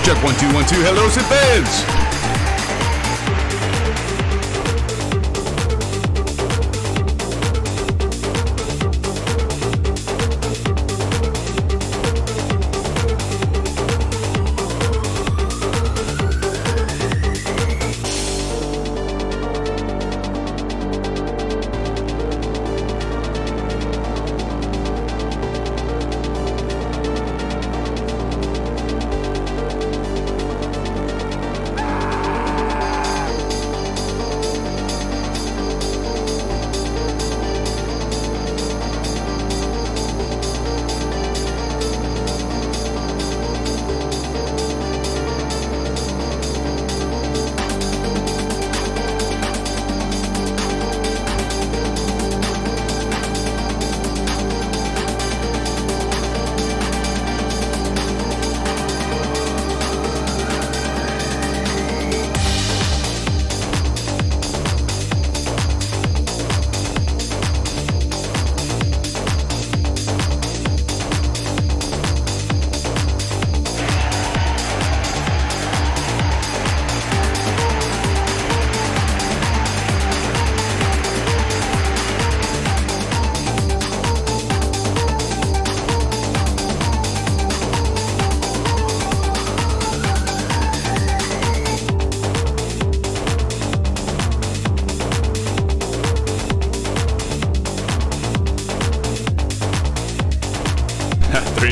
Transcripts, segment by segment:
Check 1 2 1 2. Hello, SimFans.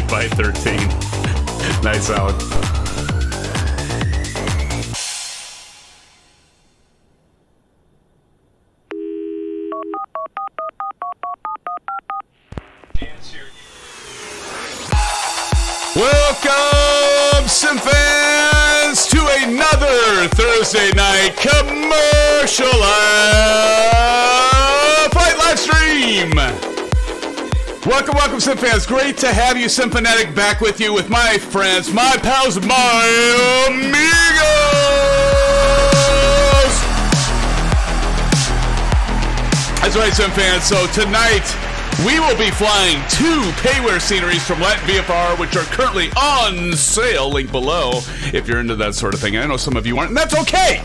By 13. Nice out. Welcome, SimFans, to another Thursday night commercial flight live stream. Welcome, SimFans. Great to have you, SimFanatic, back with you with my friends, my pals, my amigos. That's right, SimFans. So tonight, we will be flying 2 payware sceneries from LatinVFR, which are currently on sale. Link below if you're into that sort of thing. I know some of you aren't, and that's okay.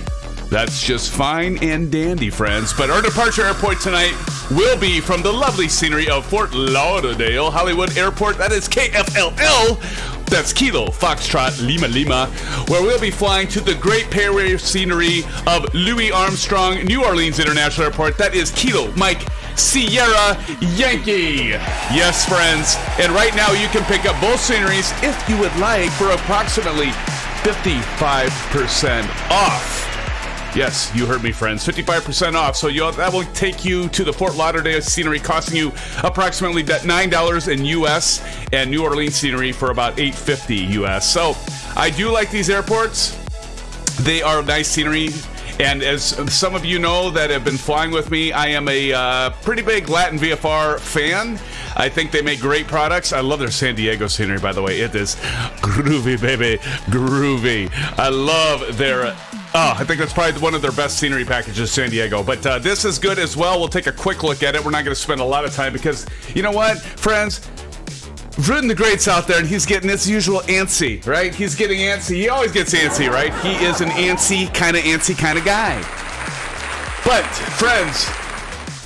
That's just fine and dandy, friends. But our departure airport tonight will be from the lovely scenery of Fort Lauderdale-Hollywood Airport. That is KFLL. That's Kilo Foxtrot Lima Lima, where we'll be flying to the great payware scenery of Louis Armstrong New Orleans International Airport. That is Kilo Mike Sierra Yankee. Yes, friends. And right now you can pick up both sceneries if you would like for approximately 55% off. Yes, you heard me, friends. 55% off. So that will take you to the Fort Lauderdale scenery, costing you approximately $9 in US, and New Orleans scenery for about $8.50 US. So I do like these airports. They are nice scenery. And as some of you know that have been flying with me, I am a pretty big LatinVFR fan. I think they make great products. I love their San Diego scenery, by the way. It is groovy, baby. Groovy. I love their... I think that's probably one of their best scenery packages, San Diego. But this is good as well. We'll take a quick look at it. We're not going to spend a lot of time because, you know what, friends? Rudin the Great's out there, and he's getting his usual antsy, right? He's getting antsy. He always gets antsy, right? He is an antsy kind of guy. But, friends,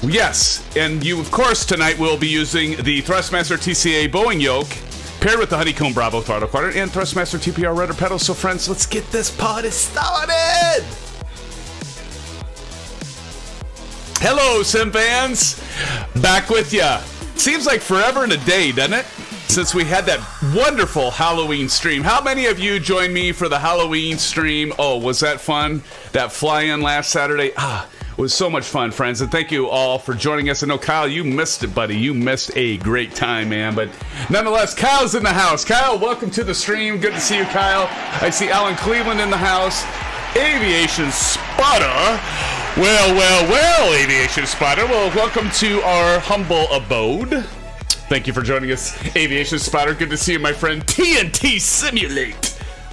yes, and you, of course, tonight will be using the Thrustmaster TCA Boeing Yoke, paired with the Honeycomb Bravo Throttle Quadrant and Thrustmaster TPR rudder pedals. So, friends, let's get this party started! Hello, SimFans! Back with ya. Seems like forever and a day, doesn't it? Since we had that wonderful Halloween stream. How many of you joined me for the Halloween stream? Oh, was that fun? That fly-in last Saturday? It was so much fun, friends, and thank you all for joining us. I know, Kyle, you missed it, buddy. You missed a great time, man. But nonetheless, Kyle's in the house. Kyle, welcome to the stream. Good to see you, Kyle. I see Alan Cleveland in the house. Aviation Spotter. Well, Aviation Spotter. Well, welcome to our humble abode. Thank you for joining us, Aviation Spotter. Good to see you, my friend. TNT Simulate.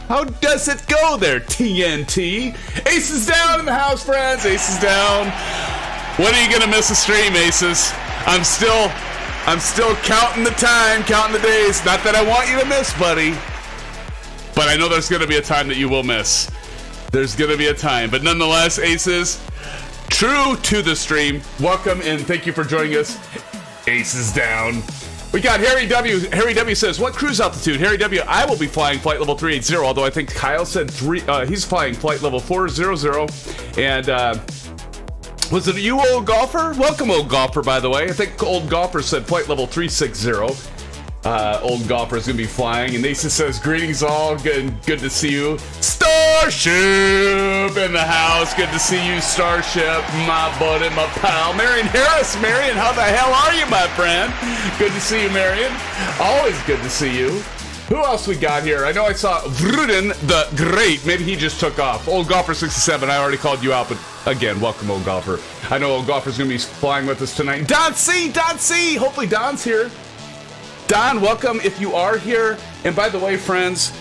How does it go there, TNT? Ace is down in the house, friends. Ace is down. When are you gonna miss a stream, Aces? I'm still counting the time, counting the days. Not that I want you to miss, buddy. but I know there's going to be a time that you will miss. There's going to be a time, but nonetheless, Aces, true to the stream, welcome and thank you for joining us. Aces down. We got Harry W. Harry W. says, what cruise altitude? Harry W., I will be flying flight level 380, although I think Kyle said he's flying flight level 400. And was it you, Old Golfer? Welcome, Old Golfer, by the way. I think Old Golfer said flight level 360. Old Golfer is going to be flying. And Nasa says, greetings all. Good to see you. Starship in the house. Good to see you, Starship. My buddy, my pal. Marion Harris. Marion, how the hell are you, my friend? Good to see you, Marion. Always good to see you. Who else we got here? I know I saw Vruden the Great. Maybe he just took off. Old Golfer 67. I already called you out, but again, welcome, Old Golfer. I know Old Golfer's going to be flying with us tonight. Don C. Hopefully Don's here. Don, welcome if you are here. And by the way, friends,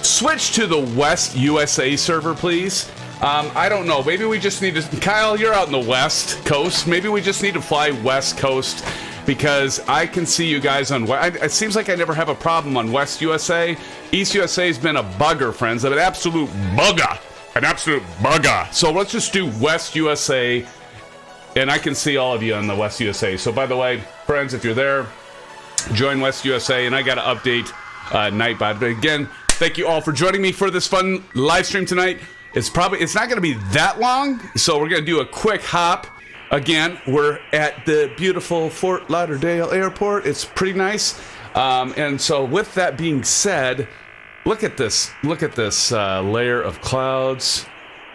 switch to the West USA server, please. I don't know. Maybe we just need to... Kyle, you're out in the West Coast. Maybe we just need to fly West Coast because I can see you guys on... It seems like I never have a problem on West USA. East USA has been a bugger, friends. An absolute bugger. An absolute bugger. So let's just do West USA, and I can see all of you on the West USA. So by the way, friends, if you're there, join West USA, and I got to update Nightbot. But again, thank you all for joining me for this fun live stream tonight. It's not going to be that long, so we're going to do a quick hop. Again, we're at the beautiful Fort Lauderdale Airport. It's pretty nice. And so with that being said, look at this layer of clouds.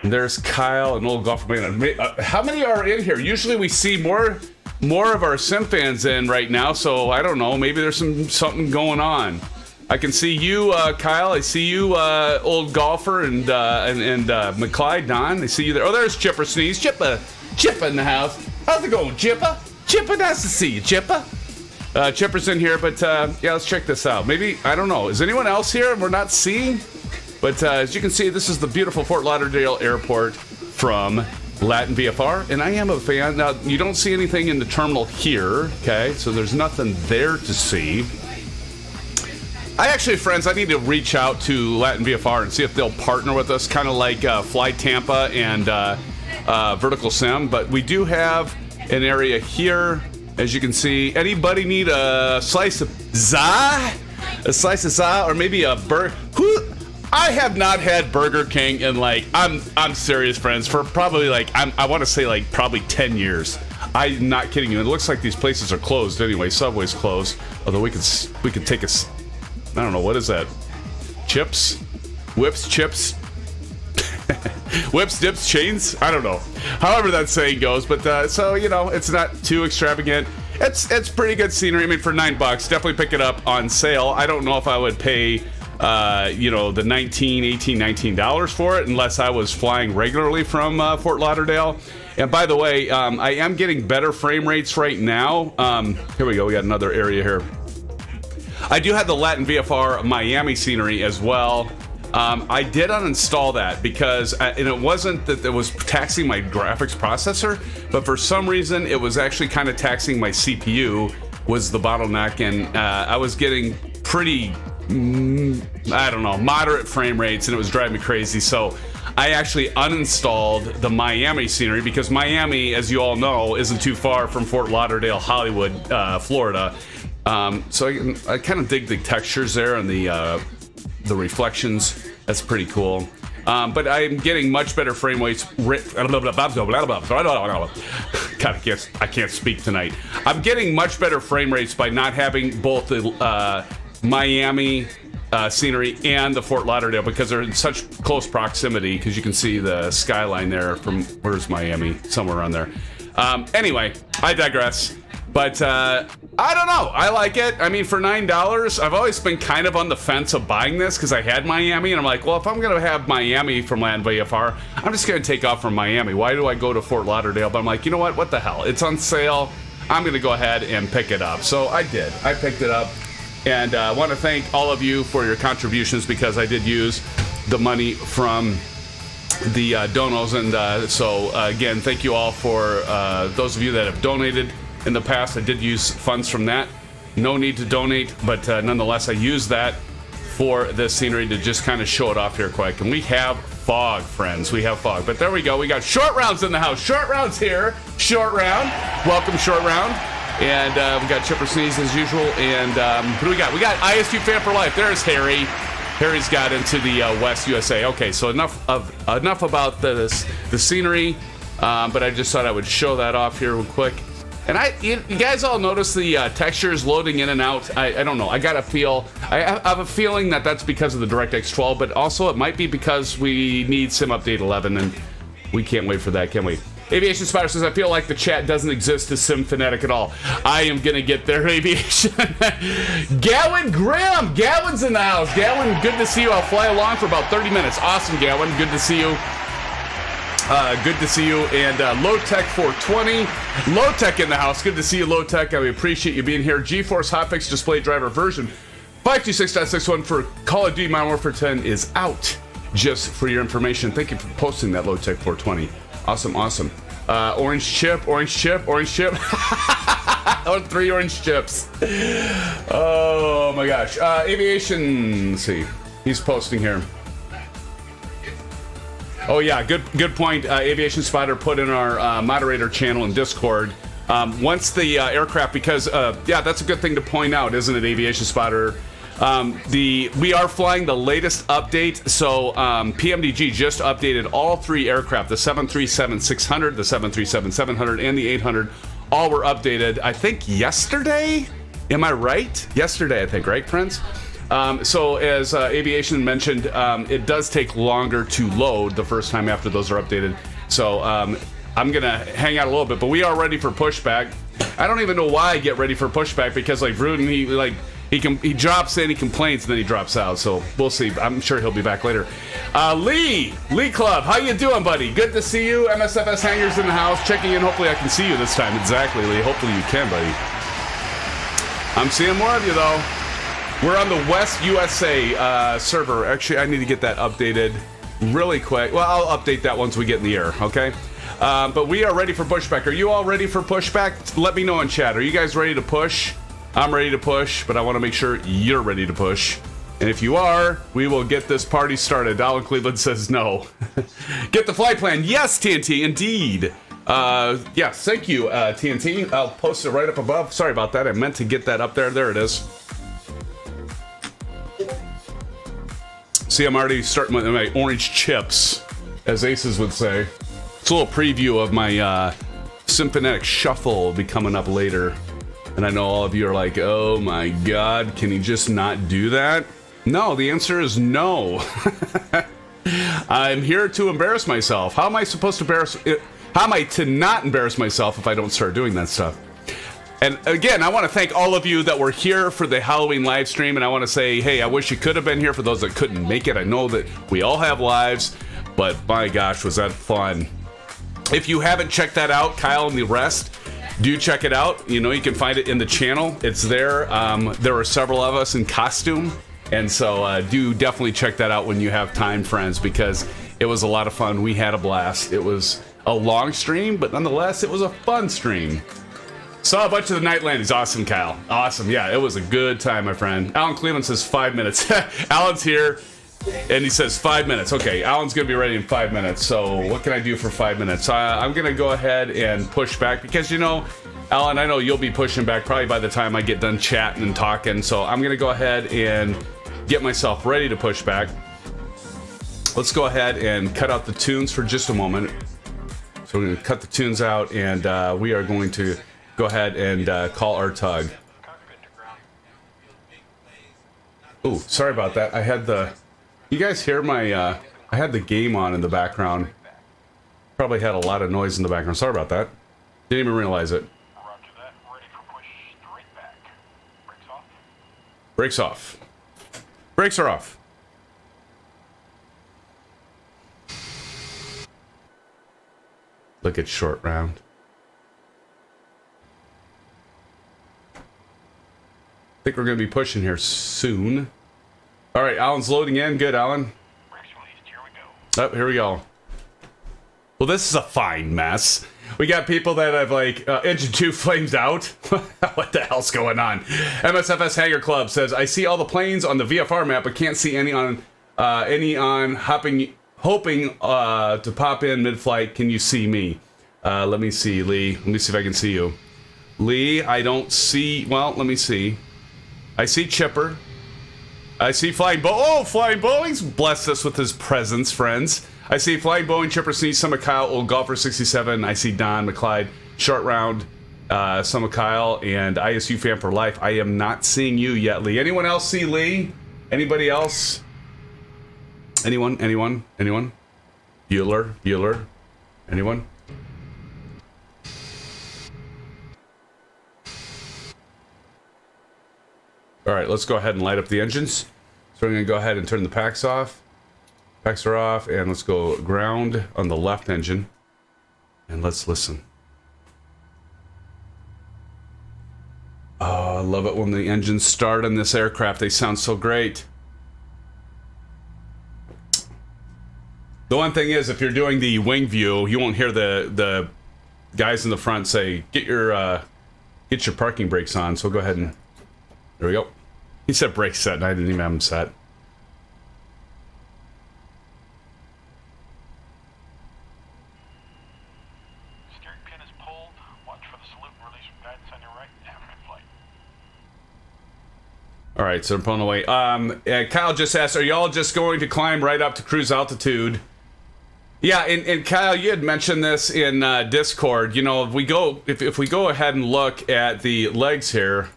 And there's Kyle and Old Golfer. How many are in here? Usually we see more of our SimFans in right now, so I don't know. Maybe there's something going on. I can see you, Kyle. I see you, Old Golfer, and McClyde, Don. I see you there. Oh, there's Chipper Sneeze. Chipper in the house. How's it going, Chipper? Chipper, nice to see you, Chipper. Chipper's in here, but yeah, let's check this out. Maybe, I don't know. Is anyone else here we're not seeing? But as you can see, this is the beautiful Fort Lauderdale Airport from LatinVFR, and I am a fan. Now, you don't see anything in the terminal here, okay? So there's nothing there to see. Friends, I need to reach out to LatinVFR and see if they'll partner with us, kind of like Fly Tampa and Vertical Sim. But we do have an area here, as you can see. Anybody need a slice of za? A slice of za, or maybe a burger? I have not had Burger King in I'm serious, friends, for probably I want to say probably 10 years. I'm not kidding you. It looks like these places are closed anyway. Subway's closed. Although we could take I don't know, what is that? Chips? Whips, chips? Whips, dips, chains? I don't know. However that saying goes, but so, it's not too extravagant. It's pretty good scenery. I mean, for $9, definitely pick it up on sale. I don't know if I would pay the $19 for it unless I was flying regularly from Fort Lauderdale. And by the way, I am getting better frame rates right now. Here we go. We got another area here. I do have the LatinVFR Miami scenery as well. I did uninstall that because and it wasn't that it was taxing my graphics processor, but for some reason it was actually kind of taxing my CPU was the bottleneck, and I was getting pretty moderate frame rates, and it was driving me crazy. So I actually uninstalled the Miami scenery because Miami, as you all know, isn't too far from Fort Lauderdale-Hollywood, Florida. So I kind of dig the textures there and the reflections. That's pretty cool. But I'm getting much better frame rates. God, I can't speak tonight. I'm getting much better frame rates by not having both the Miami scenery and the Fort Lauderdale because they're in such close proximity, because you can see the skyline there from, where's Miami? Somewhere around there. Anyway, I digress. But I don't know. I like it. I mean, for $9, I've always been kind of on the fence of buying this because I had Miami, and I'm like, well, if I'm going to have Miami from LatinVFR, I'm just going to take off from Miami. Why do I go to Fort Lauderdale? But I'm like, you know what? What the hell? It's on sale. I'm going to go ahead and pick it up. So I did. I picked it up. And I want to thank all of you for your contributions because I did use the money from the donos. And so, again, thank you all for those of you that have donated. In the past, I did use funds from that. No need to donate, but nonetheless, I used that for this scenery to just kind of show it off here quick. And we have fog, friends. We have fog. But there we go. We got Short Rounds in the house. Short Rounds here. Short Round. Welcome, Short Round. And we got Chipper Sneeze as usual. And who do we got? We got ISU Fan for Life. There's Harry. Harry's got into the West USA. Okay, so enough about the scenery. But I just thought I would show that off here real quick. And you guys all notice the textures loading in and out. I don't know. I have a feeling that that's because of the DirectX 12, but also it might be because we need Sim Update 11, and we can't wait for that, can we? Aviation Spider says, I feel like the chat doesn't exist as SimFanatic at all. I am going to get there, Aviation. Gowan Graham. Gowan's in the house. Gowan, good to see you. I'll fly along for about 30 minutes. Awesome, Gowan. Good to see you. Good to see you. And Low Tech 420. Low Tech in the house. Good to see you, Low Tech. I appreciate you being here. GeForce Hotfix Display Driver version 526.61 for Call of Duty Modern Warfare 10 is out. Just for your information. Thank you for posting that, Low Tech 420. Awesome, awesome. Orange chip, orange chip, orange chip. Oh, 3 orange chips. Oh my gosh. Aviation, let's see. He's posting here. Oh yeah, good point. Aviation Spider put in our moderator channel in Discord. Once the aircraft, because yeah, that's a good thing to point out, isn't it, Aviation Spider? We are flying the latest update, so PMDG just updated all 3 aircraft, the 737-600, the 737-700, and the 800. All were updated, I think, yesterday? Am I right? Yesterday, I think, right, friends? So as Aviation mentioned, it does take longer to load the first time after those are updated. So I'm going to hang out a little bit, but we are ready for pushback. I don't even know why I get ready for pushback, because like Rudin, he drops in, he complains, and then he drops out. So we'll see. I'm sure he'll be back later. Lee Club, how you doing, buddy? Good to see you. MSFS hangers in the house, checking in. Hopefully I can see you this time. Exactly, Lee. Hopefully you can, buddy. I'm seeing more of you though. We're on the West USA server. Actually, I need to get that updated really quick. Well, I'll update that once we get in the air, okay? But we are ready for pushback. Are you all ready for pushback? Let me know in chat. Are you guys ready to push? I'm ready to push, but I want to make sure you're ready to push. And if you are, we will get this party started. Alan Cleveland says no. Get the flight plan. Yes, TNT, indeed. Yes, thank you, TNT. I'll post it right up above. Sorry about that. I meant to get that up there. There it is. See, I'm already starting with my orange chips, as ASUS would say. It's a little preview of my SimFanatic Shuffle will be coming up later. And I know all of you are like, oh my god, can he just not do that? No, the answer is no. I'm here to embarrass myself. How am I supposed to how am I to not embarrass myself if I don't start doing that stuff? And again, I want to thank all of you that were here for the Halloween live stream, and I want to say, hey, I wish you could have been here for those that couldn't make it. I know that we all have lives, but my gosh, was that fun. If you haven't checked that out, Kyle and the rest, do check it out. You know, you can find it in the channel. It's there. There are several of us in costume, and so do definitely check that out when you have time, friends, because it was a lot of fun. We had a blast. It was a long stream, but nonetheless, it was a fun stream. Saw a bunch of the night landings. Awesome, Kyle. Awesome. Yeah, it was a good time, my friend. Alan Cleveland says 5 minutes. Alan's here, and he says 5 minutes. Okay, Alan's going to be ready in 5 minutes. So what can I do for 5 minutes? I'm going to go ahead and push back because, you know, Alan, I know you'll be pushing back probably by the time I get done chatting and talking. So I'm going to go ahead and get myself ready to push back. Let's go ahead and cut out the tunes for just a moment. So we're going to cut the tunes out, and we are going to go ahead and call our tug. Oh, sorry about that. I had the... You guys hear my... I had the game on in the background. Probably had a lot of noise in the background. Sorry about that. Didn't even realize it. Brakes off. Brakes are off. Look at Short Round. I think we're going to be pushing here soon. All right, Alan's loading in. Good, Alan. Oh, here we go. Well, this is a fine mess. We got people that have like engine 2 flames out. What the hell's going on? MSFS Hangar Club says, I see all the planes on the VFR map, but can't see any on hoping to pop in mid-flight. Can you see me? Let me see, Lee. Let me see if I can see you. Lee, I don't see... Well, let me see. I see Chipper. I see Flying Flying Boeing's blessed us with his presence, friends. I see Flying Boeing, Chipper Sneeze, Summer Kyle, Old Golfer 67. I see Don McClyde, Short Round, Summer Kyle, and ISU Fan for Life. I am not seeing you yet, Lee. Anyone else see Lee? Anybody else? Anyone? Bueller? Anyone? All right, let's go ahead and light up the engines. So we're going to go ahead and turn the packs off. Packs are off, and let's go ground on the left engine. And let's listen. Oh, I love it when the engines start on this aircraft. They sound so great. The one thing is, if you're doing the wing view, you won't hear the guys in the front say, get your parking brakes on. So we'll go ahead and... There we go. He said brake set, and I didn't even have them set. Steering pin is pulled. Watch for the salute and release from guidance on your right. Have a good flight. All right, so I'm pulling away. Kyle just asked, are y'all just going to climb right up to cruise altitude? Yeah, and Kyle, you had mentioned this in Discord. You know, if we go ahead and look at the legs here,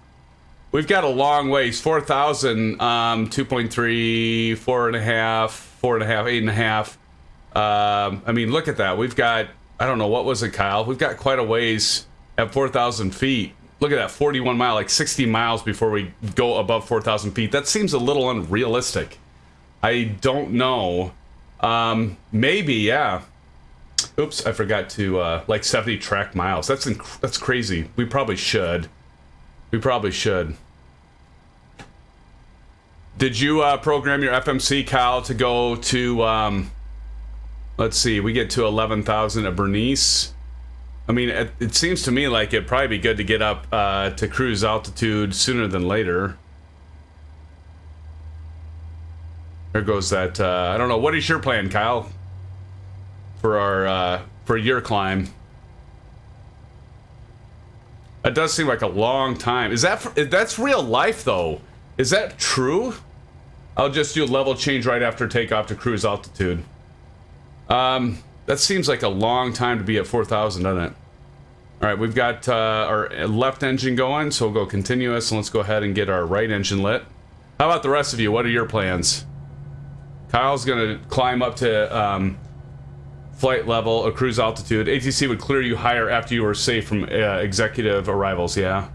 we've got a long ways. 4,000, 2.3, 4.5, 4.5, 8.5. I mean, look at that. We've got, I don't know, what was it, Kyle? We've got quite a ways at 4,000 feet. Look at that, 41 mile, like 60 miles before we go above 4,000 feet. That seems a little unrealistic. I don't know. Maybe, yeah. Oops, I forgot to, like 70 track miles. That's crazy. We probably should. Did you program your FMC, Kyle, to go to, let's see, we get to 11,000 at Bernice. I mean, it seems to me like it'd probably be good to get up to cruise altitude sooner than later. There goes that, I don't know, what is your plan, Kyle? For your climb? That does seem like a long time. That's real life, though? Is that true? I'll just do a level change right after takeoff to cruise altitude. That seems like a long time to be at 4,000, doesn't it? All right, we've got our left engine going, so we'll go continuous, and let's go ahead and get our right engine lit. How about the rest of you? What are your plans? Kyle's gonna climb up to flight level or cruise altitude. ATC would clear you higher after you were safe from executive arrivals. Yeah,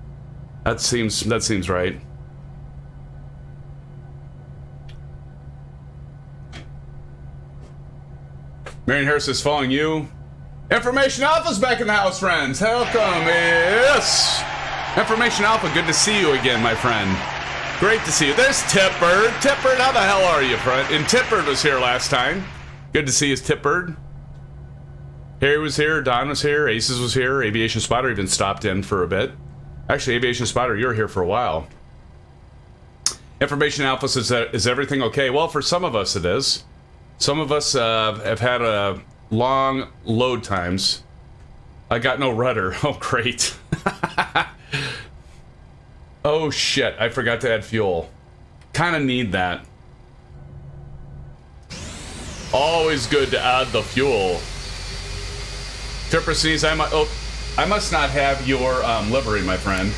that seems right. Marion Harris is following you. Information Alpha's back in the house, friends. Welcome. Yes. Information Alpha, good to see you again, my friend. Great to see you. There's Tipbird. Tipbird, how the hell are you, friend? And Tipbird was here last time. Good to see you, Tipbird. Harry was here, Don was here, Aces was here, Aviation Spotter even stopped in for a bit. Actually, Aviation Spotter, you were here for a while. Information Alpha says, is everything okay? Well, for some of us it is. Some of us have had long load times. I got no rudder. Oh, great. Oh, shit. I forgot to add fuel. Kind of need that. Always good to add the fuel. Tripper sees I must not have your livery, my friend.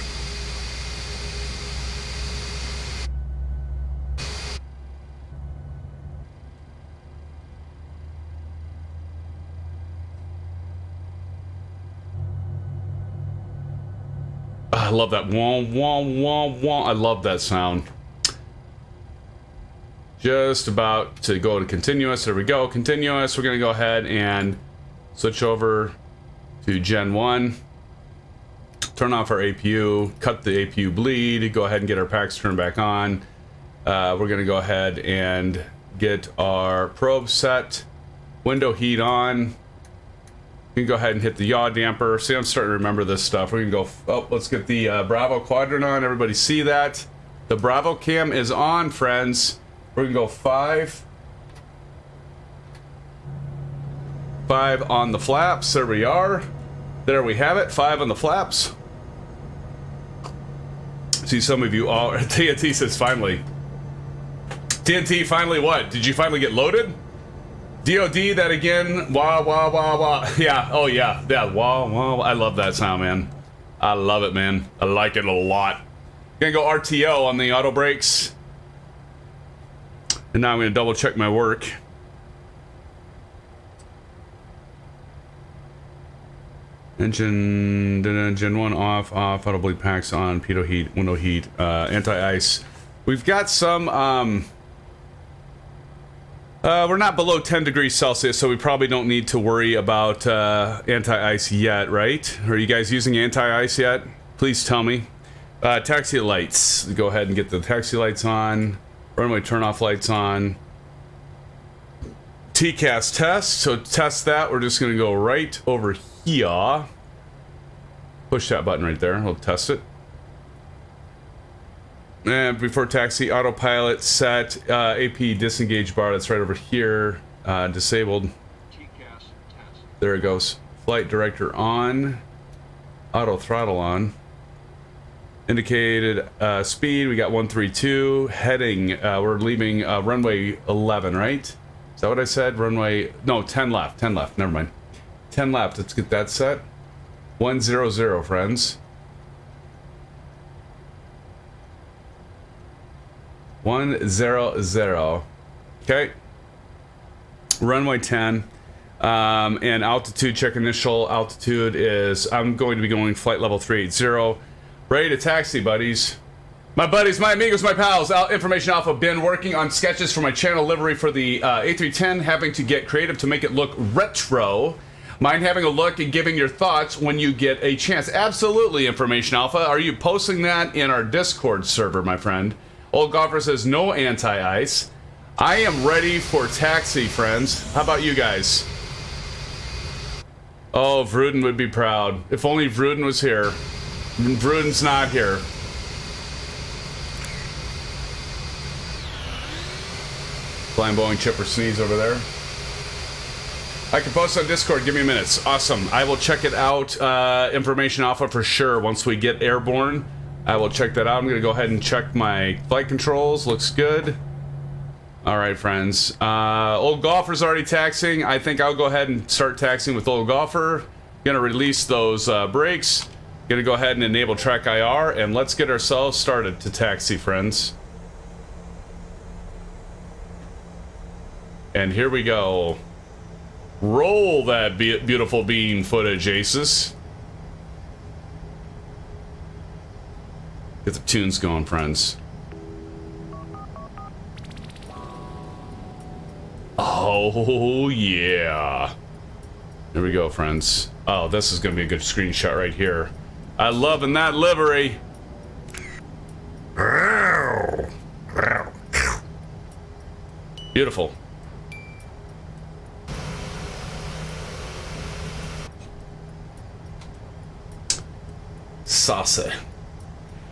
I love that wah wah wah wah. I love that sound. Just about to go to continuous. There we go, continuous. We're gonna go ahead and switch over to Gen 1. Turn off our APU, cut the APU bleed, go ahead and get our packs turned back on. We're gonna go ahead and get our probe set, window heat on, We can go ahead and hit the yaw damper. See, I'm starting to remember this stuff. We can go, oh, let's get the Bravo Quadrant on. Everybody see that? The Bravo cam is on, friends. We're gonna go 5. 5 on the flaps. There we are. There we have it. 5 on the flaps. See, some of you all. TNT says finally. TNT, finally what? Did you finally get loaded? DOD, that again. Wah, wah, wah, wah. Yeah, oh yeah. Yeah, wah, wah, wah. I love that sound, man. I love it, man. I like it a lot. Gonna go RTO on the auto brakes. And now I'm gonna double check my work. Engine 1 off, auto bleed packs on, pitot heat, window heat, anti-ice. We've got some, we're not below 10 degrees Celsius, so we probably don't need to worry about anti-ice yet, right? Are you guys using anti-ice yet? Please tell me. Taxi lights. Go ahead and get the taxi lights on. Runway turn-off lights on. TCAS test. So test that. We're just going to go right over here. Push that button right there. We'll test it. And before taxi, autopilot set. AP disengage bar. That's right over here. Disabled. TCAS test. There it goes. Flight director on. Auto throttle on. Indicated speed. We got 132. Heading. We're leaving runway 11, right? Is that what I said? Runway, no, 10 left, 10 left, never mind. 10 left, let's get that set. 100, friends. 100. Okay. Runway 10. And altitude, check initial altitude is, I'm going to be going flight level 380. Ready to taxi, buddies. My buddies, my amigos, my pals, Information Alpha, been working on sketches for my channel livery for the A310, having to get creative to make it look retro. Mind having a look and giving your thoughts when you get a chance. Absolutely, Information Alpha. Are you posting that in our Discord server, my friend? Old Golfer says no anti-ice. I am ready for taxi, friends. How about you guys? Oh, Vruden would be proud. If only Vruden was here. Vruden's not here. Flying Boeing chipper sneeze over there. I can post on Discord. Give me minutes. Awesome. I will check it out. Information Alpha for sure. Once we get airborne, I will check that out. I'm going to go ahead and check my flight controls. Looks good. All right, friends. Old Golfer's already taxiing. I think I'll go ahead and start taxiing with Old Golfer. Going to release those brakes. Going to go ahead and enable track IR. And let's get ourselves started to taxi, friends. And here we go. Roll that beautiful beam footage, ASUS. Get the tunes going, friends. Oh, yeah. There we go, friends. Oh, this is going to be a good screenshot right here. I'm loving that livery. Beautiful. Saucy.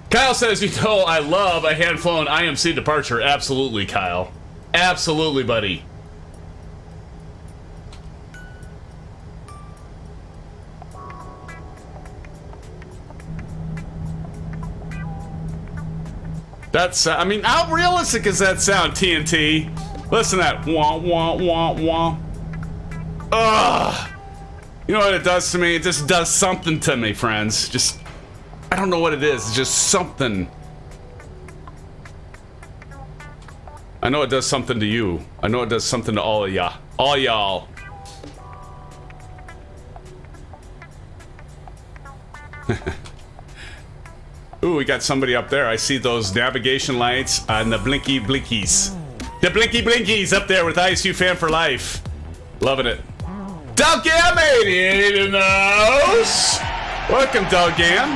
Kyle says, you know, I love a hand-flown IMC departure. Absolutely, Kyle. Absolutely, buddy. That's, I mean, how realistic is that sound, TNT? Listen to that. Wah, wah, wah, wah. Ugh. You know what it does to me? It just does something to me, friends. Just, I don't know what it is. It's just something. I know it does something to you. I know it does something to all of ya. All y'all. Ooh, we got somebody up there. I see those navigation lights and the blinky blinkies. The blinky blinkies up there with ISU fan for life. Loving it. Dalgam 88 in the house. Welcome, Dalgam.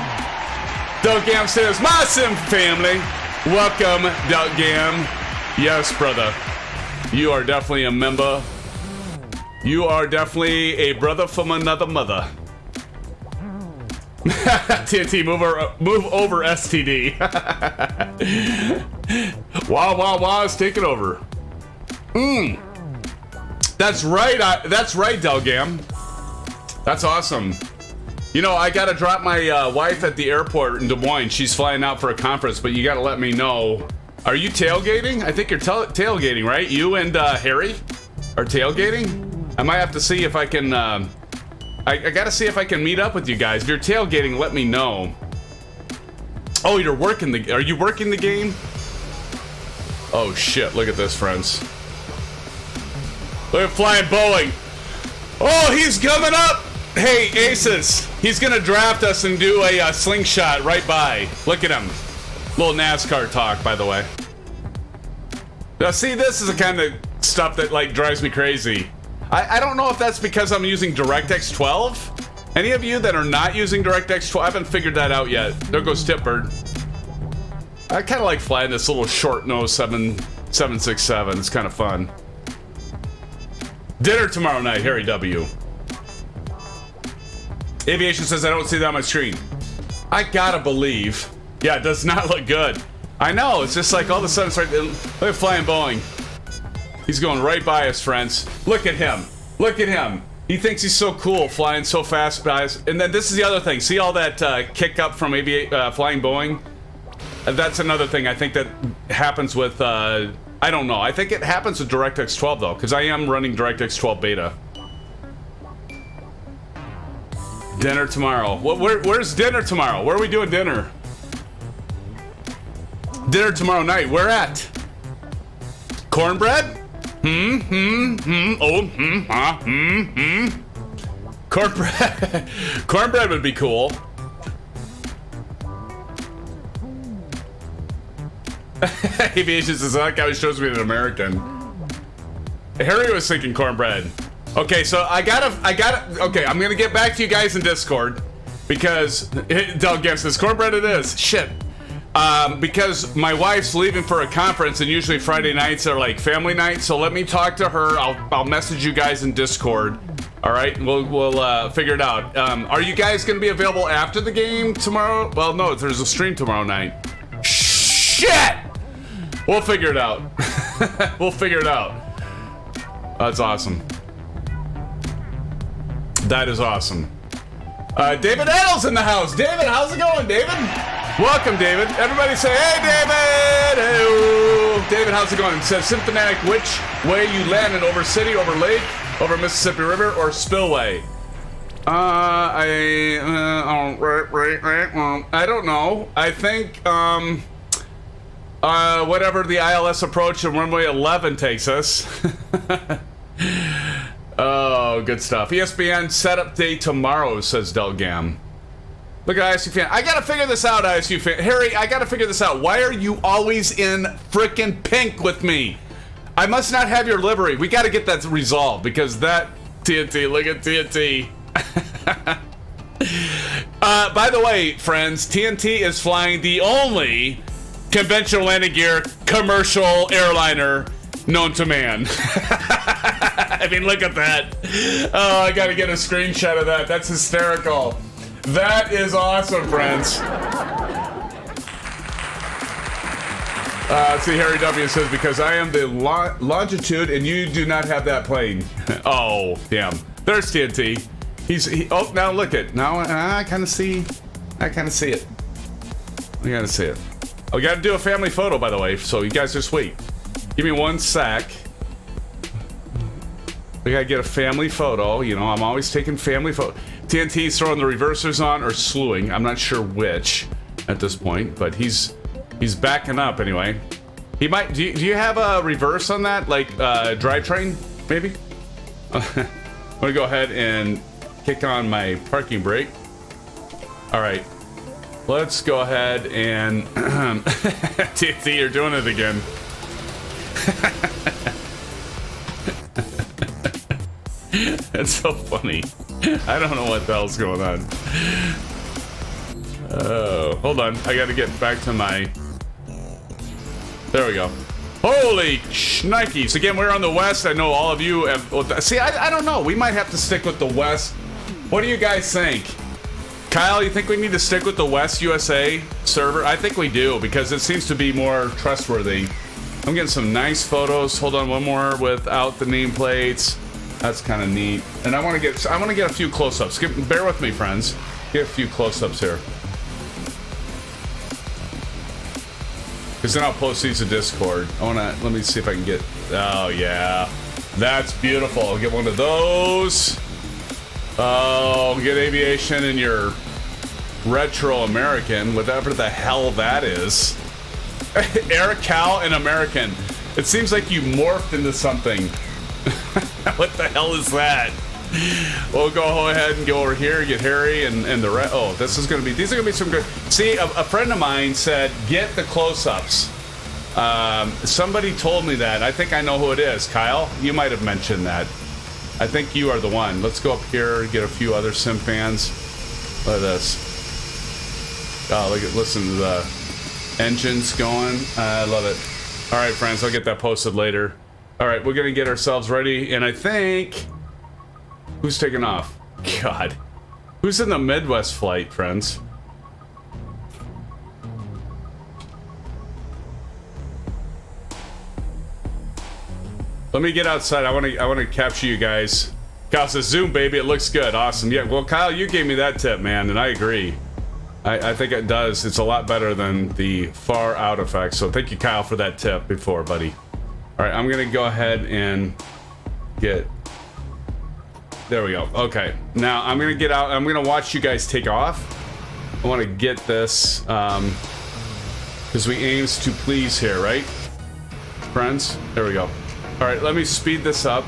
Dalgam says, my sim family. Welcome, Dalgam. Yes, brother. You are definitely a member You are definitely a brother from another mother. TNT, move over STD. Wow, it's taking over. That's right, Delgam. That's awesome. You know, I gotta drop my wife at the airport in Des Moines. She's flying out for a conference, but you gotta let me know. Are you tailgating? I think you're tailgating, right? You and Harry are tailgating? I might have to see if I can, I gotta see if I can meet up with you guys. If you're tailgating, let me know. Oh, you're working are you working the game? Oh shit, look at this, friends. Look at flying Boeing. Oh, he's coming up! Hey, ASUS, he's gonna draft us and do a slingshot right by. Look at him. Little NASCAR talk, by the way. Now, see, this is the kind of stuff that, like, drives me crazy. I don't know if that's because I'm using DirectX 12. Any of you that are not using DirectX 12, I haven't figured that out yet. There goes Tipbird. I kind of like flying this little short nose 767. It's kind of fun. Dinner tomorrow night, Harry W. Aviation says I don't see that on my screen. I gotta believe. Yeah, it does not look good. I know, it's just like all of a sudden it's right there. Look at flying Boeing. He's going right by us, friends. Look at him. Look at him. He thinks he's so cool, flying so fast by us. And then this is the other thing. See all that kick up from flying Boeing? That's another thing I think that happens with, I don't know. I think it happens with DirectX 12 though, because I am running DirectX 12 beta. Dinner tomorrow. Where's dinner tomorrow? Where are we doing dinner? Dinner tomorrow night. Where at? Cornbread? Cornbread. Cornbread would be cool. Aviation says that guy shows me an American. Harry was thinking cornbread. Okay, so I gotta. Okay, I'm gonna get back to you guys in Discord because Doug guess this cornbread it is. Shit. Because my wife's leaving for a conference, and usually Friday nights are like family nights. So let me talk to her. I'll message you guys in Discord. All right, we'll figure it out. Are you guys gonna be available after the game tomorrow? Well, no, there's a stream tomorrow night. Shit! We'll figure it out. We'll figure it out. That's awesome. That is awesome. David Edel's in the house. David, how's it going, David? Welcome, David. Everybody say, hey, David! Hey-o. David, how's it going? It says, SimFanatic, which way you landing? Over city, over lake, over Mississippi River, or spillway? I don't know. I think, whatever the ILS approach and runway 11 takes us. Oh, good stuff. ESPN setup day tomorrow, says Delgam. Look at ISU fan. I gotta figure this out, ISU fan. Harry, I gotta figure this out. Why are you always in frickin' pink with me? I must not have your livery. We gotta get that resolved because that TNT, look at TNT. By the way, friends, TNT is flying the only conventional landing gear commercial airliner known to man. I mean, look at that. Oh, I gotta get a screenshot of that. That's hysterical. That is awesome, friends. See, Harry W says, because I am the longitude and you do not have that plane. Oh, damn. There's TNT. Oh, now look it. Now I kind of see it. I gotta see it. We gotta do a family photo, by the way, so you guys just wait. Give me 1 sec. We gotta get a family photo. You know, I'm always taking family photo. TNT's throwing the reversers on or slewing. I'm not sure which at this point, but he's backing up anyway. He might. Do you have a reverse on that, like drivetrain, maybe? I'm gonna go ahead and kick on my parking brake. All right, let's go ahead and TNT, you're doing it again. That's so funny. I don't know what the hell's going on. Oh, hold on. I gotta get back to my... There we go. Holy shnikes. Again, we're on the west. I know all of you have... Well, see, I don't know. We might have to stick with the west. What do you guys think? Kyle, you think we need to stick with the West USA server? I think we do, because it seems to be more trustworthy. I'm getting some nice photos. Hold on, one more without the nameplates. That's kind of neat. And I want to get a few close-ups. Bear with me, friends. Get a few close-ups here. Because then I'll post these to Discord. Let me see if I can get... Oh, yeah. That's beautiful. I'll get one of those. Oh, get aviation in your retro American, whatever the hell that is. Eric Cal and American. It seems like you morphed into something. What the hell is that? We'll go ahead and go over here, get Harry and the rest. Oh, these are gonna be some good. See, a friend of mine said, get the close-ups. Somebody told me that. I think I know who it is. Kyle, you might have mentioned that. I think you are the one. Let's go up here and get a few other SimFans. Look at this. Oh, listen to the engines going. I love it. All right, friends, I'll get that posted later. All right, we're gonna get ourselves ready, and I think... Who's taking off? God. Who's in the Midwest flight, friends? Let me get outside. I want to capture you guys. Kyle says, zoom, baby. It looks good. Awesome. Yeah, well, Kyle, you gave me that tip, man, and I agree. I think it does. It's a lot better than the far out effect. So thank you, Kyle, for that tip before, buddy. All right, I'm going to go ahead and get... There we go. Okay. Now, I'm going to get out. I'm going to watch you guys take off. I want to get this because we aims to please here, right? Friends? There we go. All right, let me speed this up.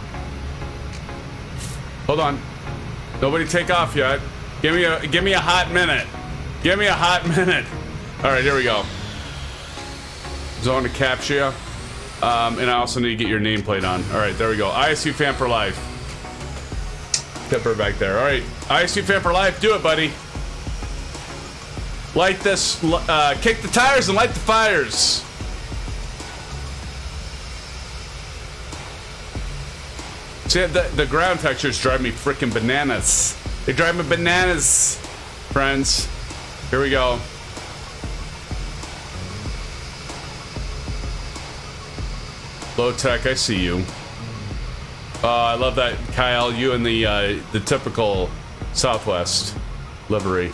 Hold on. Nobody take off yet. Give me a hot minute. Give me a hot minute. All right, here we go. Zone to capture you. And I also need to get your nameplate on. All right, there we go. ISU fan for life. Tipper back there. All right, ISU fan for life. Do it, buddy. Light this. Kick the tires and light the fires. See, the ground textures drive me freaking bananas. They drive me bananas, friends. Here we go. Low tech, I see you. I love that, Kyle. You and the typical Southwest livery.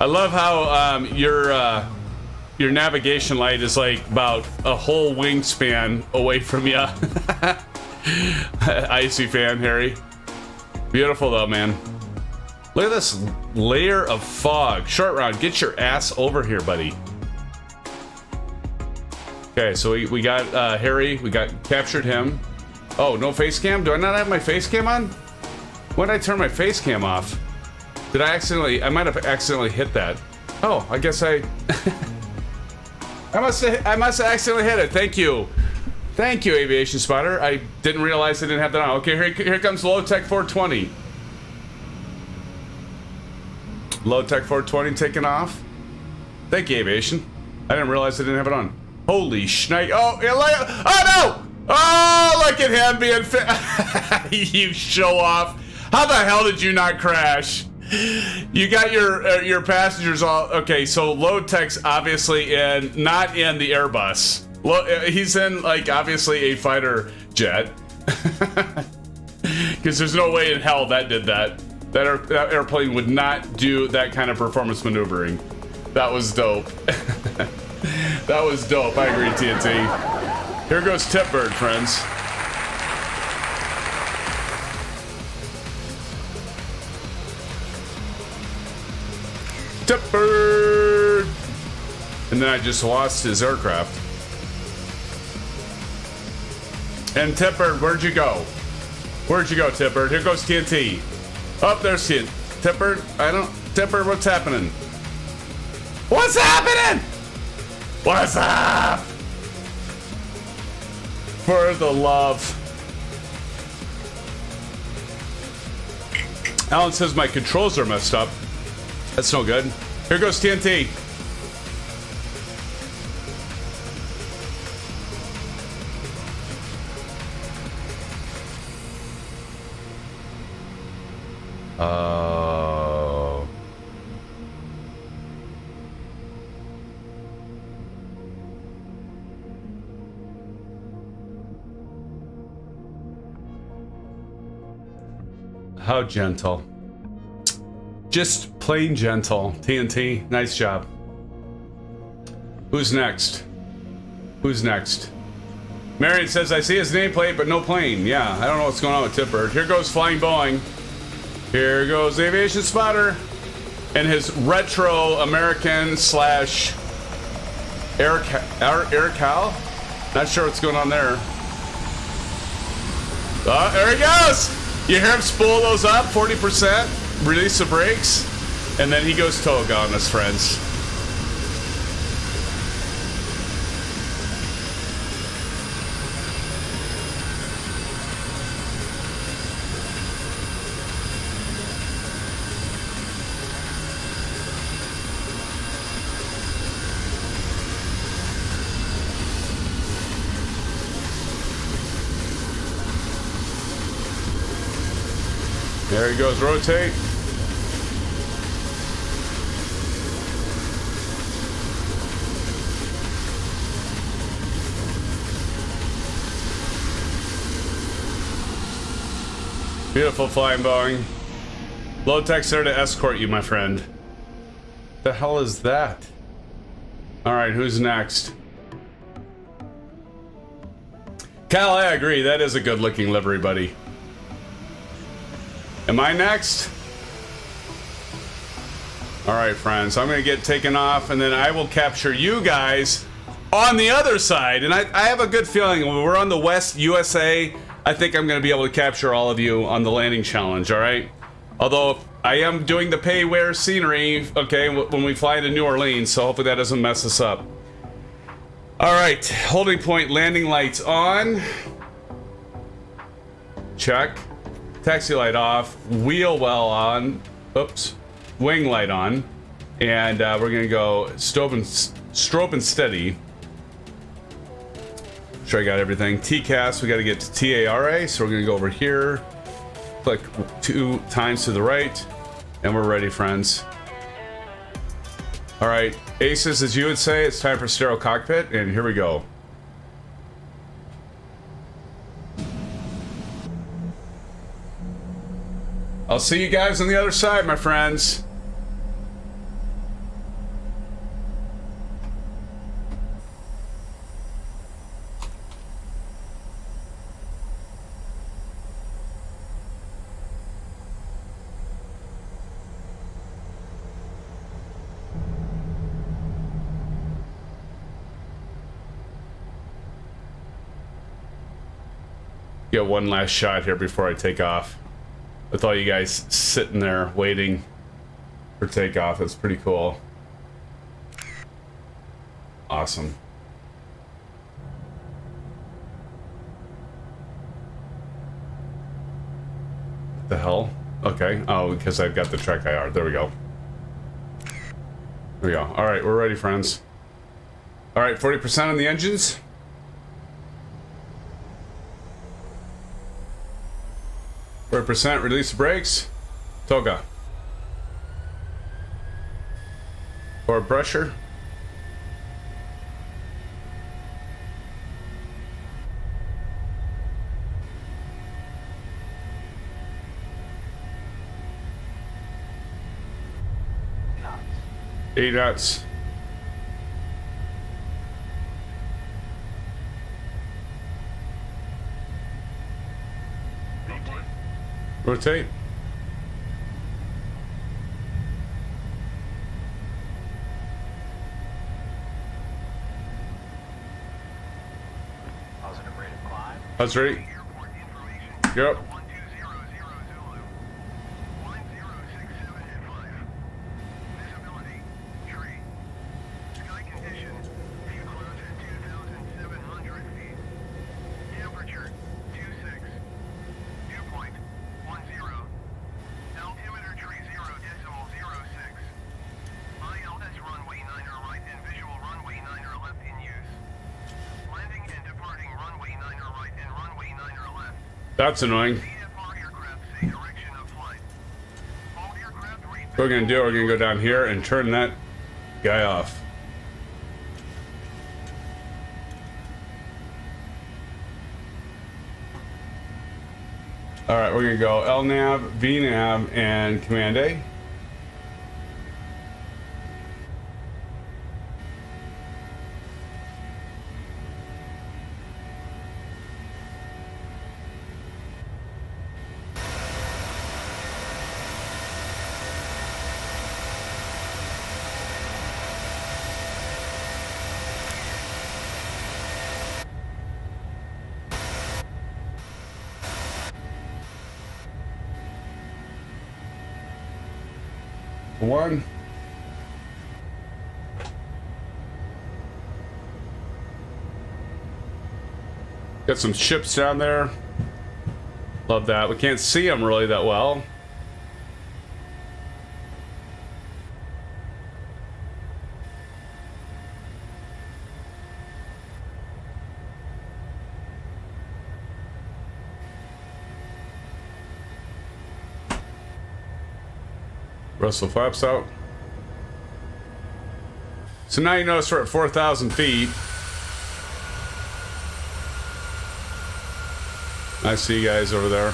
I love how your navigation light is like about a whole wingspan away from you. Icy fan, Harry. Beautiful though, man. Look at this layer of fog. Short round, get your ass over here, buddy. Okay, so we got Harry. We got captured him. Oh, no face cam? Do I not have my face cam on? When did I turn my face cam off? Did I accidentally? I might have accidentally hit that. Oh, I guess I must have accidentally hit it. Thank you. Thank you, Aviation Spotter. I didn't realize I didn't have that on. Okay, here comes Low Tech 420. Low Tech 420 taking off. Thank you, Aviation. I didn't realize I didn't have it on. Holy shnipe. Oh, yeah, oh no! Oh, look at him being you show off. How the hell did you not crash? You got your passengers all... Okay, so Low Tech's obviously not in the Airbus. He's in, like, obviously a fighter jet. Because there's no way in hell that did that. That airplane would not do that kind of performance maneuvering. That was dope. That was dope. I agree, TNT. Here goes Tipbird, friends. Tipbird! And then I just lost his aircraft. And Tipbird, where'd you go? Where'd you go, Tipbird? Here goes TNT. Oh, there's TNT. Tipbird, Tipbird, what's happening? What's happening? What's up? For the love. Alan says my controls are messed up. That's no good. Here goes TNT. Oh. How gentle. Just plain gentle. TNT, nice job. Who's next? Who's next? Marion says, I see his nameplate, but no plane. Yeah, I don't know what's going on with Tipper. Here goes Flying Boeing. Here goes the Aviation Spotter. And his retro American slash Air Cal. Not sure what's going on there. Oh, there he goes! You hear him spool those up, 40%, release the brakes, and then he goes toga on us, friends. There he goes, rotate. Beautiful Flying Boeing. Low tech's there to escort you, my friend. The hell is that? Alright, who's next? Cal, I agree, that is a good looking livery, buddy. Am I next? Alright, friends, I'm gonna get taken off and then I will capture you guys on the other side. And I have a good feeling when we're on the West USA, I think I'm gonna be able to capture all of you on the landing challenge, alright? Although I am doing the payware scenery, okay, when we fly to New Orleans, so hopefully that doesn't mess us up. Alright, holding point, landing lights on. Check. Taxi light off, wheel well on, oops, wing light on, and we're gonna go strobe and steady. Sure, I got everything. TCAS, we gotta get to TARA, so we're gonna go over here, click 2 times to the right, and we're ready, friends. All right, ASUS, as you would say, it's time for stereo cockpit, and here we go. I'll see you guys on the other side, my friends. Get one last shot here before I take off. With all you guys sitting there waiting for takeoff, it's pretty cool. Awesome. What the hell? Okay. Oh, because I've got the track IR. There we go. There we go. All right, we're ready, friends. All right, 40% on the engines. 40%, release the brakes. Toga. Forward pressure. Knots. 8 knots. Rotate. Positive rate of climb. That's right. Yep. Runway 9 That's annoying. What we're gonna do, we're gonna go down here and turn that guy off. All right, we're gonna go LNAV, VNAV, and Command A. One. Got some ships down there. Love that. We can't see them really that well. Russell flaps out. So now you notice we're at 4,000 feet. I see you guys over there.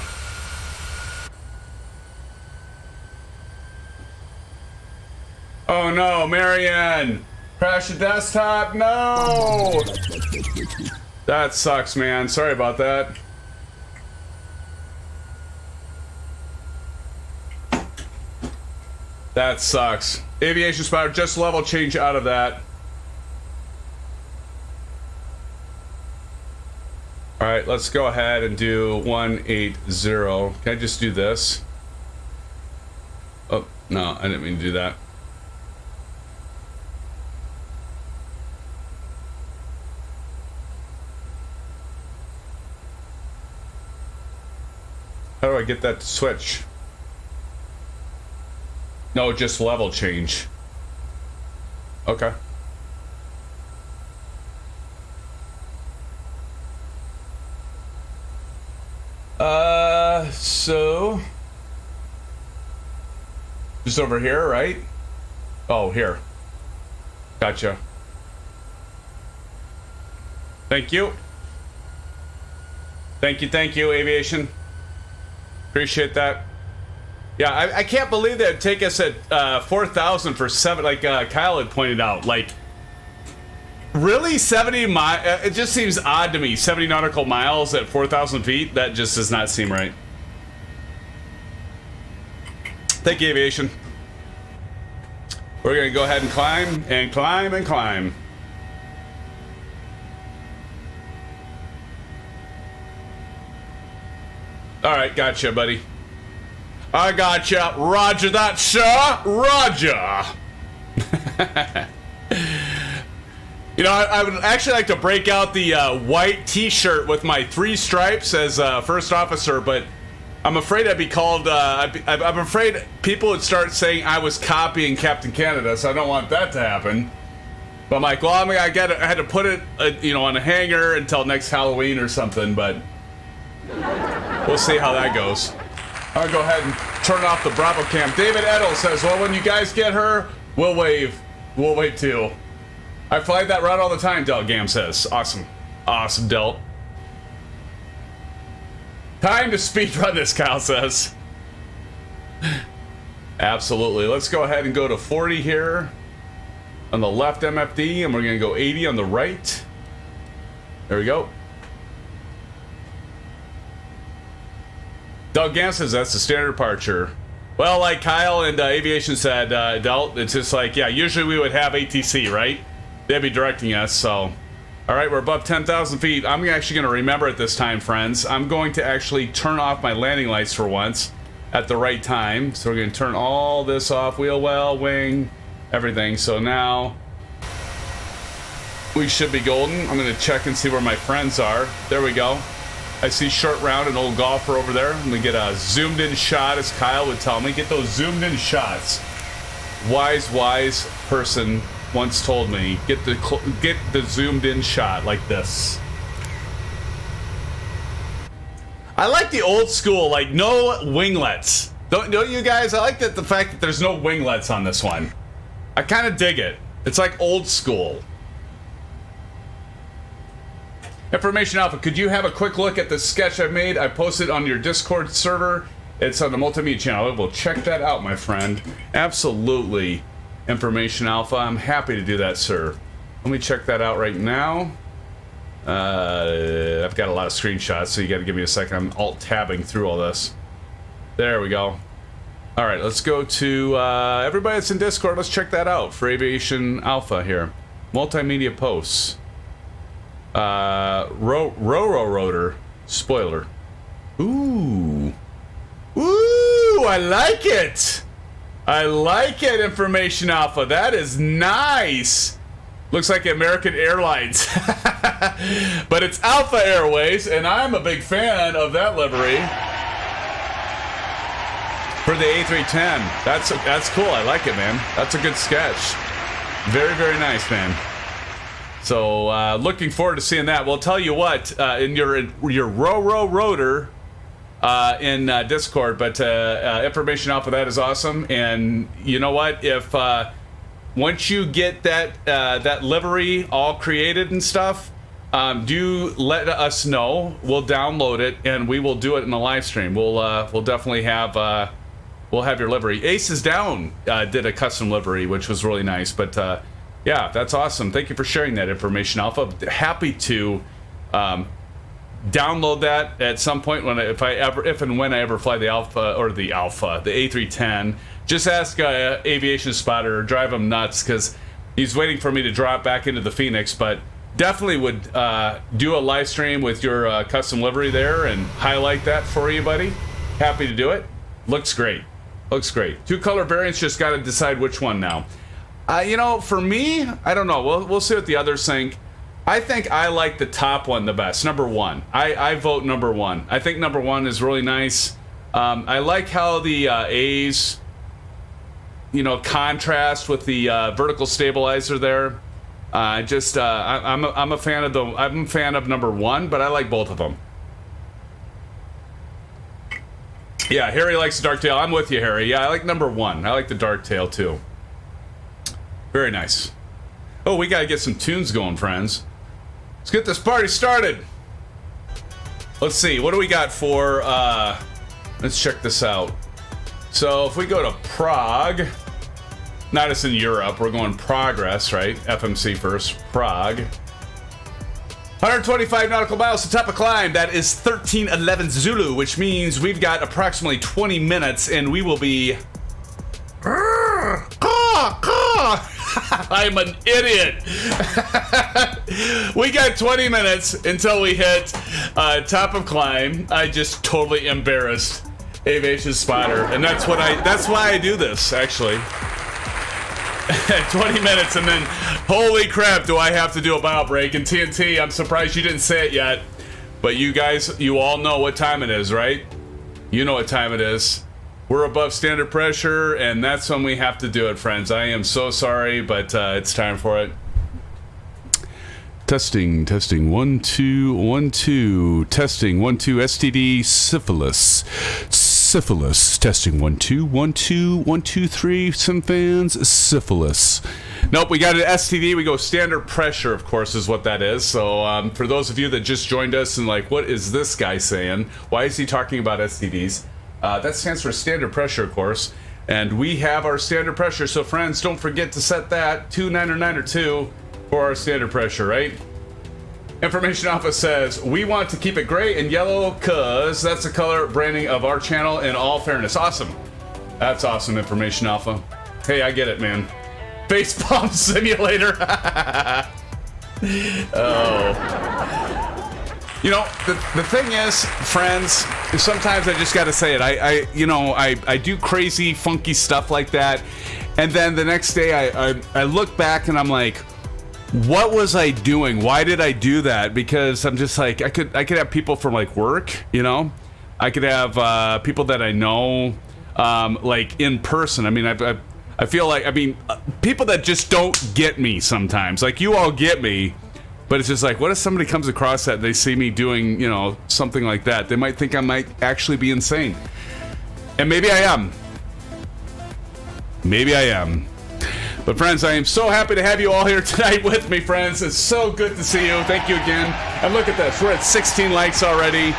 Oh no, Marianne! Crash the desktop? No! That sucks, man. Sorry about that. That sucks. Aviation spotter, just level change out of that. Alright, let's go ahead and do 180. Can I just do this? Oh, no, I didn't mean to do that. How do I get that to switch? No, just level change. Okay. So just over here, right? Oh, here. Gotcha. Thank you. Thank you, aviation. Appreciate that. Yeah, I can't believe that it'd take us at 4,000 for 7, like Kyle had pointed out. Like, really, 70 miles? It just seems odd to me. 70 nautical miles at 4,000 feet? That just does not seem right. Thank you, aviation. We're going to go ahead and climb and climb and climb. All right, gotcha, buddy. I gotcha. Roger that, sir. Roger. You know, I would actually like to break out the white T-shirt with my 3 stripes as first officer, but I'm afraid I'd be called. I'm afraid people would start saying I was copying Captain Canada, so I don't want that to happen. But I'm like, well, I had to put it, you know, on a hanger until next Halloween or something. But we'll see how that goes. I'll go ahead and turn off the Bravo cam. David Edel says, well, when you guys get her, we'll wave. We'll wave too. I fly that route all the time, Del Gam says. Awesome. Awesome, Del. Time to speedrun this, Kyle says. Absolutely. Let's go ahead and go to 40 here on the left MFD, and we're going to go 80 on the right. There we go. Doug Gant says that's the standard departure. Well, like Kyle and Aviation said, Del, it's just like, yeah, usually we would have ATC, right? They'd be directing us, so. All right, we're above 10,000 feet. I'm actually going to remember it this time, friends. I'm going to actually turn off my landing lights for once at the right time. So we're going to turn all this off, wheel well, wing, everything. So now we should be golden. I'm going to check and see where my friends are. There we go. I see Short Round, an old golfer over there. I'm going to get a zoomed in shot, as Kyle would tell me. Get those zoomed in shots. Wise person once told me, get the zoomed in shot like this. I like the old school, like no winglets. Don't you guys? I like that the fact that there's no winglets on this one. I kind of dig it. It's like old school. Information Alpha, could you have a quick look at the sketch I made? I posted on your Discord server. It's on the multimedia channel. We'll check that out, my friend. Absolutely. Information Alpha, I'm happy to do that, sir. Let me check that out right now. I've got a lot of screenshots, so you got to give me a second. I'm alt-tabbing through all this. There we go. All right, let's go to everybody that's in Discord. Let's check that out for Aviation Alpha here. Multimedia posts. Rotor spoiler. Ooh, I like it. I like it, Information Alpha. That is nice. Looks like American Airlines, but it's Alpha Airways, and I'm a big fan of that livery for the A310. That's cool. I like it, man. That's a good sketch. Very, very nice, man. So looking forward to seeing that. Well, tell you what, in your rotor in Discord, but Information Alpha, that is awesome. And you know what? If once you get that livery all created and stuff, do let us know. We'll download it and we will do it in the live stream. We'll definitely have we'll have your livery. Ace is Down did a custom livery, which was really nice. But yeah, that's awesome. Thank you for sharing that, Information Alpha. Happy to download that at some point if and when I ever fly the Alpha, the A310. Just ask Aviation Spotter or drive him nuts, because he's waiting for me to drop back into the Phoenix. But definitely would do a live stream with your custom livery there and highlight that for you, buddy. Happy to do it. Looks great. Looks great. 2 color variants, just got to decide which one now. You know, for me, I don't know. We'll see what the others think. I think I like the top one the best. Number 1. I vote number 1. I think number 1 is really nice. I like how the A's, you know, contrast with the vertical stabilizer there. I'm a fan of number 1, but I like both of them. Yeah, Harry likes the dark tail. I'm with you, Harry. Yeah, I like number 1. I like the dark tail too. Very nice. Oh, we gotta get some tunes going, friends. Let's get this party started. Let's see, what do we got for, let's check this out. So if we go to Prague, not as in Europe, we're going progress, right? FMC first, Prague. 125 nautical miles to top of climb. That is 1311 Zulu, which means we've got approximately 20 minutes and we will be... I'm an idiot. We got 20 minutes until we hit top of climb. I just totally embarrassed Aviation Spotter, and that's why I do this, actually. 20 minutes, and then holy crap, do I have to do a bow break. And TNT, I'm surprised you didn't say it yet, but you guys, you all know what time it is, right? You know what time it is. We're above standard pressure, and that's when we have to do it, friends. I am so sorry, but it's time for it. Testing, 1 2 1 2. Testing 1 2. STD syphilis. Testing 1 2 1 2 1 2 3. SimFans syphilis. Nope, we got an STD. We go standard pressure, of course, is what that is. So for those of you that just joined us and like, what is this guy saying? Why is he talking about STDs? That stands for standard pressure, of course. And we have our standard pressure. So friends, don't forget to set that 299 for our standard pressure, right? Information Alpha says, we want to keep it gray and yellow because that's the color branding of our channel in all fairness. Awesome. That's awesome, Information Alpha. Hey, I get it, man. Facepalm simulator. Oh. You know, the thing is, friends, sometimes I just got to say it. I do crazy, funky stuff like that. And then the next day I look back and I'm like, what was I doing? Why did I do that? Because I'm just like, I could have people from like work, you know? I could have people that I know, like in person. I mean, I feel like, people that just don't get me sometimes. Like, you all get me. But it's just like, what if somebody comes across that and they see me doing, you know, something like that? They might think I might actually be insane. And maybe I am. Maybe I am. But friends, I am so happy to have you all here tonight with me, friends. It's so good to see you. Thank you again. And look at this. We're at 16 likes already.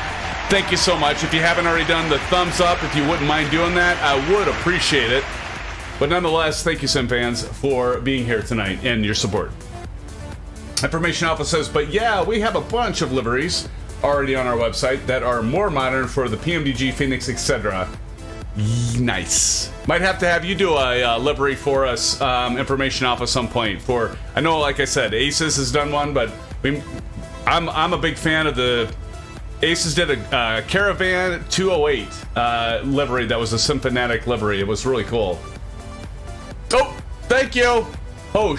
Thank you so much. If you haven't already done the thumbs up, if you wouldn't mind doing that, I would appreciate it. But nonetheless, thank you, SimFans, for being here tonight and your support. Information Alpha says, but yeah, we have a bunch of liveries already on our website that are more modern for the PMDG, Phoenix, etc. Nice. Might have to have you do a livery for us, Information Alpha, some point. For I know, like I said, ASUS has done one, but I'm a big fan of the ASUS did a Caravan 208 livery that was a SimFanatic livery. It was really cool. Oh, thank you. Oh,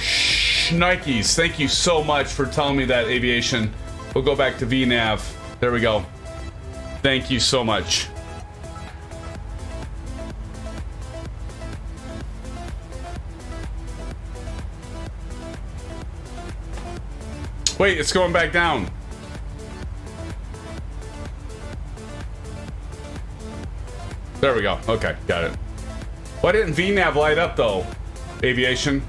Nikes. Thank you so much for telling me that, Aviation. We'll go back to VNav. There we go. Thank you so much. Wait, it's going back down. There we go. Okay, got it. Why didn't VNav light up though, Aviation?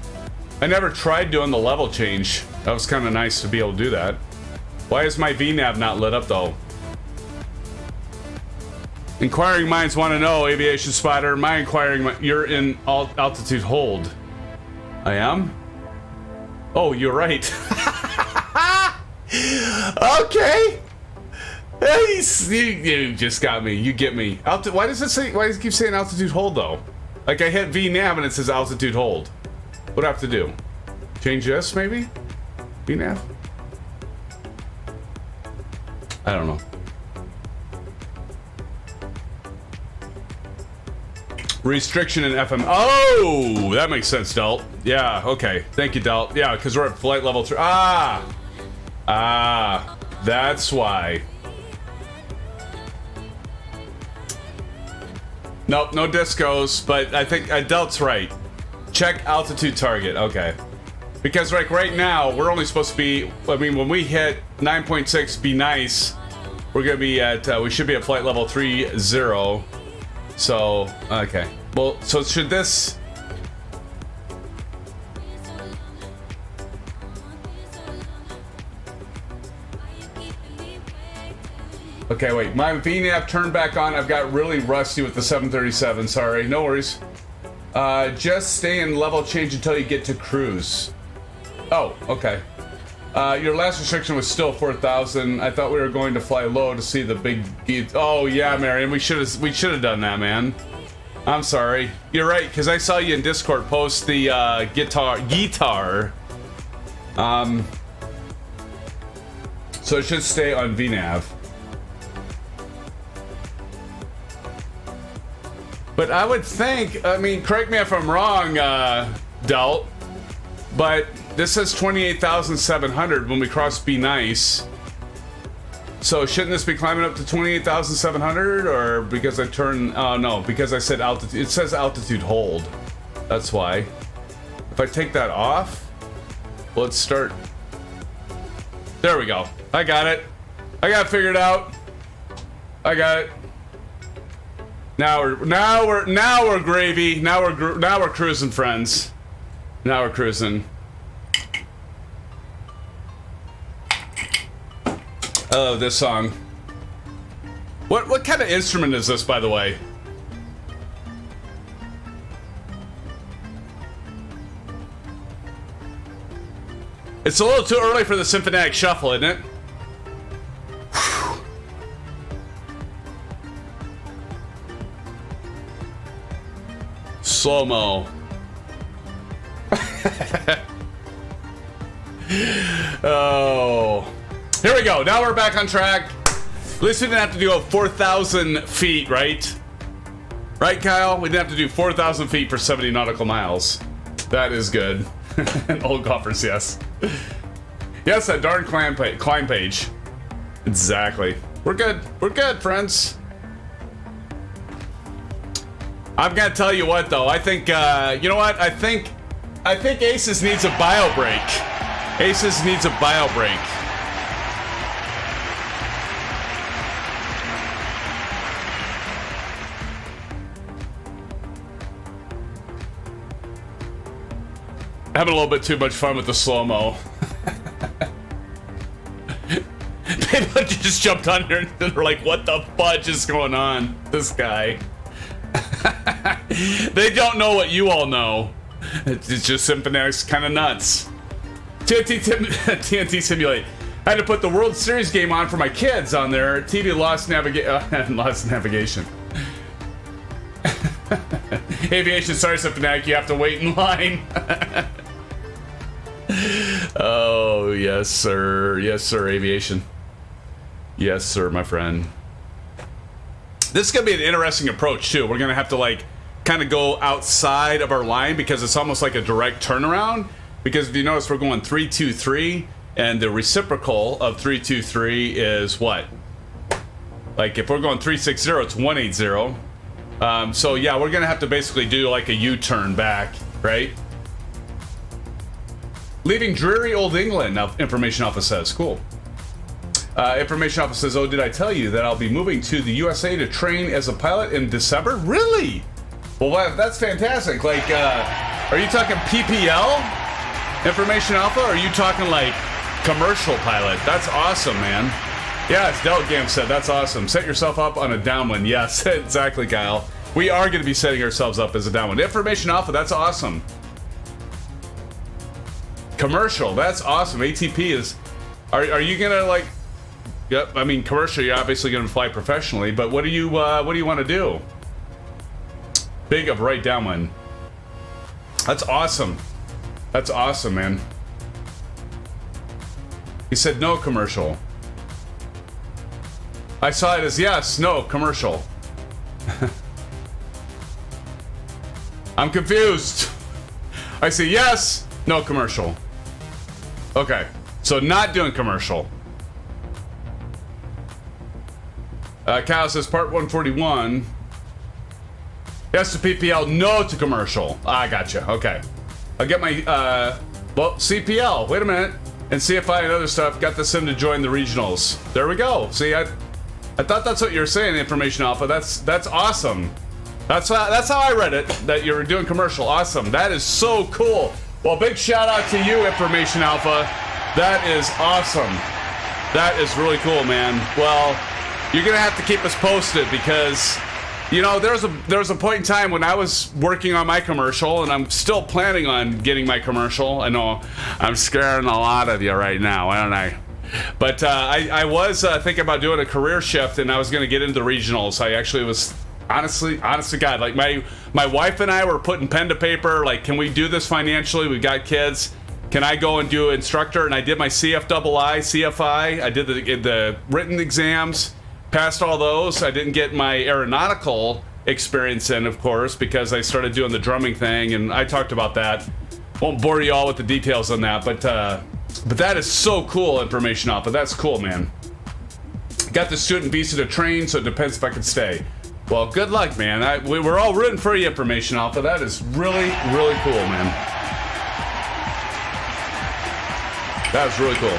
I never tried doing the level change. That was kind of nice to be able to do that. Why is my VNav not lit up though? Inquiring minds want to know, Aviation Spotter. My inquiring, you're in altitude hold. I am? Oh, you're right. Okay. You just got me. You get me. Why does it say? Why does it keep saying altitude hold though? Like I hit VNav and it says altitude hold. What do I have to do? Change this maybe? VNav? I don't know. Restriction in FM. Oh, that makes sense, Delt. Yeah. Okay. Thank you, Delt. Yeah, because we're at flight level 3. That's why. Nope, no discos, but I think Delt's right. Check altitude target, okay. Because like right now, we're only supposed to be, I mean, when we hit 9.6, be nice, we're gonna be at, we should be at flight level 30. So, okay. Well, so should this... Okay, wait, my VNav turned back on. I've got really rusty with the 737, sorry, no worries. Just stay in level change until you get to cruise. Oh, okay. Your last restriction was still 4,000. I thought we were going to fly low to see the big... Oh, yeah, Marion, we should have done that, man. I'm sorry. You're right, because I saw you in Discord post the guitar. So it should stay on VNav. But I would think, I mean, correct me if I'm wrong, Delt, but this says 28,700 when we cross Be Nice. So shouldn't this be climbing up to 28,700, or because I turn, no, because I said altitude, it says altitude hold. That's why. If I take that off, let's start. There we go. I got it. I got it figured out. I got it. Now we're gravy. Now we're cruising, friends. Now we're cruising. I love this song. What kind of instrument is this, by the way? It's a little too early for the SimFanatic Shuffle, isn't it? Slow-mo. Oh. Here we go. Now we're back on track. At least we didn't have to do 4,000 feet, right? Right, Kyle? We didn't have to do 4,000 feet for 70 nautical miles. That is good. Old golfers, yes. Yes, that darn climb page. Exactly. We're good. We're good, friends. I'm gonna tell you what, though. I think, you know what? I think ASUS needs a bio break. ASUS needs a bio break. Having a little bit too much fun with the slow-mo. People just jumped on here and they're like, what the fudge is going on? This guy. They don't know what you all know. It's just SimFanatic's kind of nuts. TNT Simulate. I had to put the World Series game on for my kids on there. TV lost navigation. Aviation, sorry SimFanatic, you have to wait in line. Oh, yes, sir. Yes, sir, Aviation. Yes, sir, my friend. This is going to be an interesting approach, too. We're going to have to, like, kind of go outside of our line because it's almost like a direct turnaround. Because if you notice, we're going 3-2-3, and the reciprocal of 3-2-3 is what? Like, if we're going 3-6-0, it's 1-8-0. So, yeah, we're going to have to basically do, like, a U-turn back, right? Leaving dreary old England, Information Office says. Cool. Information Office says, oh, did I tell you that I'll be moving to the USA to train as a pilot in December? Really? Well, that's fantastic. Like, are you talking PPL? Information Alpha? Or are you talking, like, commercial pilot? That's awesome, man. Yeah, as Del Gam said, that's awesome. Set yourself up on a downwind. Yes, exactly, Kyle. We are going to be setting ourselves up as a downwind. Information Alpha, that's awesome. Commercial, that's awesome. ATP is... Are you going to, like... Yep, I mean, commercial, you're obviously going to fly professionally, but what do you want to do? Big of right downwind. That's awesome. That's awesome, man. He said no commercial. I saw it as yes, no commercial. I'm confused. I say yes, no commercial. Okay, so not doing commercial. Kyle says part 141. Yes to PPL, no to commercial. I gotcha. Okay. I'll get my, well, CPL. Wait a minute. And CFI and other stuff. Got the sim to join the regionals. There we go. See, I thought that's what you were saying, Information Alpha. That's awesome. That's how I read it, that you were doing commercial. Awesome. That is so cool. Well, big shout out to you, Information Alpha. That is awesome. That is really cool, man. Well, you're gonna have to keep us posted because, you know, there was a point in time when I was working on my commercial, and I'm still planning on getting my commercial. I know I'm scaring a lot of you right now, aren't I? But I was thinking about doing a career shift, and I was gonna get into the regionals. I actually was honest to God, like my wife and I were putting pen to paper. Like, can we do this financially? We've got kids. Can I go and do instructor? And I did my CFII, CFI. I did the written exams. Passed all those. I didn't get my aeronautical experience in, of course, because I started doing the drumming thing, and I talked about that. Won't bore you all with the details on that, but that is so cool, Information Alpha. That's cool, man. Got the student visa to train, so it depends if I can stay. Well, good luck, man. We're all rooting for you, Information Alpha. That is really, really cool, man. That was really cool.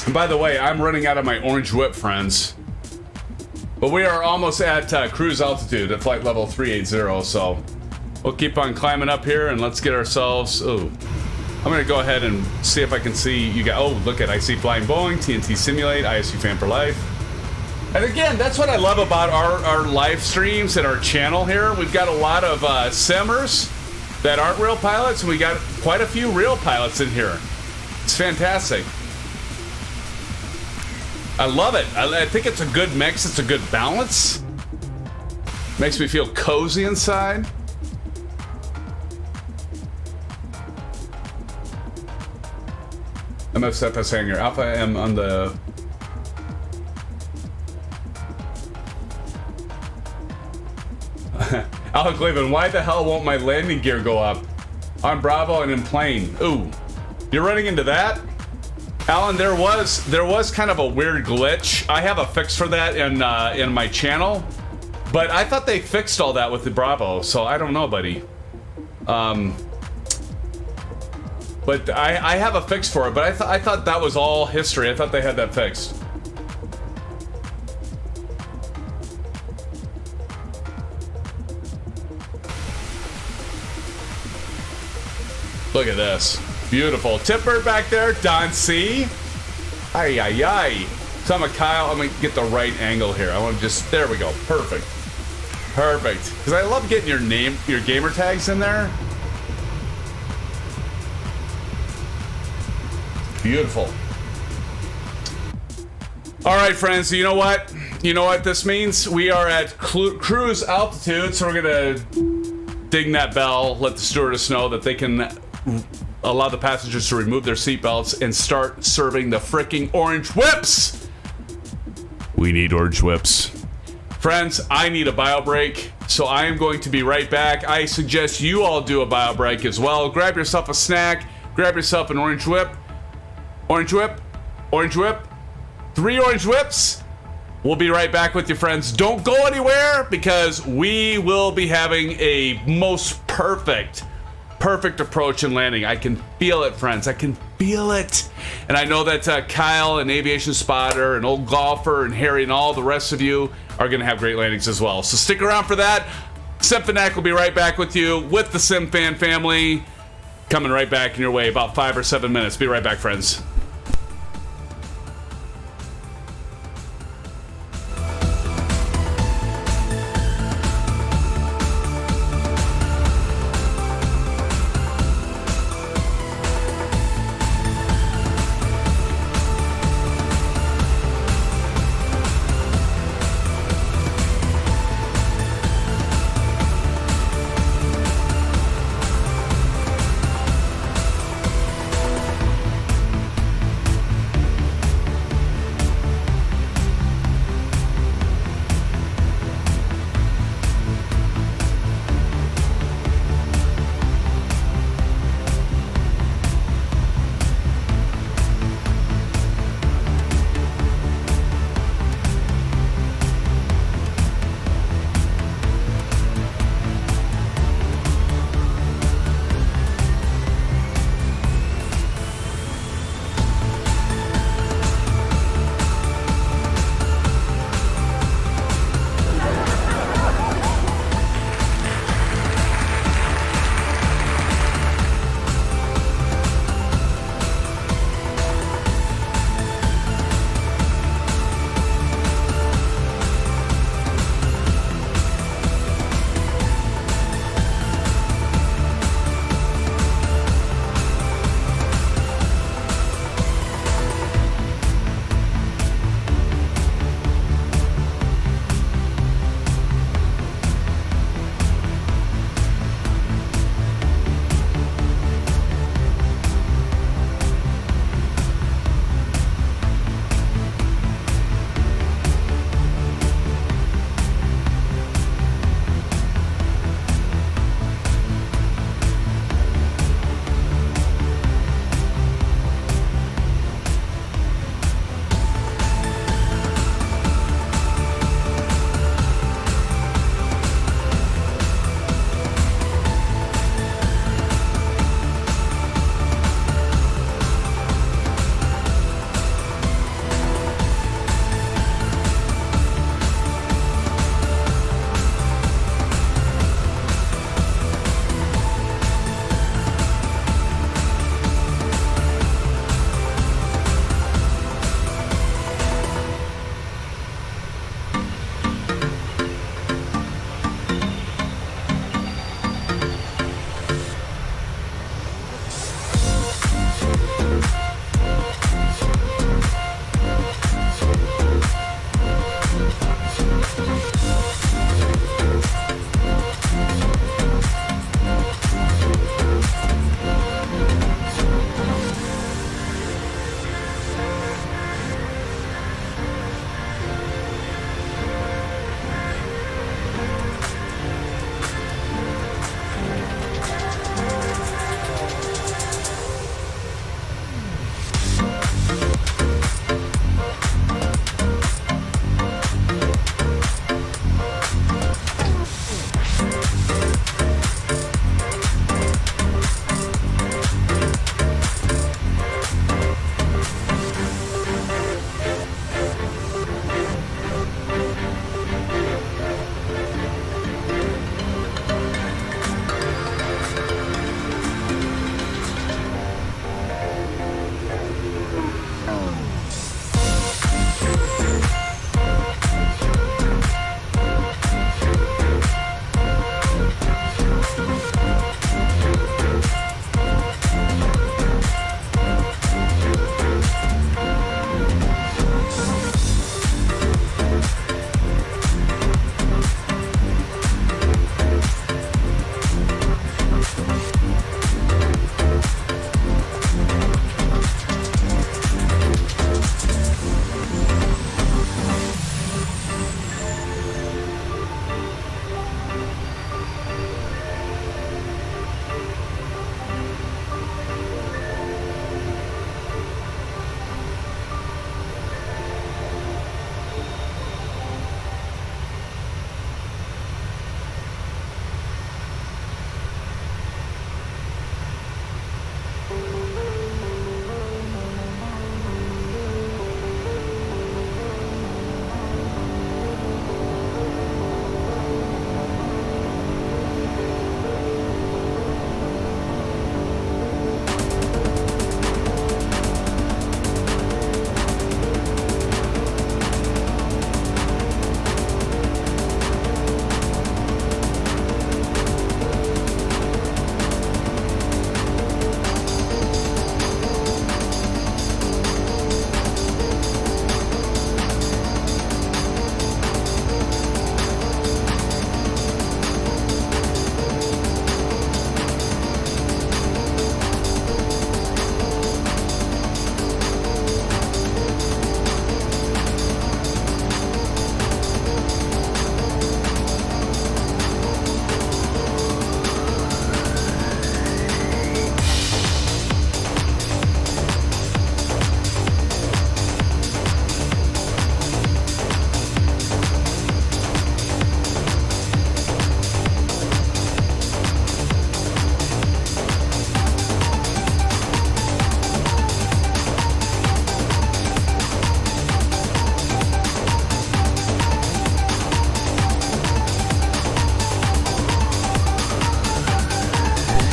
And by the way, I'm running out of my orange whip, friends. But we are almost at cruise altitude at flight level 380, so we'll keep on climbing up here and let's get ourselves... Oh, I'm going to go ahead and see if I can see you guys. Oh, look at, I see Flying Boeing, TNT Simulate, ISU Fan for Life. And again, that's what I love about our live streams and our channel here. We've got a lot of simmers that aren't real pilots, and we got quite a few real pilots in here. It's fantastic. I love it. I think it's a good mix. It's a good balance. Makes me feel cozy inside. MSFS hangar. Alpha M on the... Alan Cleveland, why the hell won't my landing gear go up? On Bravo and in plane. Ooh. You're running into that? Alan, there was kind of a weird glitch. I have a fix for that in my channel, but I thought they fixed all that with the Bravo, so I don't know, buddy. But I have a fix for it, but I thought that was all history. I thought they had that fixed. Look at this. Beautiful. Tipper back there. Don C. Ay, ay, ay. So I'm a Kyle. I'm going to get the right angle here. I want to just... There we go. Perfect. Perfect. Because I love getting your name, your gamer tags in there. Beautiful. All right, friends. So you know what? You know what this means? We are at cruise altitude, so we're going to ding that bell, let the stewardess know that they can allow the passengers to remove their seatbelts and start serving the freaking orange whips. We need orange whips. Friends, I need a bio break, so I am going to be right back. I suggest you all do a bio break as well. Grab yourself a snack, grab yourself an orange whip. Orange whip, orange whip, 3 orange whips. We'll be right back with you, friends. Don't go anywhere because we will be having a most perfect approach and landing. I can feel it, friends. I can feel it. And I know that Kyle and Aviation Spotter and Old Golfer and Harry and all the rest of you are going to have great landings as well. So stick around for that. SimFanatic will be right back with you with the SimFan family. Coming right back in your way about 5 or 7 minutes. Be right back, friends.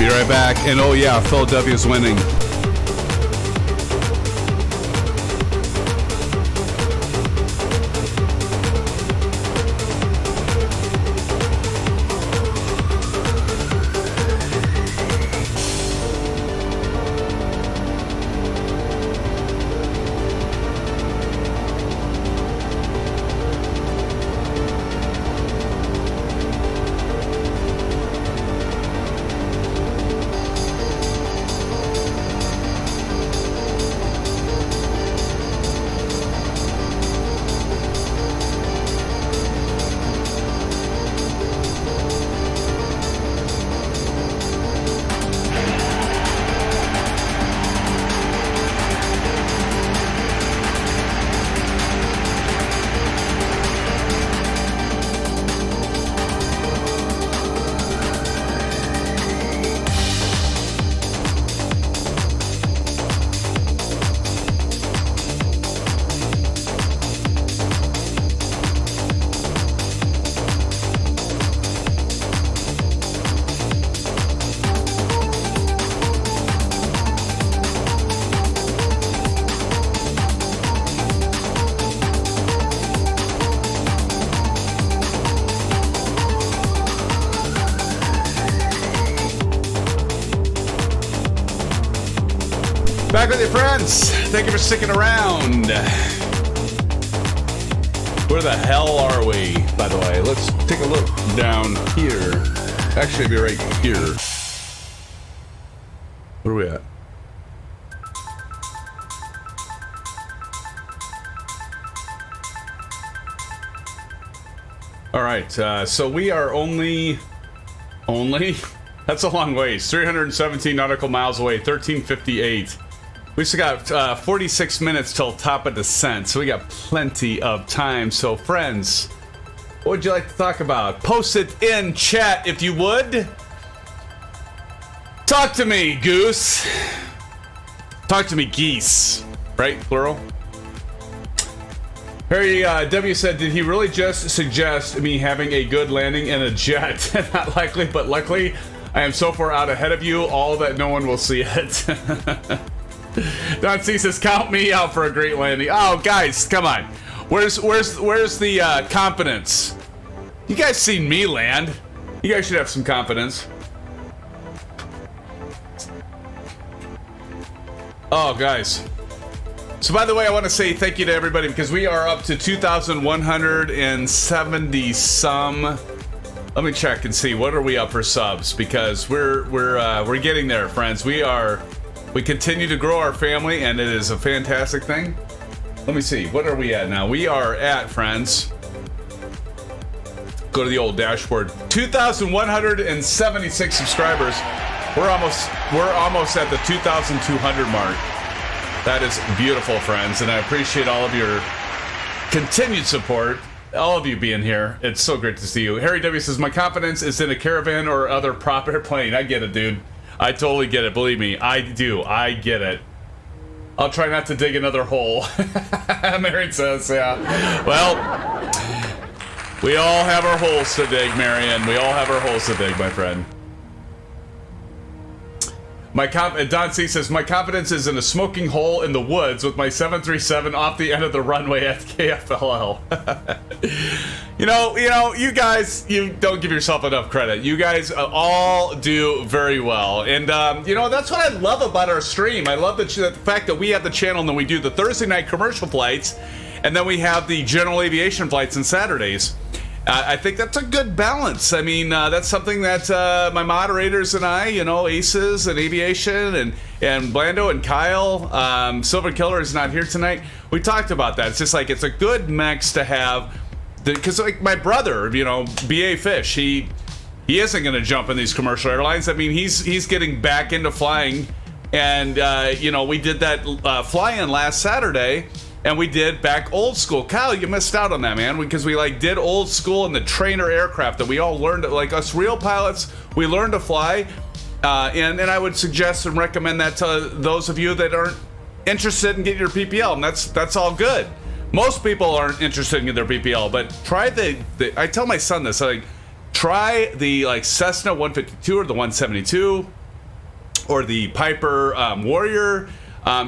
Be right back. And oh yeah, Philadelphia's winning. Back with you, friends. Thank you for sticking around. Where the hell are we, by the way? Let's take a look down here. Actually, be right here. Where are we at? All right, so we are only, that's a long ways. 317 nautical miles away, 1358. We still got 46 minutes till top of descent, so we got plenty of time. So, friends, what would you like to talk about? Post it in chat if you would. Talk to me, goose. Talk to me, geese. Right, plural? Harry W said, did he really just suggest me having a good landing in a jet? Not likely, but luckily, I am so far out ahead of you, all that no one will see it. Don C says, count me out for a great landing. Oh, guys, come on. Where's the confidence? You guys seen me land. You guys should have some confidence. Oh, guys. So, by the way, I want to say thank you to everybody because we are up to 2,170 some. Let me check and see, what are we up for subs? Because we're getting there, friends. We continue to grow our family, and it is a fantastic thing. Let me see, what are we at now? We are at, friends, go to the old dashboard, 2,176 subscribers. We're almost at the 2,200 mark. That is beautiful, friends, and I appreciate all of your continued support. All of you being here. It's so great to see you. Harry W says, my confidence is in a caravan or other prop airplane. I get it, dude. I totally get it. Believe me, I do. I get it. I'll try not to dig another hole. Marion says, yeah. Well, we all have our holes to dig, Marion. We all have our holes to dig, my friend. Don C says, my confidence is in a smoking hole in the woods with my 737 off the end of the runway at KFLL. you guys, you don't give yourself enough credit. You guys all do very well. And, that's what I love about our stream. I love the fact that we have the channel and then we do the Thursday night commercial flights. And then we have the general aviation flights on Saturdays. I think that's a good balance. I mean, that's something that my moderators and I, Aces and Aviation and Blando and Kyle, Silver Killer is not here tonight. We talked about that. It's just like, it's a good mix to have, because like my brother, BA Fish, he isn't going to jump in these commercial airlines. I mean, he's getting back into flying, and we did that fly-in last Saturday. And we did back old school. Kyle, you missed out on that, man, because we did old school in the trainer aircraft that we all learned, like us real pilots, we learned to fly. And I would suggest and recommend that to those of you that aren't interested in getting your PPL, and that's all good. Most people aren't interested in getting their PPL, but try I tell my son this, try the Cessna 152 or the 172. or the Piper Warrior.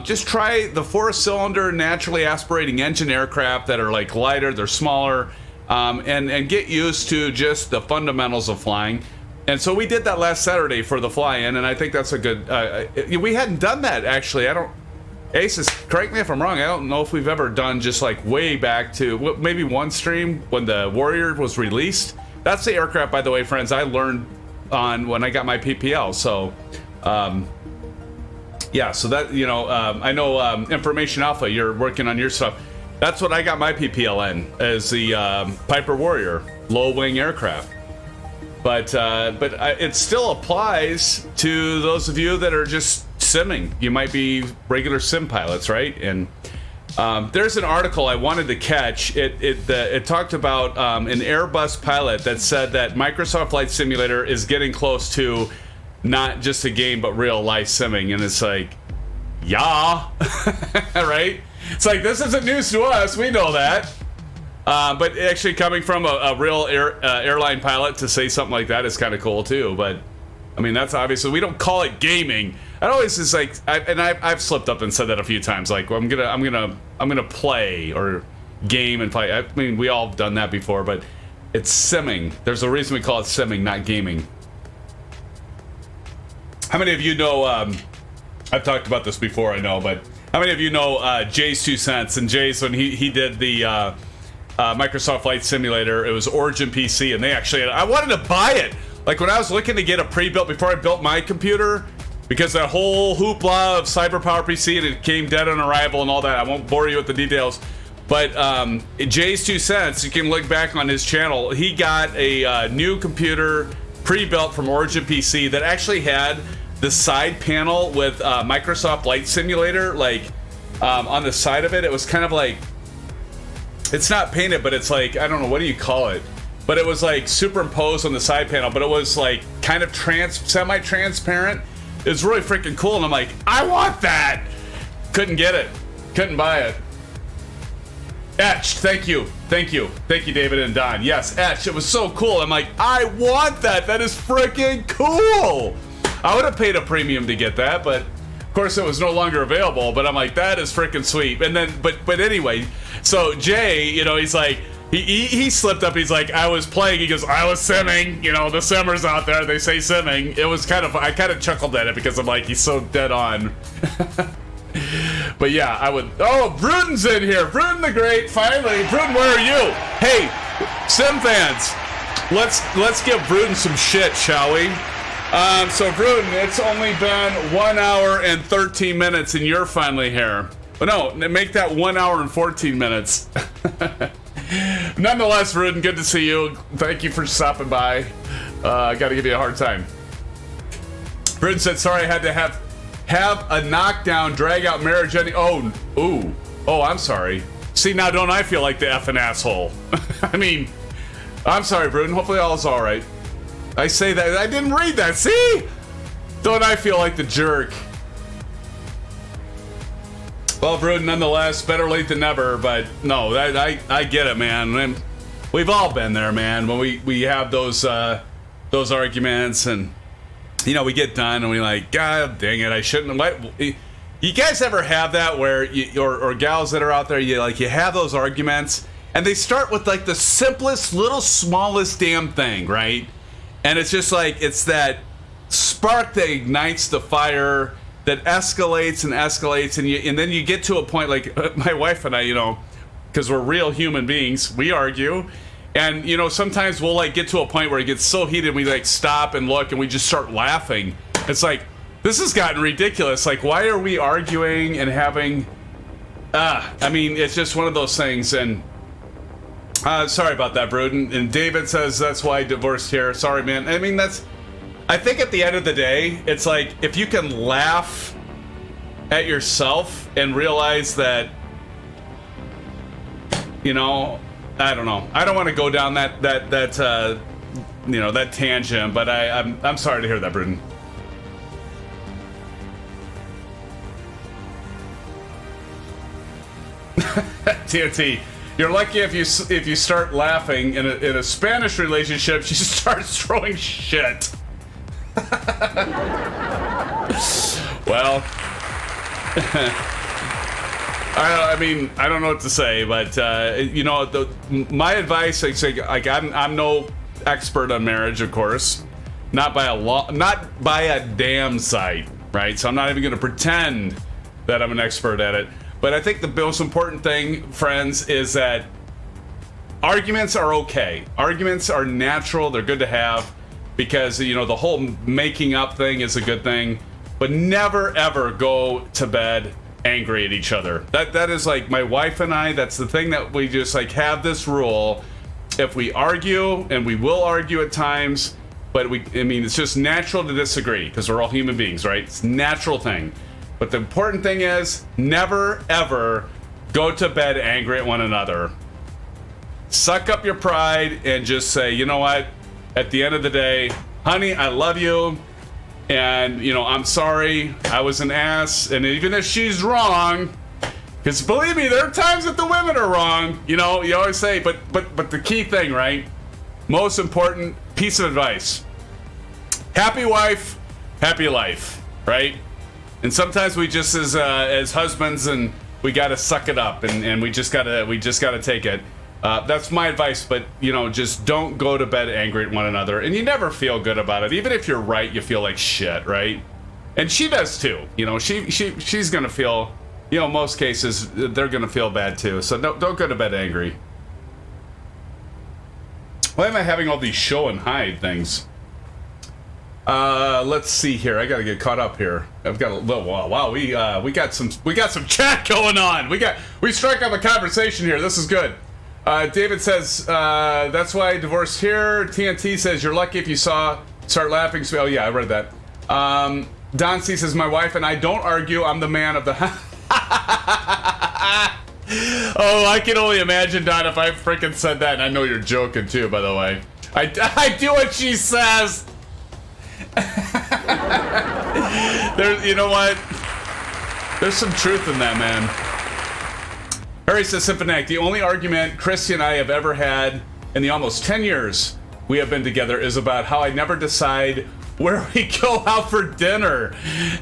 Just try the 4-cylinder naturally aspirating engine aircraft that are like lighter, they're smaller, and get used to just the fundamentals of flying. And so we did that last Saturday for the fly-in, and I think that's a good. We hadn't done that actually. ASUS, correct me if I'm wrong. I don't know if we've ever done just like way back to maybe one stream when the Warrior was released. That's the aircraft, by the way, friends, I learned on when I got my PPL. So. Yeah, so that, I know Information Alpha, you're working on your stuff. That's what I got my PPL in, as the Piper Warrior, low-wing aircraft. But it still applies to those of you that are just simming. You might be regular sim pilots, right? And there's an article I wanted to catch. It talked about an Airbus pilot that said that Microsoft Flight Simulator is getting close to not just a game, but real life simming. And it's like, yeah, right? It's like, this isn't news to us. We know that. But actually coming from a real airline pilot to say something like that is kind of cool too. But I mean, that's obviously, we don't call it gaming. It always is like, I've slipped up and said that a few times. Like, well, I'm gonna play or game and play. I mean, we all have done that before, but it's simming. There's a reason we call it simming, not gaming. How many of you know, I've talked about this before, I know, but how many of you know Jay's 2 cents? And Jay's, when he did the Microsoft Flight Simulator, it was Origin PC, and they actually, I wanted to buy it. Like when I was looking to get a pre-built before I built my computer, because that whole hoopla of CyberPower PC, and it came dead on arrival and all that. I won't bore you with the details. But Jay's 2 cents, you can look back on his channel. He got a new computer pre-built from Origin PC that actually had the side panel with Microsoft Flight Simulator, like on the side of it. It was kind of like, it's not painted, but it's like, I don't know, what do you call it? But it was like superimposed on the side panel, but it was like kind of semi-transparent. It was really freaking cool, and I'm like, I want that! Couldn't get it. Couldn't buy it. Etched, thank you, David and Don. Yes, Etched, it was so cool. I'm like, I want that. That is freaking cool. I would have paid a premium to get that, but of course it was no longer available. But I'm like, that is freaking sweet. And then, but anyway, so Jay, he's like, he slipped up. He's like, I was playing. He goes, I was simming. The simmers out there, they say simming. It was I kind of chuckled at it because I'm like, he's so dead on. But yeah, I would. Oh, Bruden's in here. Bruden the Great, finally. Bruden, where are you? Hey, SimFans, let's give Bruden some shit, shall we? So Bruden, it's only been 1 hour and 13 minutes, and you're finally here. But no, make that 1 hour and 14 minutes. Nonetheless, Bruden, good to see you. Thank you for stopping by. I got to give you a hard time. Bruden said, sorry, I had to have a knockdown, drag out marriage. Oh, I'm sorry. See, now don't I feel like the effing asshole? I mean, I'm sorry, Bruden. Hopefully all is all right. I say that, I didn't read that, see? Don't I feel like the jerk? Well, Bruden, nonetheless, better late than never, but no, I get it, man. We've all been there, man, when we have those arguments, and we get done and we like, God dang it, I shouldn't have. You guys ever have that where or gals that are out there, you have those arguments and they start with like the simplest, little, smallest damn thing, right? And it's just like, it's that spark that ignites the fire that escalates and escalates, and then you get to a point like my wife and I, because we're real human beings, we argue. And, sometimes we'll, get to a point where it gets so heated, we, stop and look, and we just start laughing. It's like, this has gotten ridiculous. Like, why are we arguing and having... I mean, it's just one of those things, and... sorry about that, Bruden. And David says that's why I divorced here. Sorry, man. I mean, I think at the end of the day, it's like, if you can laugh at yourself and realize that, I don't know. I don't want to go down that tangent, but I'm sorry to hear that, Bruden. TNT, you're lucky if you start laughing in a Spanish relationship. She starts throwing shit. Well, I mean, I don't know what to say, but you know, my advice, like I'm no expert on marriage, of course, not by a damn sight, right? So I'm not even going to pretend that I'm an expert at it. But I think the most important thing, friends, is that arguments are okay. Arguments are natural. They're good to have because, you know, the whole making up thing is a good thing. But never, ever go to bed angry at each other. That is like my wife and I, that's the thing that we just like have this rule. If we argue, and we will argue at times, but I mean, it's just natural to disagree because we're all human beings, right? It's a natural thing. But the important thing is never, ever go to bed angry at one another. Suck up your pride and just say, you know what? At the end of the day, honey, I love you. And, you know, I'm sorry. I was an ass. And even if she's wrong, because believe me, there are times that the women are wrong. You know, you always say, but the key thing, right? Most important piece of advice. Happy wife, happy life, right? And sometimes we just as husbands and we gotta suck it up and we just gotta take it. That's my advice, but you know, just don't go to bed angry at one another, and you never feel good about it. Even if you're right, you feel like shit, right? And she does too. You know, she's gonna feel. You know, most cases they're gonna feel bad too. So don't go to bed angry. Why am I having all these show and hide things? Let's see here. I gotta get caught up here. I've got a little wow. We got some chat going on. We strike up a conversation here. This is good. David says that's why I divorced here. TNT says you're lucky if you start laughing. So, oh yeah, I read that. Don C says my wife and I don't argue. I'm the man of the house. Oh, I can only imagine, Don, if I freaking said that. And I know you're joking too, by the way. I do what she says. You know what? There's some truth in that, man. Harry says, SimFanatic, the only argument Christy and I have ever had in the almost 10 years we have been together is about how I never decide where we go out for dinner.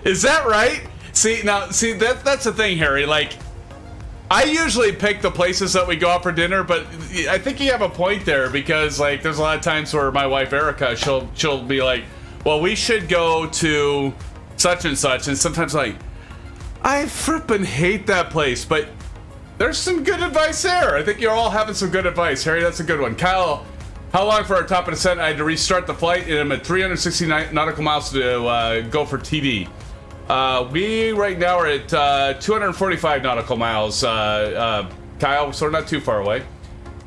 Is that right? See, that's the thing, Harry. Like, I usually pick the places that we go out for dinner, but I think you have a point there because, like, there's a lot of times where my wife Erica, she'll be like, well, we should go to such and such, and sometimes like, I frippin' hate that place, but there's some good advice there. I think you're all having some good advice, Harry. That's a good one. Kyle, how long for our top of descent? I had to restart the flight, and I'm at 369 nautical miles to go for TV. We right now are at 245 nautical miles, Kyle, so we're not too far away.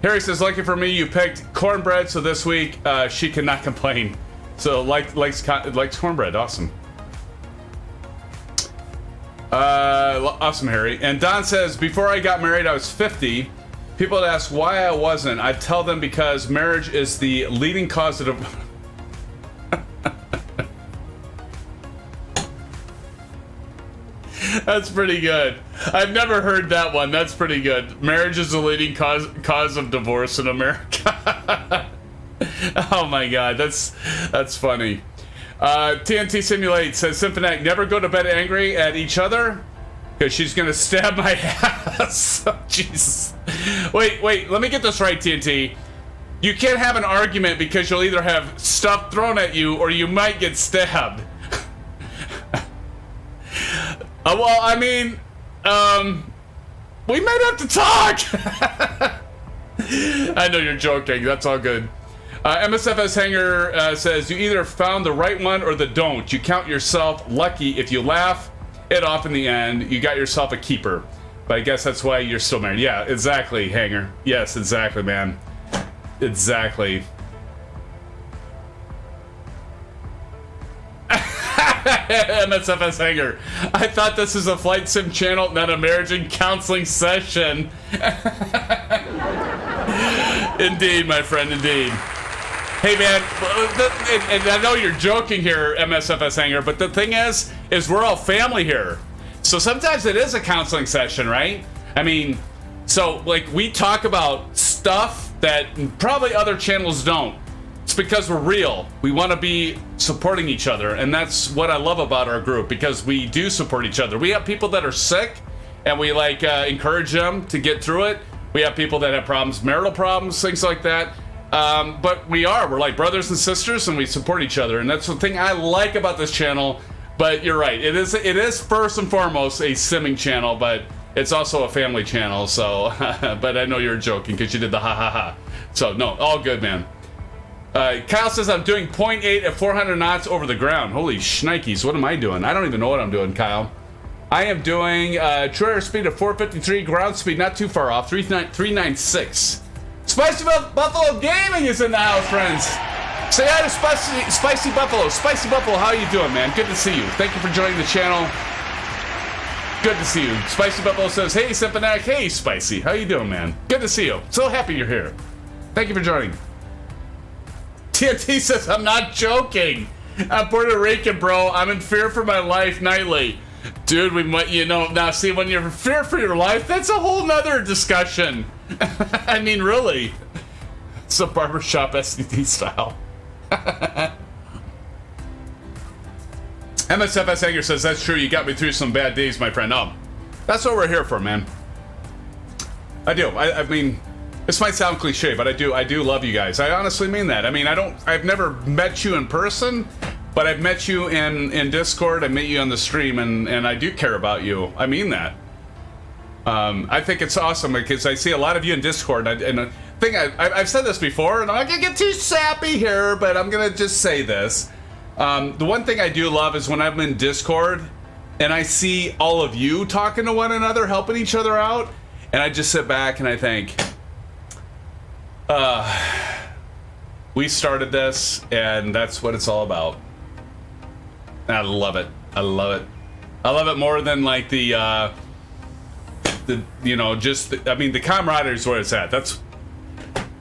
Harry says, lucky for me, you picked cornbread, so this week she cannot complain. So likes cornbread, awesome. Awesome, Harry. And Don says, before I got married, I was 50. People would ask why I wasn't. I'd tell them because marriage is the leading cause of... That's pretty good. I've never heard that one. That's pretty good. Marriage is the leading cause of divorce in America. Oh my god, that's funny. TNT Simulate says, SimFanatic, never go to bed angry at each other because she's gonna stab my ass. Oh, Jesus. Wait, let me get this right, TNT. You can't have an argument because you'll either have stuff thrown at you or you might get stabbed. Well, I mean, we might have to talk. I know you're joking. That's all good. MSFS Hanger says, you either found the right one or the don't. You count yourself lucky if you laugh it off in the end. You got yourself a keeper. But I guess that's why you're still married. Yeah, exactly, Hanger. Yes, exactly, man. Exactly. MSFS Hanger. I thought this was a flight sim channel, not a marriage and counseling session. Indeed, my friend, indeed. Hey, man, and I know you're joking here, MSFS Hanger, but the thing is we're all family here. So sometimes it is a counseling session, right? I mean, so, like, we talk about stuff that probably other channels don't. It's because we're real. We want to be supporting each other, and that's what I love about our group, because we do support each other. We have people that are sick, and we like encourage them to get through it. We have people that have problems, marital problems, things like that. But we're like brothers and sisters, and we support each other, and that's the thing I like about this channel. But you're right, it is first and foremost a simming channel, but it's also a family channel. So, but I know you're joking because you did the ha ha ha. So no, all good, man. Kyle says I'm doing 0.8 at 400 knots over the ground. Holy shnikes, what am I doing? I don't even know what I'm doing, Kyle. I am doing true airspeed of 453, ground speed not too far off, 396. Spicy Buffalo Gaming is in the house, friends. Say hi to Spicy Buffalo. Spicy Buffalo, how you doing, man? Good to see you. Thank you for joining the channel. Good to see you. Spicy Buffalo says, hey, SimFanatic. Hey, Spicy. How you doing, man? Good to see you. So happy you're here. Thank you for joining. TNT says, I'm not joking. I'm Puerto Rican, bro. I'm in fear for my life nightly. Dude, we might, now see, when you're in fear for your life, that's a whole nother discussion. I mean, really. It's a barbershop STD style. MSFS Anger says, that's true. You got me through some bad days, my friend. Oh, that's what we're here for, man. I do. I mean, this might sound cliche, but I do love you guys. I honestly mean that. I mean, I've never met you in person, but I've met you in Discord. I met you on the stream, and I do care about you. I mean that. I think it's awesome because I see a lot of you in Discord, and I think I've said this before, and I'm not gonna get too sappy here, but I'm gonna just say this. The one thing I do love is when I'm in Discord and I see all of you talking to one another, helping each other out, and I just sit back and I think, we started this, and that's what it's all about. And I love it. I love it. I love it more than like the camaraderie is where it's at.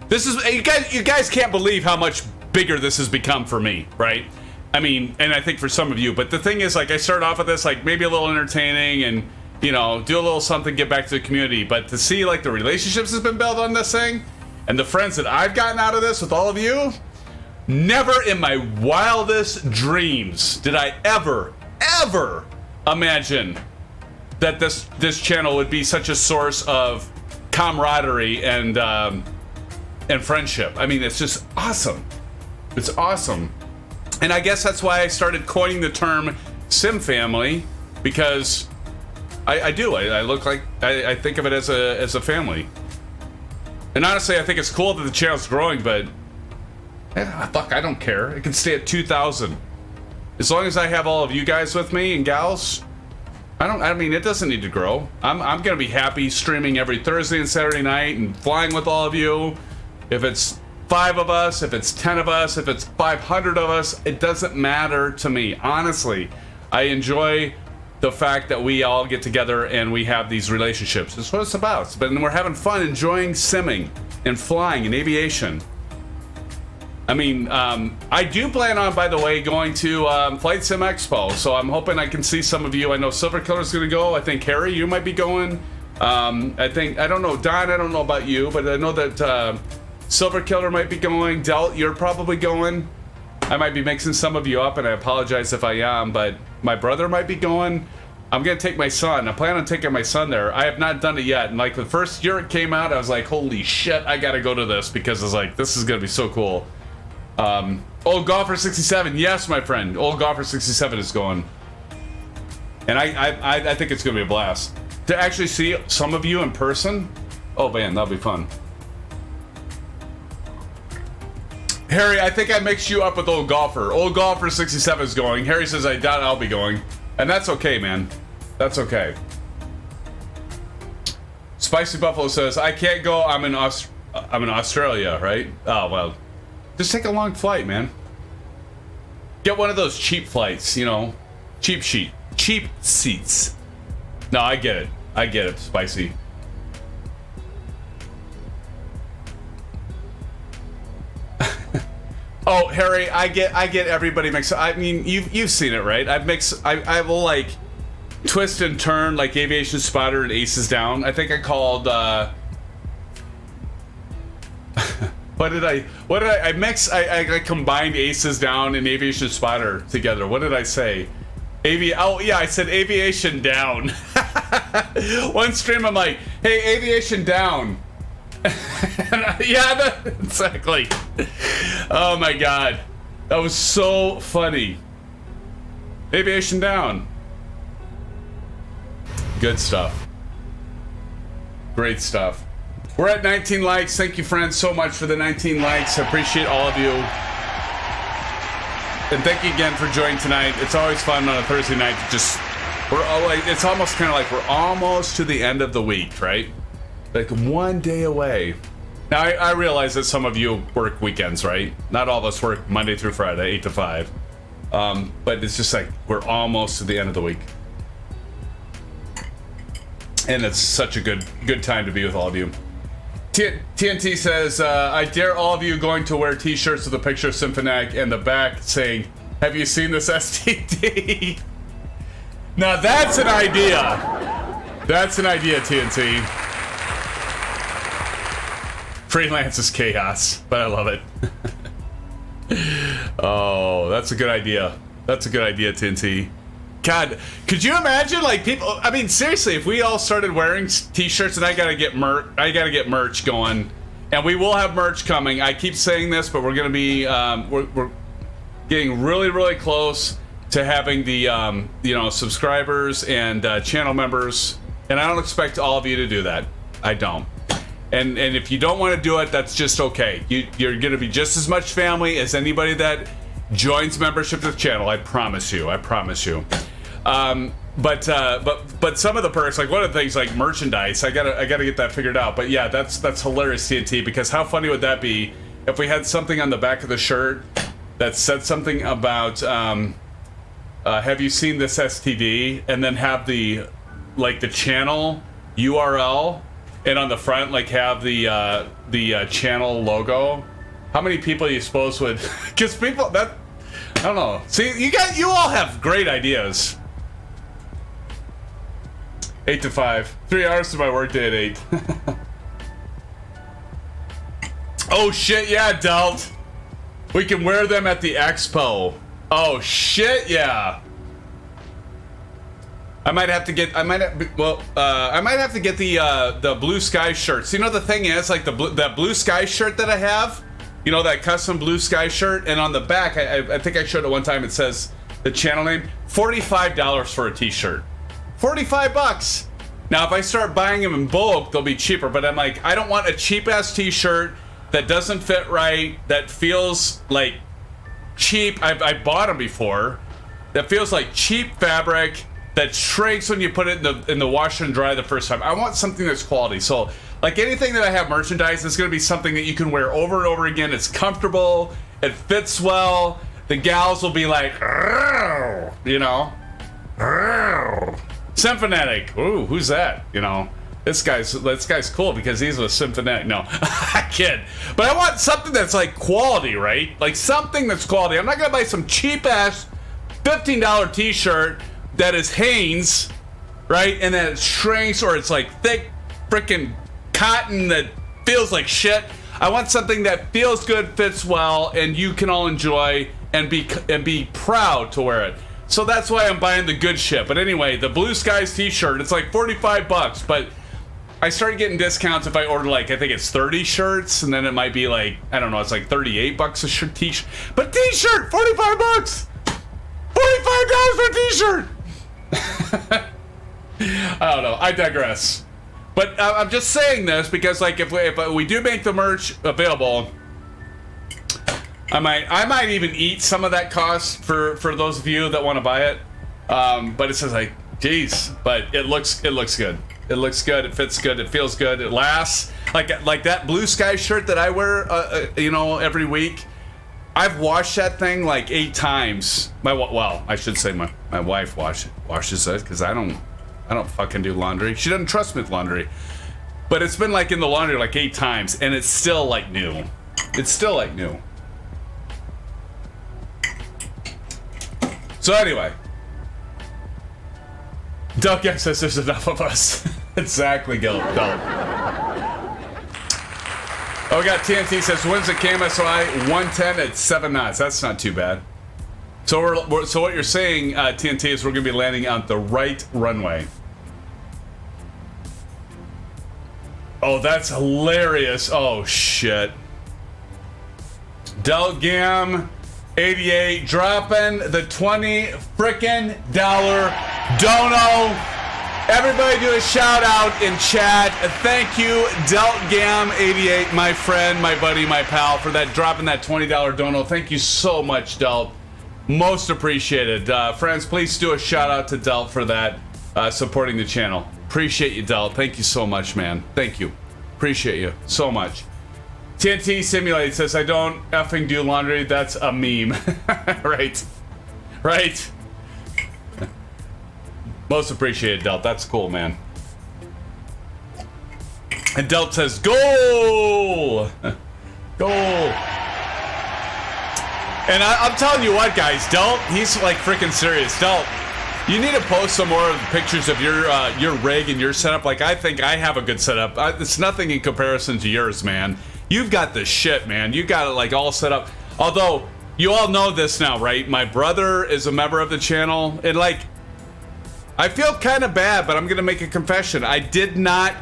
You guys can't believe how much bigger this has become for me, right? I mean, and I think for some of you, but the thing is, like, I started off with this, like, maybe a little entertaining and, do a little something, get back to the community, but to see, like, the relationships that's been built on this thing, and the friends that I've gotten out of this with all of you, never in my wildest dreams did I ever imagine that this channel would be such a source of camaraderie and friendship. I mean, it's just awesome. It's awesome. And I guess that's why I started coining the term Sim Family, because I look like I think of it as a family. And honestly, I think it's cool that the channel's growing, but fuck, I don't care. It can stay at 2,000. As long as I have all of you guys with me and gals, I mean, it doesn't need to grow. I'm gonna be happy streaming every Thursday and Saturday night and flying with all of you. If it's 5 of us, if it's 10 of us, if it's 500 of us, it doesn't matter to me. Honestly, I enjoy the fact that we all get together and we have these relationships. That's what it's about. But we're having fun enjoying simming and flying and aviation. I mean, I do plan on, by the way, going to Flight Sim Expo, so I'm hoping I can see some of you. I know Silver Killer's gonna go. I think Harry, you might be going. I don't know, Don, I don't know about you, but I know that Silver Killer might be going. Delt, you're probably going. I might be mixing some of you up, and I apologize if I am, but my brother might be going. I'm gonna take my son. I plan on taking my son there. I have not done it yet, and like the first year it came out, I was like, holy shit, I gotta go to this, because I was like, this is gonna be so cool. Old Golfer 67, yes, my friend. Old Golfer 67 is going, and I think it's gonna be a blast to actually see some of you in person. Oh man, that'll be fun. Harry, I think I mixed you up with Old Golfer. Old Golfer 67 is going. Harry says I doubt I'll be going, and that's okay, man. That's okay. Spicy Buffalo says I can't go. I'm in Australia, right? Oh well. Just take a long flight, man. Get one of those cheap flights, cheap seats. No, I get it, Spicy. Oh, Harry, I get everybody mixed. I mean, you've seen it, right? I will like twist and turn like Aviation Spotter and Aces Down. I think I called What did I mix? I combined Aces Down and Aviation Spotter together. What did I say? Oh yeah, I said Aviation Down. One stream I'm like, hey, Aviation Down. Yeah, exactly. Oh my god. That was so funny. Aviation Down. Good stuff. Great stuff. We're at 19 likes. Thank you, friends, so much for the 19 likes. I appreciate all of you. And thank you again for joining tonight. It's always fun on a Thursday night to just... it's almost kind of like we're almost to the end of the week, right? Like one day away. Now, I realize that some of you work weekends, right? Not all of us work Monday through Friday, 8 to 5. But it's just like we're almost to the end of the week. And it's such a good time to be with all of you. TNT says, I dare all of you going to wear t-shirts with a picture of SimFanatic and the back saying, have you seen this STD? Now that's an idea. That's an idea, TNT. Freelance is chaos, but I love it. Oh, that's a good idea. That's a good idea, TNT. God, could you imagine, like, people? I mean, seriously, if we all started wearing t-shirts, and I gotta get merch going, and we will have merch coming. I keep saying this, but we're gonna be we're getting really close to having the subscribers and channel members, and I don't expect all of you to do that. I don't. And if you don't want to do it, that's just okay. You're gonna be just as much family as anybody that joins membership to the channel. I promise you. I promise you. But some of the perks, like one of the things, like merchandise, I gotta get that figured out. But yeah, that's hilarious, TNT, because how funny would that be if we had something on the back of the shirt that said something about have you seen this STD, and then have the channel URL, and on the front like have the channel logo. How many people do you suppose would? Because people that I don't know. See, you all have great ideas. 8 to 5. 3 hours to my workday at 8. Oh shit, yeah, Delt. We can wear them at the expo. Oh shit, yeah. I might have to get the blue sky shirts. You know, the thing is, like that blue sky shirt that I have, you know, that custom blue sky shirt, and on the back, I think I showed it one time, it says the channel name, $45 for a t-shirt. 45 bucks. Now, if I start buying them in bulk, they'll be cheaper, but I'm like, I don't want a cheap-ass t-shirt that doesn't fit right, that feels like cheap. I bought them before. That feels like cheap fabric, that shrinks when you put it in the washer and dry the first time. I want something that's quality. So, like anything that I have merchandise, it's going to be something that you can wear over and over again. It's comfortable. It fits well. The gals will be like, you know, SimFanatic. Ooh, who's that? You know, this guy's cool because he's with SimFanatic. No, I kid. But I want something that's like quality, right? Like something that's quality. I'm not going to buy some cheap ass $15 t-shirt that is Hanes, right? And then it shrinks, or it's like thick freaking cotton that feels like shit. I want something that feels good, fits well, and you can all enjoy and be proud to wear it. So that's why I'm buying the good shit. But anyway, the Blue Skies t-shirt, it's like 45 bucks, but I started getting discounts if I order, like, I think it's 30 shirts, and then it might be like, I don't know, it's like 38 bucks a shirt, t-shirt. But t-shirt, 45 bucks! $45 for a t-shirt! I don't know, I digress. But I'm just saying this because, like, if we do make the merch available, I might even eat some of that cost for those of you that want to buy it. But it says, like, geez, but it looks good. It looks good. It fits good. It feels good. It lasts. Like that Blue Sky shirt that I wear, every week. I've washed that thing like 8 times. I should say my wife washes it because I don't fucking do laundry. She doesn't trust me with laundry. But it's been like in the laundry like 8 times, and it's still like new. It's still like new. So anyway, Duck says there's enough of us. Exactly, Gil. Oh, we got TNT says, when's the KMSY 110 at 7 knots? That's not too bad. So so what you're saying, TNT, is we're going to be landing on the right runway. Oh, that's hilarious. Oh, shit. Delgam 88 dropping the $20 frickin' dono. Everybody do a shout out in chat. Thank you, DeltGam88, my friend, my buddy, my pal, for that dropping that $20 dono. Thank you so much, Delt. Most appreciated. Friends, please do a shout out to Delt for that, supporting the channel. Appreciate you, Delt. Thank you so much, man. Thank you. Appreciate you so much. TNT Simulate says, I don't effing do laundry. That's a meme. Right. Right. Most appreciated, Delt. That's cool, man. And Delt says, goal! Goal! And I'm telling you what, guys, Delt, he's like freaking serious. Delt, you need to post some more of the pictures of your rig and your setup. Like, I think I have a good setup. It's nothing in comparison to yours, man. You've got the shit, man. You got it like all set up. Although, you all know this now, right? My brother is a member of the channel, and like, I feel kind of bad, but I'm gonna make a confession. I did not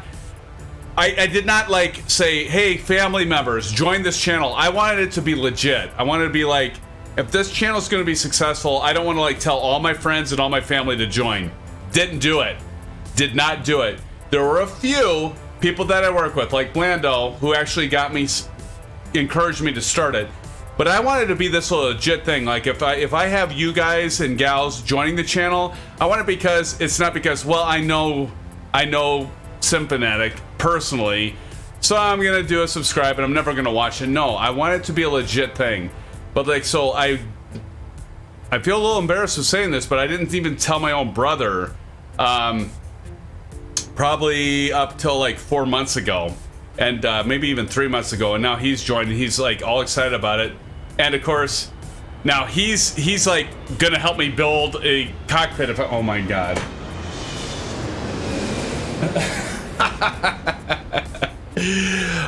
like say, hey, family members, join this channel. I wanted it to be legit. I wanted to be like, if this channel is gonna be successful, I don't want to like tell all my friends and all my family to join. Didn't do it. Did not do it. There were a few people that I work with, like Blando, who actually got me, encouraged me to start it. But I wanted to be this legit thing. Like, if I have you guys and gals joining the channel, I want it because it's not because, well, I know SimFanatic personally, so I'm gonna do a subscribe and I'm never gonna watch it. No, I want it to be a legit thing. But like, so I feel a little embarrassed with saying this, but I didn't even tell my own brother, probably up till like 4 months ago. And maybe even 3 months ago, and now he's joined and he's like all excited about it. And of course, now he's like gonna help me build a cockpit. If oh my god.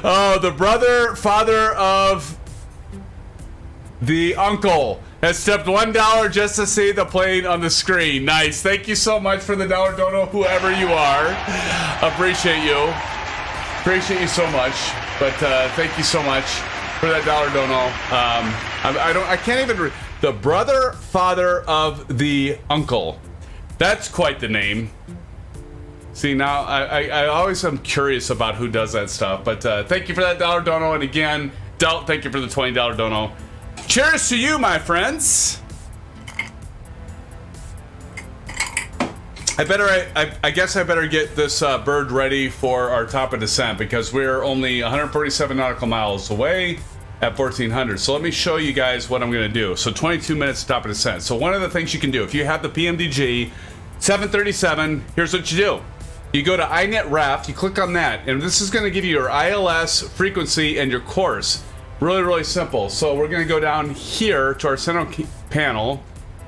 Oh, the father of the uncle has stepped $1 just to see the plane on the screen. Nice. Thank you so much for the $1 dono, whoever you are. Appreciate you. Appreciate you so much, but thank you so much for that $1 dono. I can't even the father of the uncle. That's quite the name. See, now I always am curious about who does that stuff, but thank you for that $1 dono, and again, Delt, thank you for the $20 dono. Cheers to you, my friends. I guess I better get this bird ready for our top of descent, because we're only 147 nautical miles away at 1400. So let me show you guys what I'm going to do. So 22 minutes top of descent. So one of the things you can do, if you have the PMDG 737, here's what you do. You go to iNetRef, you click on that, and this is going to give you your ILS frequency and your course. Really, really simple. So we're going to go down here to our center panel.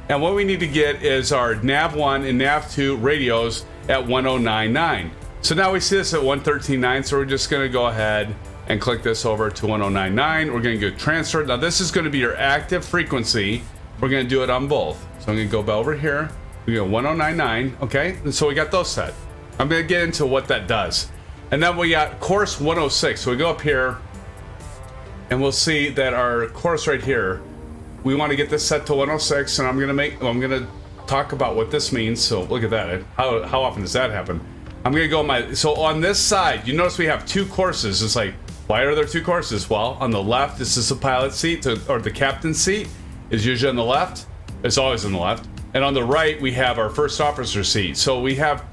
And what we need to get is our nav1 and nav2 radios at 1099. So now we see this at 113.9, so we're just gonna go ahead and click this over to 1099. We're gonna go transfer. Now this is gonna be your active frequency. We're gonna do it on both. So I'm gonna go over here. We go 1099, okay? And so we got those set. I'm gonna get into what that does. And then we got course 106. So we go up here and we'll see that our course right here, we want to get this set to 106, and I'm gonna talk about what this means. So look at that. How often does that happen? I'm gonna go so on this side, you notice we have two courses. It's like, why are there two courses? Well, on the left, this is the pilot seat, or the captain's seat is usually on the left. It's always on the left. And on the right, we have our first officer seat. So we have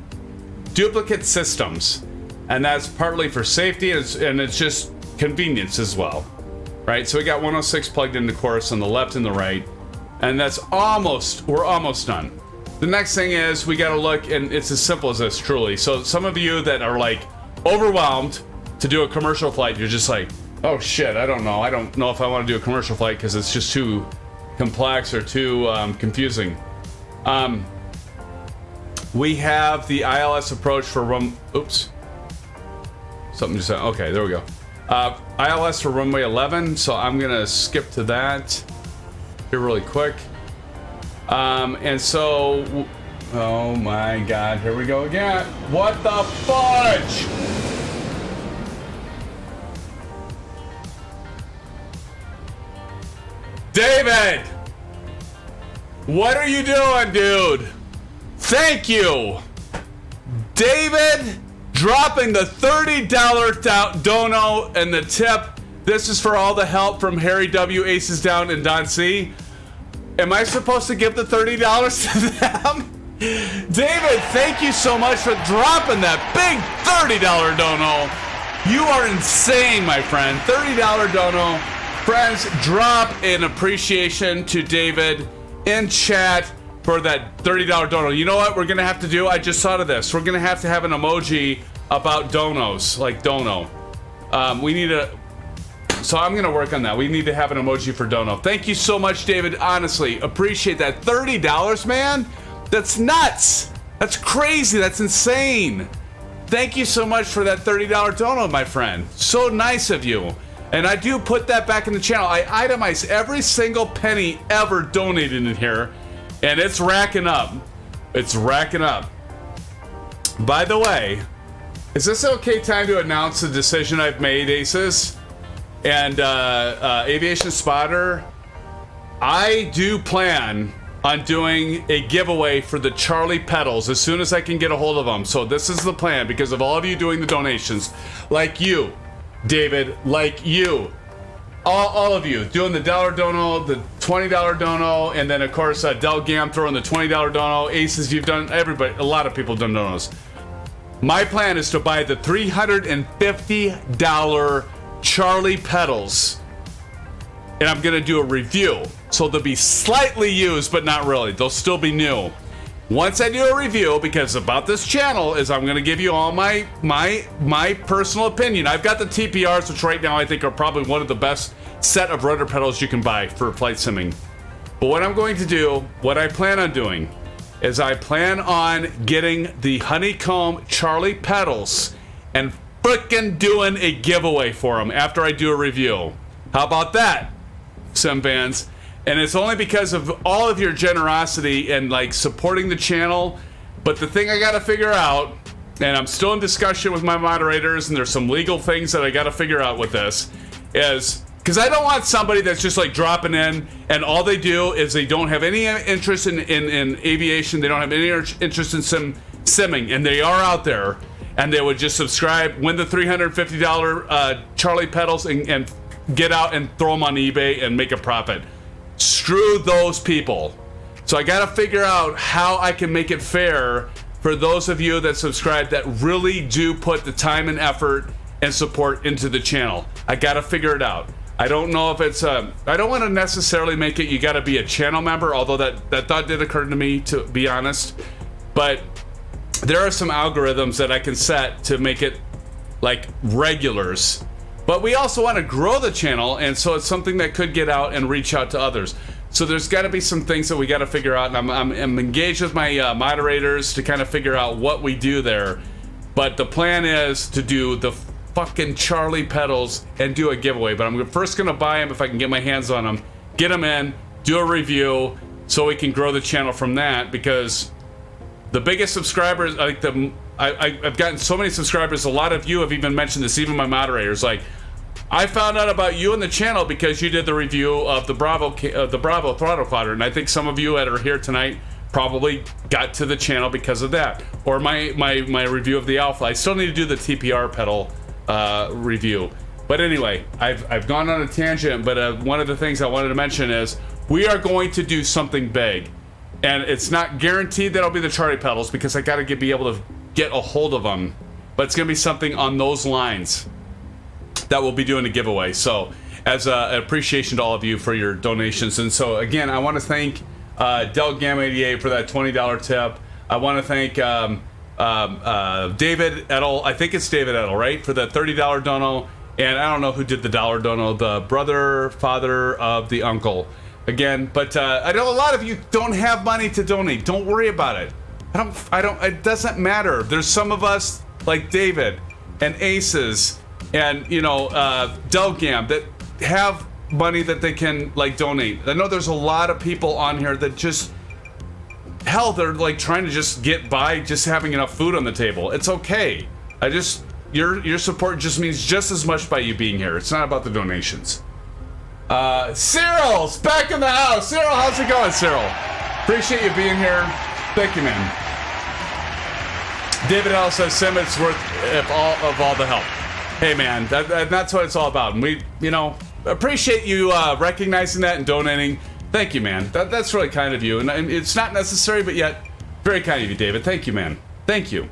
duplicate systems, and that's partly for safety, and it's just convenience as well. Right, so we got 106 plugged into course on the left and the right, and we're almost done. The next thing is we gotta look, and it's as simple as this, truly. So some of you that are like overwhelmed to do a commercial flight, you're just like, oh shit, I don't know if I want to do a commercial flight because it's just too complex or too confusing. We have the ILS approach for oops. Something just okay, there we go. ILS for runway 11, so I'm gonna skip to that here really quick. And so, oh my God, here we go again. What the fudge? David, what are you doing, dude? Thank you, David, dropping the $30 dono and the tip. This is for all the help from Harry W, Aces Down, and Don C. Am I supposed to give the $30 to them? David, thank you so much for dropping that big $30 dono. You are insane, my friend. $30 dono. Friends, drop an appreciation to David in chat for that $30 dono. You know what we're going to have to do? I just thought of this. We're going to have an emoji about donos, like dono. We need a... So I'm going to work on that. We need to have an emoji for dono. Thank you so much, David. Honestly, appreciate that. $30, man? That's nuts. That's crazy. That's insane. Thank you so much for that $30 dono, my friend. So nice of you. And I do put that back in the channel. I itemize every single penny ever donated in here, and it's racking up. It's racking up. By the way, is this okay time to announce the decision I've made, Aces? And Aviation Spotter, I do plan on doing a giveaway for the Charlie pedals as soon as I can get a hold of them. So this is the plan because of all of you doing the donations, like you, David, like you, all of you doing the $1 dono, the $20 dono, and then of course Del Gam throwing the $20 dono. Aces, you've done, everybody, a lot of people have done donos. My plan is to buy the $350 Charlie pedals, and I'm gonna do a review. So they'll be slightly used, but not really. They'll still be new. Once I do a review, because about this channel is I'm gonna give you all my personal opinion. I've got the TPRs, which right now I think are probably one of the best set of rudder pedals you can buy for flight simming. But what I'm going to do, what I plan on doing, is I plan on getting the Honeycomb Charlie pedals and frickin' doing a giveaway for them after I do a review. How about that, SimFans? And it's only because of all of your generosity and like supporting the channel. But the thing I gotta figure out, and I'm still in discussion with my moderators, and there's some legal things that I gotta figure out with this, is because I don't want somebody that's just like dropping in and all they do is they don't have any interest in aviation, they don't have any interest in simming, and they are out there, and they would just subscribe, win the $350 Charlie pedals, and get out and throw them on eBay and make a profit. Screw those people. So I gotta figure out how I can make it fair for those of you that subscribe that really do put the time and effort and support into the channel. I gotta figure it out. I don't know if it's I don't want to necessarily make it you gotta be a channel member, although that thought did occur to me, to be honest. But there are some algorithms that I can set to make it like regulars. But we also want to grow the channel, and so it's something that could get out and reach out to others. So there's got to be some things that we got to figure out, and I'm engaged with my moderators to kind of figure out what we do there. But the plan is to do the fucking Charlie pedals and do a giveaway. But I'm first going to buy them if I can get my hands on them, get them in, do a review, so we can grow the channel from that, because the biggest subscribers, like I've gotten so many subscribers. A lot of you have even mentioned this, even my moderators. Like, I found out about you and the channel because you did the review of the Bravo Throttle Quadrant. And I think some of you that are here tonight probably got to the channel because of that. Or my review of the Alpha. I still need to do the TPR pedal review. But anyway, I've gone on a tangent. But one of the things I wanted to mention is we are going to do something big. And it's not guaranteed that it'll be the Charlie pedals because I got to be able to get a hold of them. But it's going to be something on those lines that we'll be doing a giveaway. So as an appreciation to all of you for your donations. And so again, I want to thank Del Gamma 88 for that $20 tip. I want to thank David Edel, I think it's David Edel, right? For that $30 dono. And I don't know who did the $1 dono, the brother, father of the uncle. Again, but I know a lot of you don't have money to donate. Don't worry about it. It doesn't matter. There's some of us like David and Aces and Delgam that have money that they can like donate. I know there's a lot of people on here that just they're like trying to just get by, just having enough food on the table. It's okay. Your support just means just as much by you being here. It's not about the donations. Cyril's back in the house. Cyril, how's it going, Cyril? Appreciate you being here. Thank you, man. David L says, Sim, it's worth all the help. Hey, man, that's what it's all about. And we, appreciate you recognizing that and donating. Thank you, man. That's really kind of you. And it's not necessary, but yet very kind of you, David. Thank you, man. Thank you.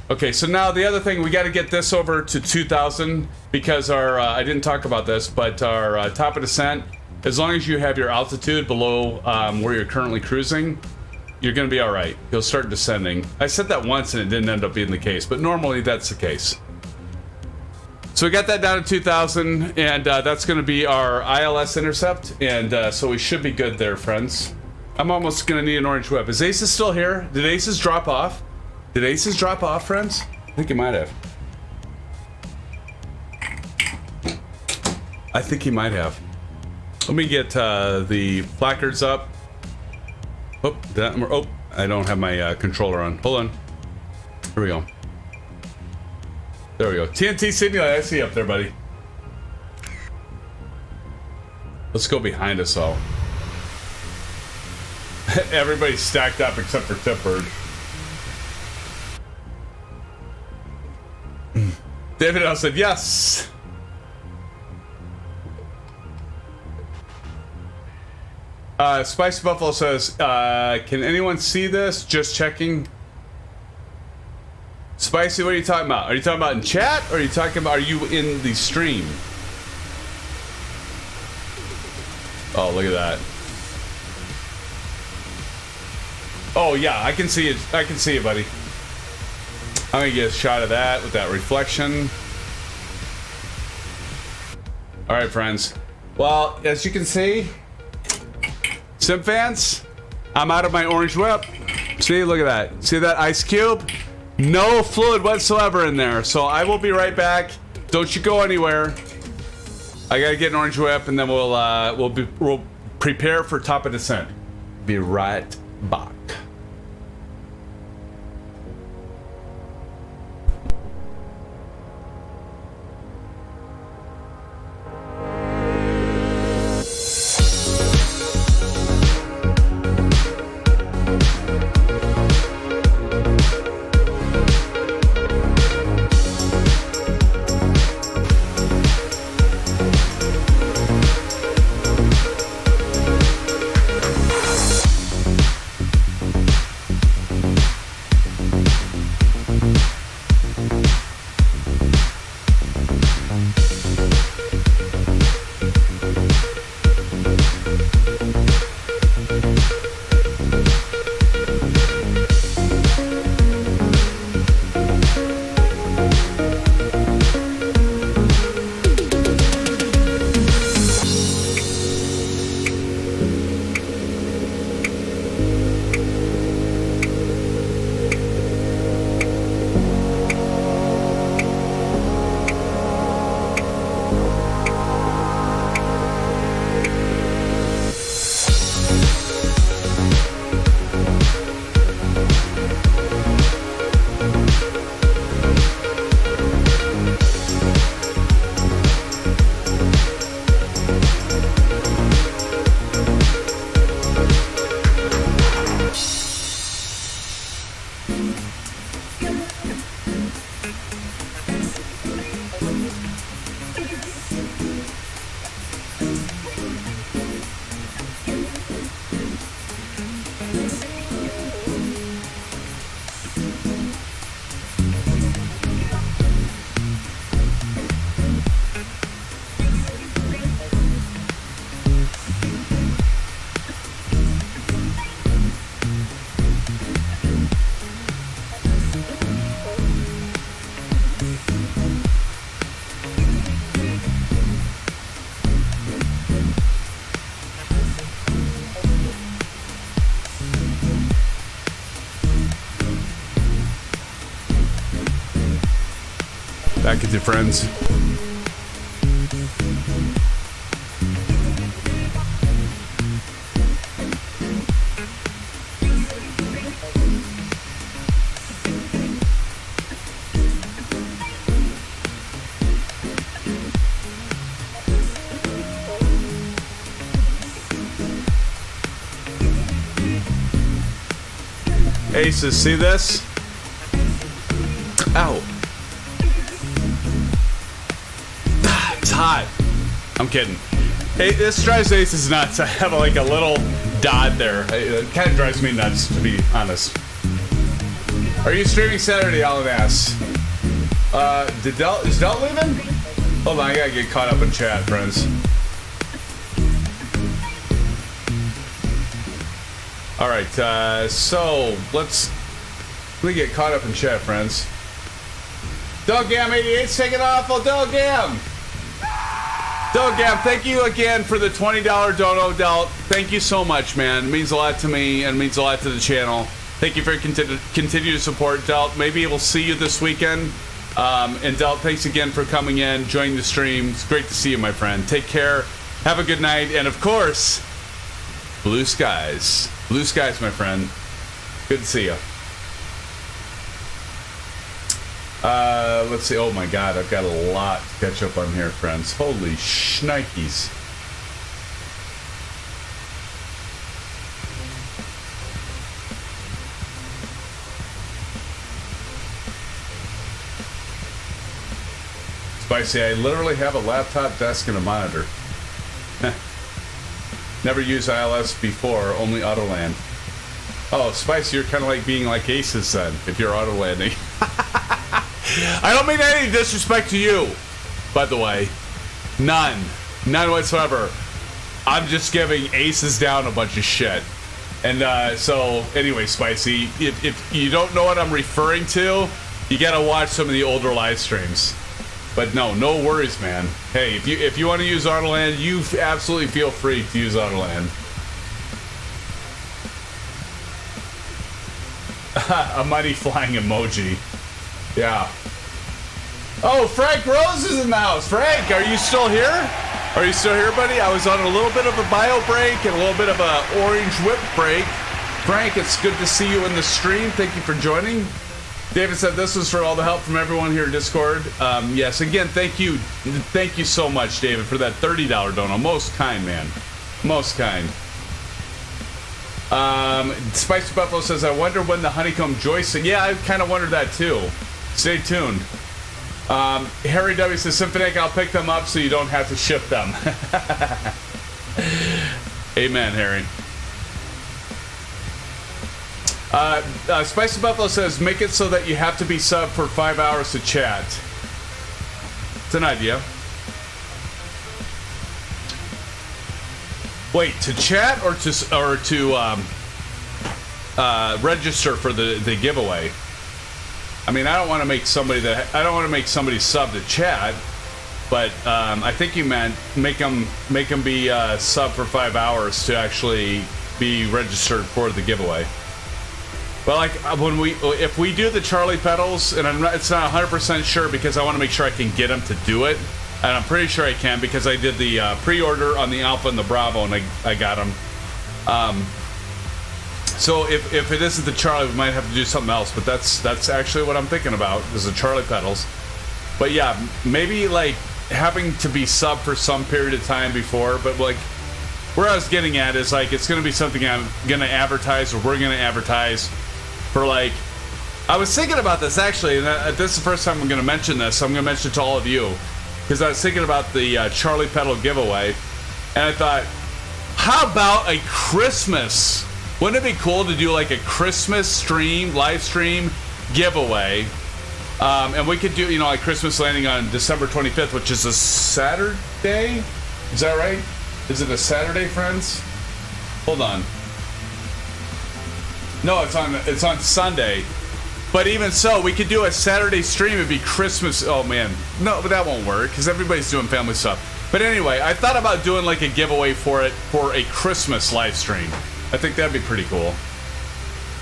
Okay, so now the other thing, we got to get this over to 2,000 because our, I didn't talk about this, but our top of descent, as long as you have your altitude below where you're currently cruising, you're going to be all right. You'll start descending. I said that once and it didn't end up being the case, but normally that's the case. So we got that down to 2,000, and that's going to be our ILS intercept, and so we should be good there, friends. I'm almost going to need an orange whip. Is ASUS still here? Did ASUS drop off? Did ASUS drop off, friends? I think he might have. I think he might have. Let me get the placards up. Oh, I don't have my controller on. Hold on. Here we go. There we go. TNT Sydney, I see you up there, buddy. Let's go behind us all. Everybody's stacked up except for Tipbird. David L said yes. Spicy Buffalo says, can anyone see this? Just checking. Spicy, what are you talking about? Are you talking about in chat? Or are you talking about, are you in the stream? Oh, look at that. Oh, yeah, I can see it. I can see it, buddy. I'm gonna get a shot of that with that reflection. All right, friends. Well, as you can see, SimFans, I'm out of my orange whip. See, look at that. See that ice cube? No fluid whatsoever in there. So I will be right back. Don't you go anywhere. I gotta get an orange whip, and then we'll prepare for top of descent. Be right back. Back at you, friends. Aces, see this? Ow. It's hot. I'm kidding. Hey, this drives Aces nuts. I have like a little dot there. It kind of drives me nuts, to be honest. Are you streaming Saturday, Alan asks? Is Delt leaving? Hold on, I gotta get caught up in chat, friends. Alright, so let me get caught up in chat, friends. Delgam88's taking off. Oh, Delgam! Delgam, thank you again for the $20 dono, Delt. Thank you so much, man. It means a lot to me and means a lot to the channel. Thank you for your continued support, Delt. Maybe we'll see you this weekend. And Delt, thanks again for coming in, joining the stream. It's great to see you, my friend. Take care. Have a good night. And of course, blue skies. Blue skies, my friend. Good to see you. Let's see. Oh my God, I've got a lot to catch up on here, friends. Holy shnikes. Spicy, I literally have a laptop desk and a monitor. Never used ILS before, only Autoland. Oh, Spicy, you're kind of like being like Aces then, if you're auto-landing. I don't mean any disrespect to you, by the way. None. None whatsoever. I'm just giving Aces down a bunch of shit. And so, anyway, Spicy, if you don't know what I'm referring to, you gotta watch some of the older live streams. But no worries, man. Hey, if you want to use Autoland, you absolutely feel free to use Autoland. A money flying emoji. Yeah. Oh, Frank Rose is in the house. Frank, are you still here? Are you still here, buddy? I was on a little bit of a bio break and a little bit of a orange whip break. Frank, it's good to see you in the stream. Thank you for joining. David said this was for all the help from everyone here in Discord. Yes, again, thank you so much, David, for that $30 dono. Most kind, man. Most kind. Spicy Buffalo says, I wonder when the Honeycomb joystick. Yeah, I kind of wondered that too. Stay tuned. Harry W says, SimFanatic, I'll pick them up so you don't have to ship them. Amen, Harry. Spicy Buffalo says, make it so that you have to be subbed for 5 hours to chat. It's an idea. Wait, to chat or to register for the giveaway? I mean, I don't want to make somebody sub to chat, but I think you meant make them be sub for 5 hours to actually be registered for the giveaway. Well, like if we do the Charlie pedals, and it's not 100% sure because I want to make sure I can get them to do it, and I'm pretty sure I can because I did the pre-order on the Alpha and the Bravo, and I got them. So if it isn't the Charlie, we might have to do something else. But that's actually what I'm thinking about is the Charlie pedals. But yeah, maybe like having to be sub for some period of time before. But like where I was getting at is like it's going to be something I'm going to advertise, or we're going to advertise. For like, I was thinking about this actually, and this is the first time I'm going to mention this. So I'm going to mention it to all of you because I was thinking about the Charlie pedal giveaway, and I thought, how about a Christmas? Wouldn't it be cool to do like a Christmas live stream giveaway? And we could do, like Christmas landing on December 25th, which is a Saturday. Is that right? Is it a Saturday, friends? Hold on. No, it's on Sunday. But even so, we could do a Saturday stream. It'd be Christmas. Oh man, no, but that won't work because everybody's doing family stuff. But anyway, I thought about doing like a giveaway for it for a Christmas live stream. I think that'd be pretty cool.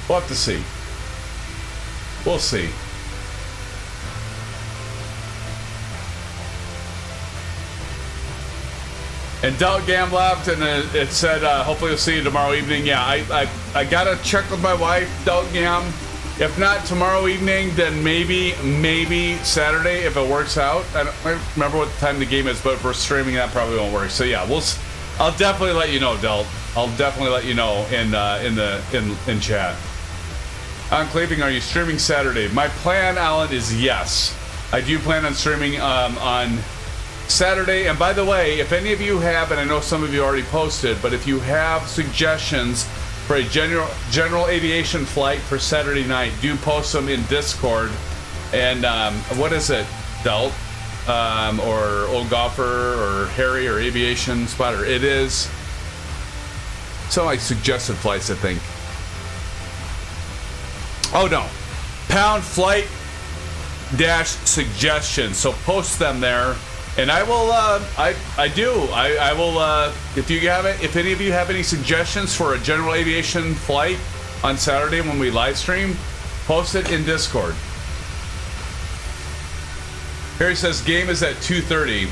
We'll have to see. We'll see. And Doug Gam left, and it said, hopefully we'll see you tomorrow evening. Yeah, I gotta check with my wife, Doug Gam. If not tomorrow evening, then maybe Saturday if it works out. I don't remember what time the game is, but if we're streaming, that probably won't work. So yeah, I'll definitely let you know, Delt. I'll definitely let you know in chat. Enclaving, are you streaming Saturday? My plan, Alan, is yes. I do plan on streaming on Saturday. And by the way, if any of you have, and I know some of you already posted, but if you have suggestions for a general aviation flight for Saturday night, do post them in Discord. And what is it? Delt or Old Golfer or Harry or Aviation Spotter. It is some like suggested flights, I think. Oh no, pound flight dash suggestions. So post them there, and I will. I will. If you have it, if any of you have any suggestions for a general aviation flight on Saturday when we live stream, post it in Discord. Harry says game is at 2:30.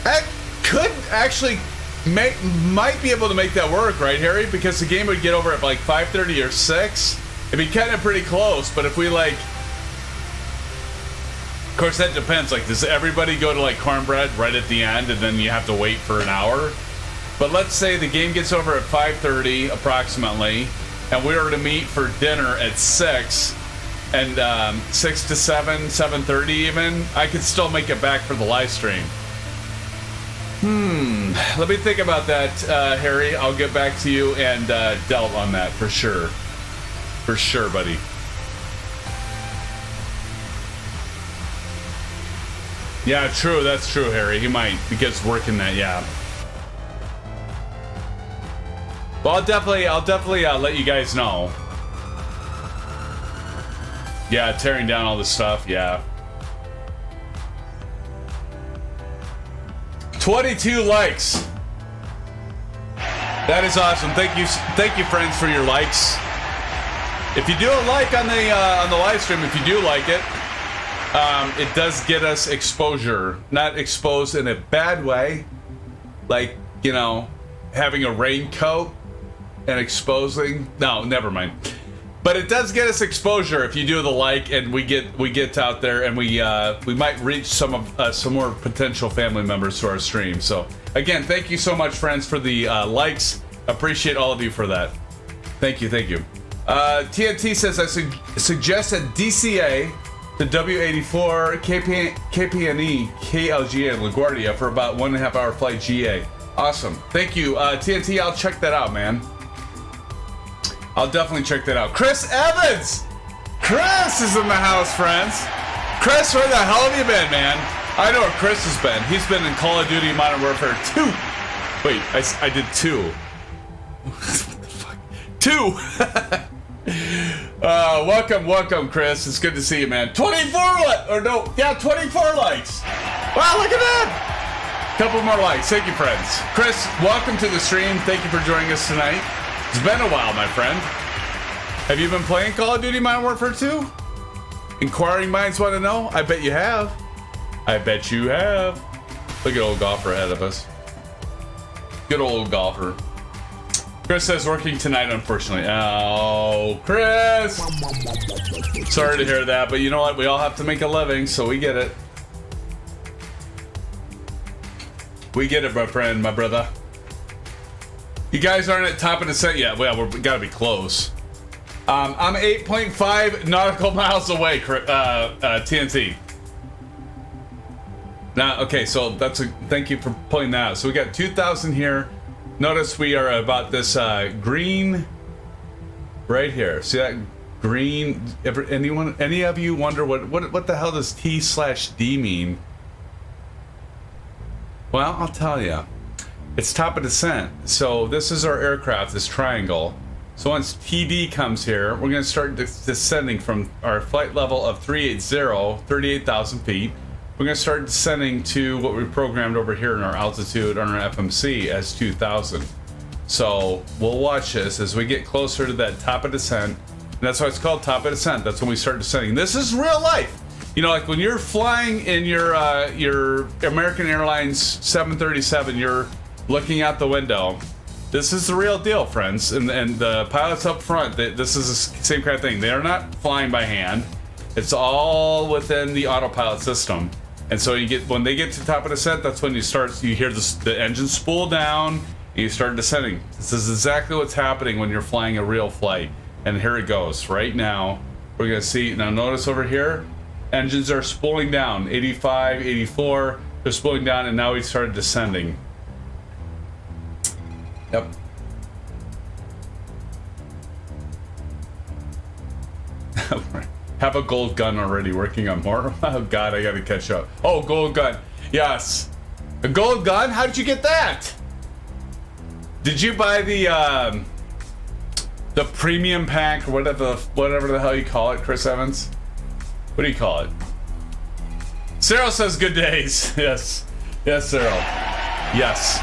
That could actually might be able to make that work, right, Harry? Because the game would get over at like 5:30 or 6. It'd be kind of pretty close, but if we like, of course that depends. Like, does everybody go to like cornbread right at the end, and then you have to wait for an hour? But let's say the game gets over at 5:30 approximately, and we were to meet for dinner at 6. And 6 to 7, 7:30 even, I could still make it back for the live stream. Let me think about that, Harry. I'll get back to you and Delt on that for sure. For sure, buddy. Yeah, true. That's true, Harry. He might, because working that, yeah. Well, I'll definitely let you guys know. Yeah, tearing down all this stuff, yeah. 22 likes. That is awesome. Thank you, friends, for your likes. If you do a like on the live stream, if you do like it, it does get us exposure. Not exposed in a bad way, like, you know, having a raincoat and exposing. No, never mind. But it does get us exposure if you do the like, and we get out there, and we might reach some more potential family members to our stream. So again, thank you so much, friends, for the likes. Appreciate all of you for that. Thank you. TNT says I suggest a DCA to W84 KPNE KLGA in LaGuardia for about 1.5 hour flight GA. Awesome. Thank you, TNT. I'll check that out, man. I'll definitely check that out. Chris Evans! Chris is in the house, friends. Chris, where the hell have you been, man? I know where Chris has been. He's been in Call of Duty Modern Warfare 2. Wait, I did 2. What the fuck? 2! Welcome, Chris. It's good to see you, man. 24 likes. Wow, look at that! Couple more likes. Thank you, friends. Chris, welcome to the stream. Thank you for joining us tonight. It's been a while, my friend. Have you been playing Call of Duty Modern Warfare 2? Inquiring minds want to know? I bet you have. I bet you have. Look at old golfer ahead of us. Good old golfer. Chris says working tonight, unfortunately. Oh, Chris! Sorry to hear that, but you know what? We all have to make a living, so we get it. We get it, my friend, my brother. You guys aren't at top of the set yet. Well, we gotta be close. I'm 8.5 nautical miles away, TNT. Now, okay, so thank you for pulling that out. So we got 2,000 here. Notice we are about this green right here. See that green? Any of you wonder what the hell does T/D mean? Well, I'll tell you. It's top of descent. So this is our aircraft, this triangle. So once TD comes here, we're going to start descending from our flight level of 380, 38,000 feet. We're going to start descending to what we programmed over here in our altitude on our FMC as 2,000. So we'll watch this as we get closer to that top of descent. And that's why it's called top of descent. That's when we start descending. This is real life. You know, like when you're flying in your American Airlines 737, you're looking out the window. This is the real deal, friends. And the pilots up front, this is the same kind of thing. They are not flying by hand. It's all within the autopilot system. And so when they get to the top of the descent, that's when you hear the engine spool down, and you start descending. This is exactly what's happening when you're flying a real flight. And here it goes. Right now, we're gonna see, now notice over here, engines are spooling down, 85, 84, they're spooling down, and now we started descending. Yep. Have a gold gun already, working on more. Oh god, I gotta catch up. Oh, gold gun. Yes. A gold gun? How did you get that? Did you buy the premium pack or whatever the hell you call it, Chris Evans? What do you call it? Cyril says good days. Yes. Yes, Cyril. Yes.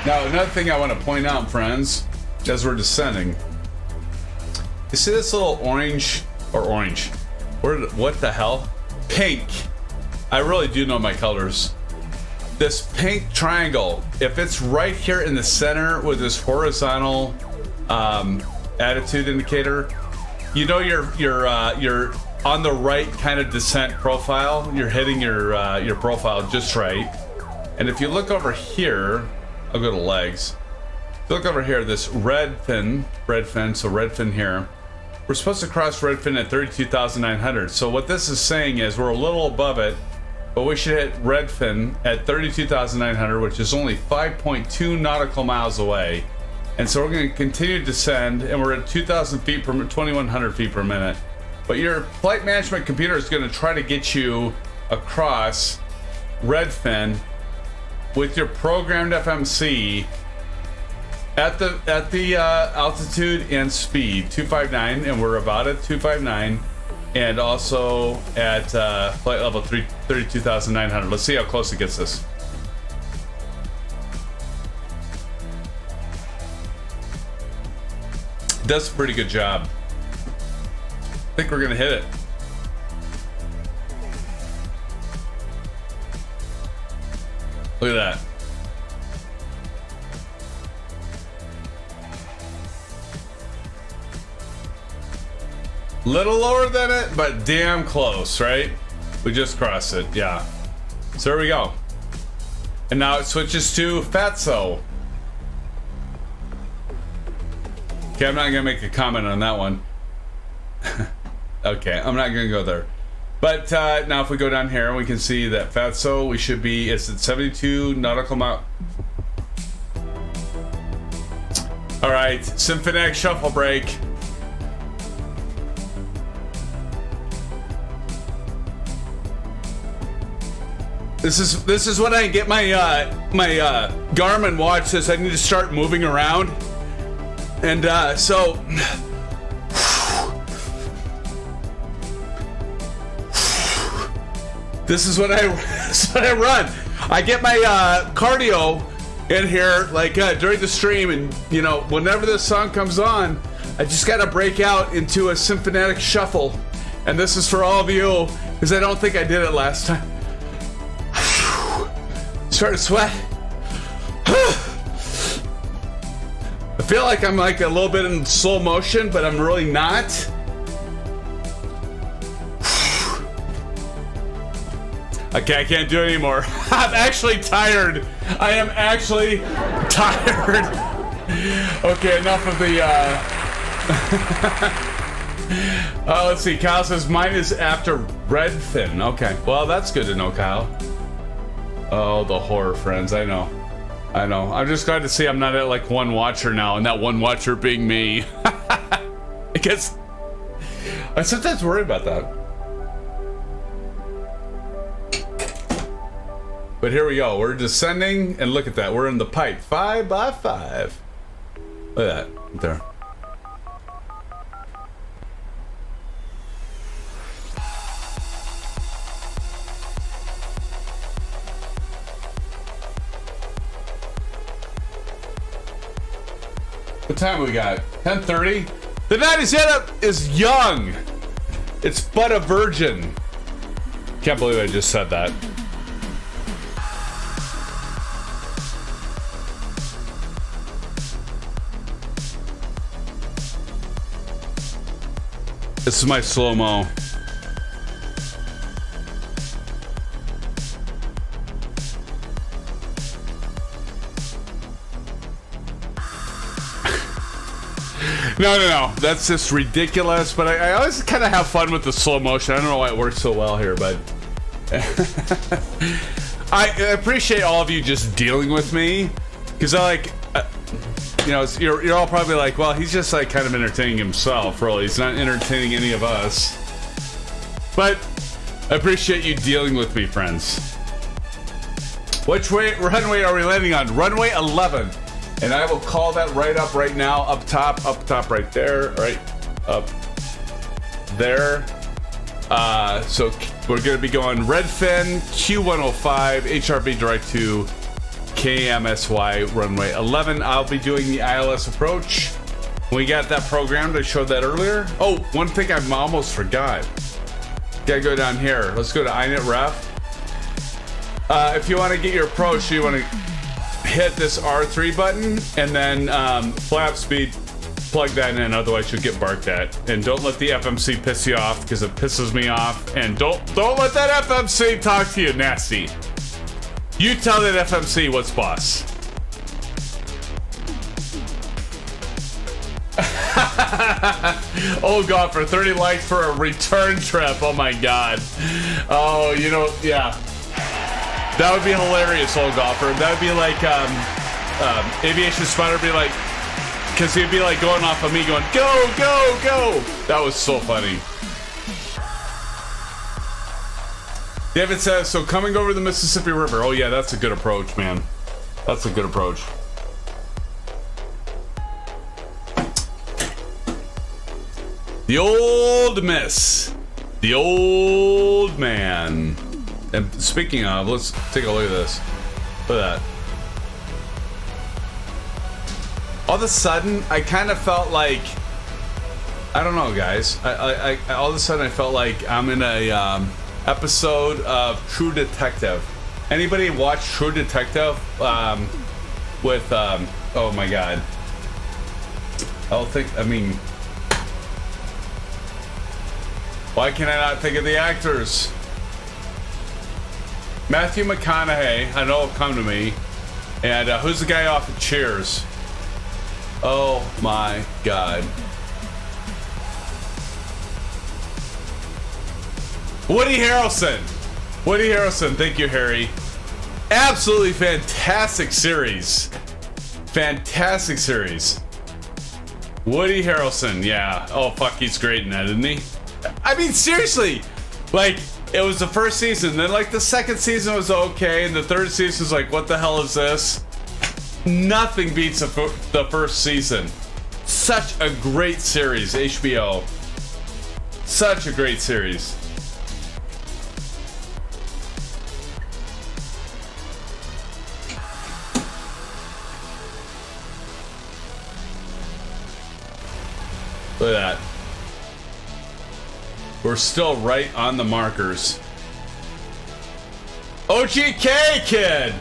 Now, another thing I want to point out, friends, as we're descending, you see this little orange, what the hell? Pink. I really do know my colors. This pink triangle, if it's right here in the center with this horizontal attitude indicator, you know you're on the right kind of descent profile. You're hitting your profile just right. And if you look over here, I'll go to legs. Look over here, this red fin, so red fin here. We're supposed to cross red fin at 32,900. So what this is saying is we're a little above it, but we should hit red fin at 32,900, which is only 5.2 nautical miles away. And so we're going to continue to descend, and we're at 2,000 feet per 2,100 feet per minute. But your flight management computer is going to try to get you across red fin with your programmed FMC at the altitude and speed 259, and we're about at 259. And also at flight level 32,900. Let's see how close it gets us. Does a pretty good job. I think we're gonna hit it. Look at that. Little lower than it, but damn close, right? We just crossed it, yeah. So there we go. And now it switches to Fatso. Okay, I'm not gonna make a comment on that one. Okay, I'm not gonna go there. But now if we go down here, we can see that Fatso, we should be, it's at 72 nautical mile. All right, SimFanatic shuffle break. This is when I get my my Garmin watch says I need to start moving around, and so this is what I run. I get my cardio in here like during the stream, and you know, whenever this song comes on, I just gotta break out into a SimFanatic shuffle, and this is for all of you because I don't think I did it last time. Started to sweat. I feel like I'm like a little bit in slow motion, but I'm really not. Okay, I can't do it anymore. I'm actually tired. I am actually tired. Okay, enough of the let's see. Kyle says mine is after Redfin. Okay, well that's good to know, Kyle. Oh, the horror, friends. I know. I'm just glad to see I'm not at like one watcher now, and that one watcher being me. I guess I sometimes worry about that. But here we go. We're descending, and look at that. We're in the pipe. 5 by 5. Look at that. Right there. What time we got? 10:30? The night is yet up is young. It's but a virgin. Can't believe I just said that. This is my slow-mo. No. That's just ridiculous. But I always kind of have fun with the slow motion. I don't know why it works so well here, but I appreciate all of you just dealing with me, because I like, you know, you're all probably like, well, he's just like kind of entertaining himself. Really, he's not entertaining any of us. But I appreciate you dealing with me, friends. Which runway are we landing on? Runway 11. And I will call that right up right now. Up top right there. Right up there. So we're going to be going Redfin, Q105, HRV direct to KMSY runway 11. I'll be doing the ILS approach. We got that programmed. I showed that earlier. Oh, one thing I almost forgot. Gotta go down here. Let's go to iNet Ref. If you want to get your approach, you want to hit this R3 button and then flap speed, plug that in, otherwise you'll get barked at. And don't let the FMC piss you off, because it pisses me off. And don't let that FMC talk to you nasty. You tell that FMC what's boss. Oh god, for 30 likes for a return trip. Oh my god. Oh, you know, yeah. That would be hilarious, old golfer. That would be like Aviation Spider would be like, because he'd be like going off of me going, go, go, go. That was so funny. David says, so coming over the Mississippi River. Oh yeah, that's a good approach, man. That's a good approach. The old miss. The old man. And speaking of, let's take a look at this. Look at that. All of a sudden, I kind of felt like, I don't know, guys. I all of a sudden I felt like I'm in a episode of True Detective. Anybody watch True Detective? With oh my god. I mean, why can I not think of the actors? Matthew McConaughey, I know it'll come to me. And who's the guy off of Cheers? Oh my god. Woody Harrelson. Woody Harrelson, thank you, Harry. Absolutely fantastic series. Fantastic series. Woody Harrelson, yeah. Oh fuck, he's great in that, isn't he? I mean, seriously, like, it was the first season, then like the second season was okay, and the third season was like, what the hell is this? Nothing beats the first season. Such a great series, HBO. Such a great series. Look at that. We're still right on the markers. OGK kid!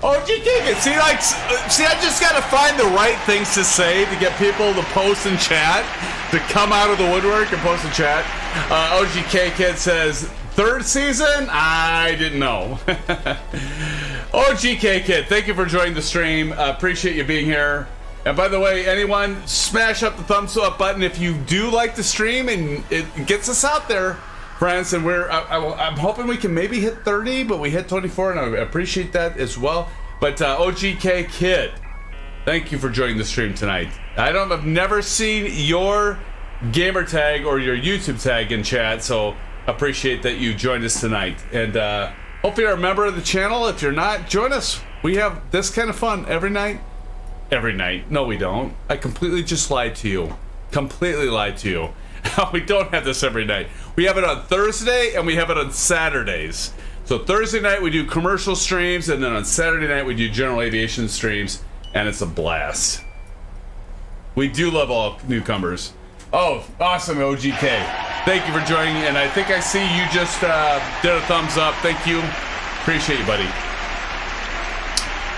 OGK kid! See, I just gotta find the right things to say to get people to post in chat, to come out of the woodwork and post in chat. OGK kid says, third season? I didn't know. OGK kid, thank you for joining the stream. Appreciate you being here. And by the way, anyone, smash up the thumbs up button if you do like the stream, and it gets us out there, friends. And I'm hoping we can maybe hit 30, but we hit 24, and I appreciate that as well. But OGK Kid, thank you for joining the stream tonight. I've never seen your gamer tag or your YouTube tag in chat, so appreciate that you joined us tonight. And hopefully you're a member of the channel. If you're not, join us. We have this kind of fun every night. Every night. No, we don't. I completely just lied to you. Completely lied to you. We don't have this every night. We have it on Thursday and we have it on Saturdays. So Thursday night we do commercial streams, and then on Saturday night we do general aviation streams, and it's a blast. We do love all newcomers. Oh, awesome, OGK. Thank you for joining, and I think I see you just did a thumbs up. Thank you. Appreciate you, buddy.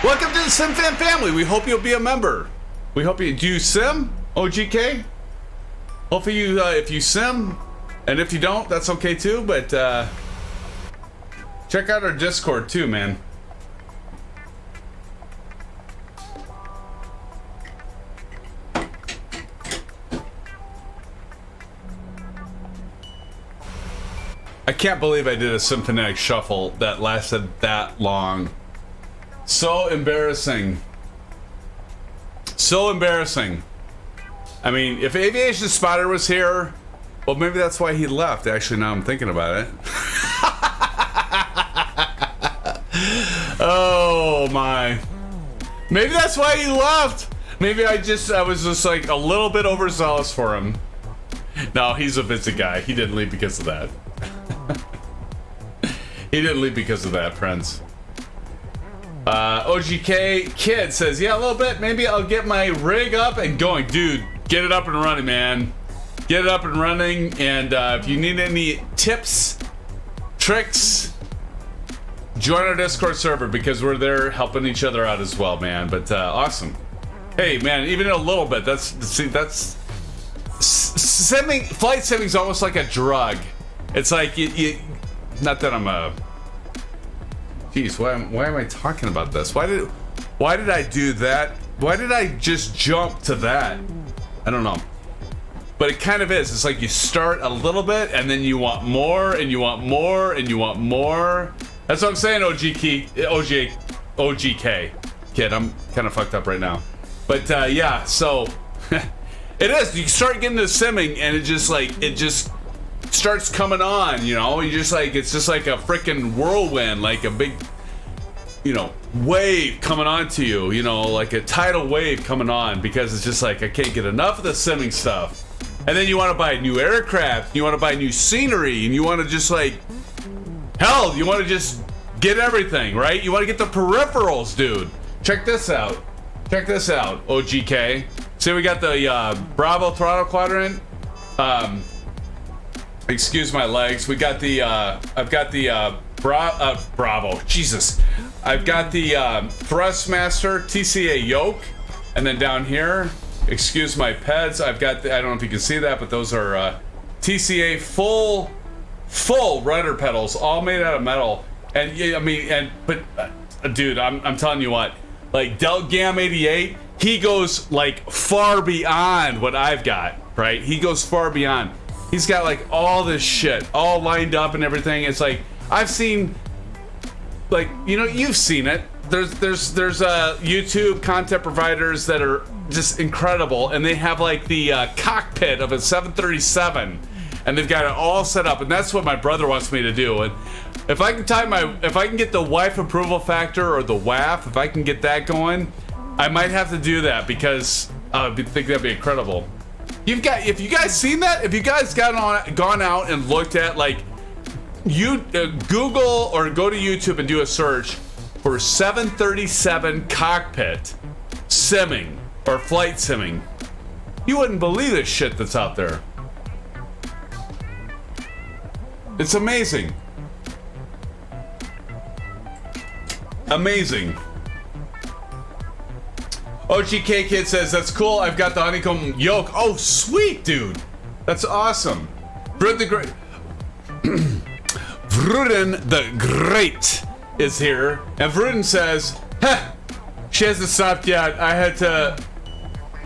Welcome to the SimFan family. We hope you'll be a member. We hope you do sim, OGK. Hopefully you, if you sim, and if you don't, that's okay too. But check out our Discord too, man. can't believe I did a SimFanatic shuffle that lasted that long. So embarrassing. So embarrassing. I mean, if Aviation Spotter was here, well, maybe that's why he left. Actually, now I'm thinking about it. Oh my. Maybe that's why he left. Maybe I was just like a little bit overzealous for him. No, he's a busy guy. He didn't leave because of that. He didn't leave because of that, friends. OGK Kid says, yeah, a little bit. Maybe I'll get my rig up and going. Dude, get it up and running, man. Get it up and running. And if you need any tips, tricks, join our Discord server because we're there helping each other out as well, man. But awesome. Hey, man, even a little bit. That's simming. Flight simming is almost like a drug. It's like you not that I'm a. Jeez, why am I talking about this? Why did I do that? Why did I just jump to that? I don't know. But it kind of is. It's like you start a little bit and then you want more and you want more and you want more. That's what I'm saying, OGK. Kid, I'm kind of fucked up right now. But yeah, so it is. You start getting to simming and it just starts coming on, you know. You just like, it's just like a freaking whirlwind, like a big, you know, wave coming onto you, you know, like a tidal wave coming on, because it's just like I can't get enough of the simming stuff. And then you want to buy new aircraft, you want to buy new scenery, and you want to just like, hell, you want to just get everything, right? You want to get the peripherals, dude. Check this out. Check this out, OGK. See, we got the Bravo Throttle Quadrant. Excuse my legs. We got the I've got the Bravo. Jesus. I've got the Thrustmaster TCA Yoke, and then down here, excuse my peds, I've got the, I don't know if you can see that, but those are TCA full rudder pedals, all made out of metal. And I mean, dude, I'm telling you what, like Del Gam 88, he goes like far beyond what I've got, right? He goes far beyond. He's got like all this shit all lined up and everything. It's like, I've seen, like, you know, you've seen it. There's YouTube content providers that are just incredible, and they have like the cockpit of a 737, and they've got it all set up, and that's what my brother wants me to do. And if I can get the wife approval factor, or the WAF, if I can get that going, I might have to do that, because I think that'd be incredible. If you guys seen that? If you guys gone out and looked at, like, you Google or go to YouTube and do a search for 737 cockpit simming or flight simming, you wouldn't believe this shit that's out there. It's amazing. Amazing. OGK Kid says, that's cool. I've got the Honeycomb Yoke. Oh, sweet, dude. That's awesome. Vruden the Great. Vruden the Great is here. And Vruden says, huh, she hasn't stopped yet. I had to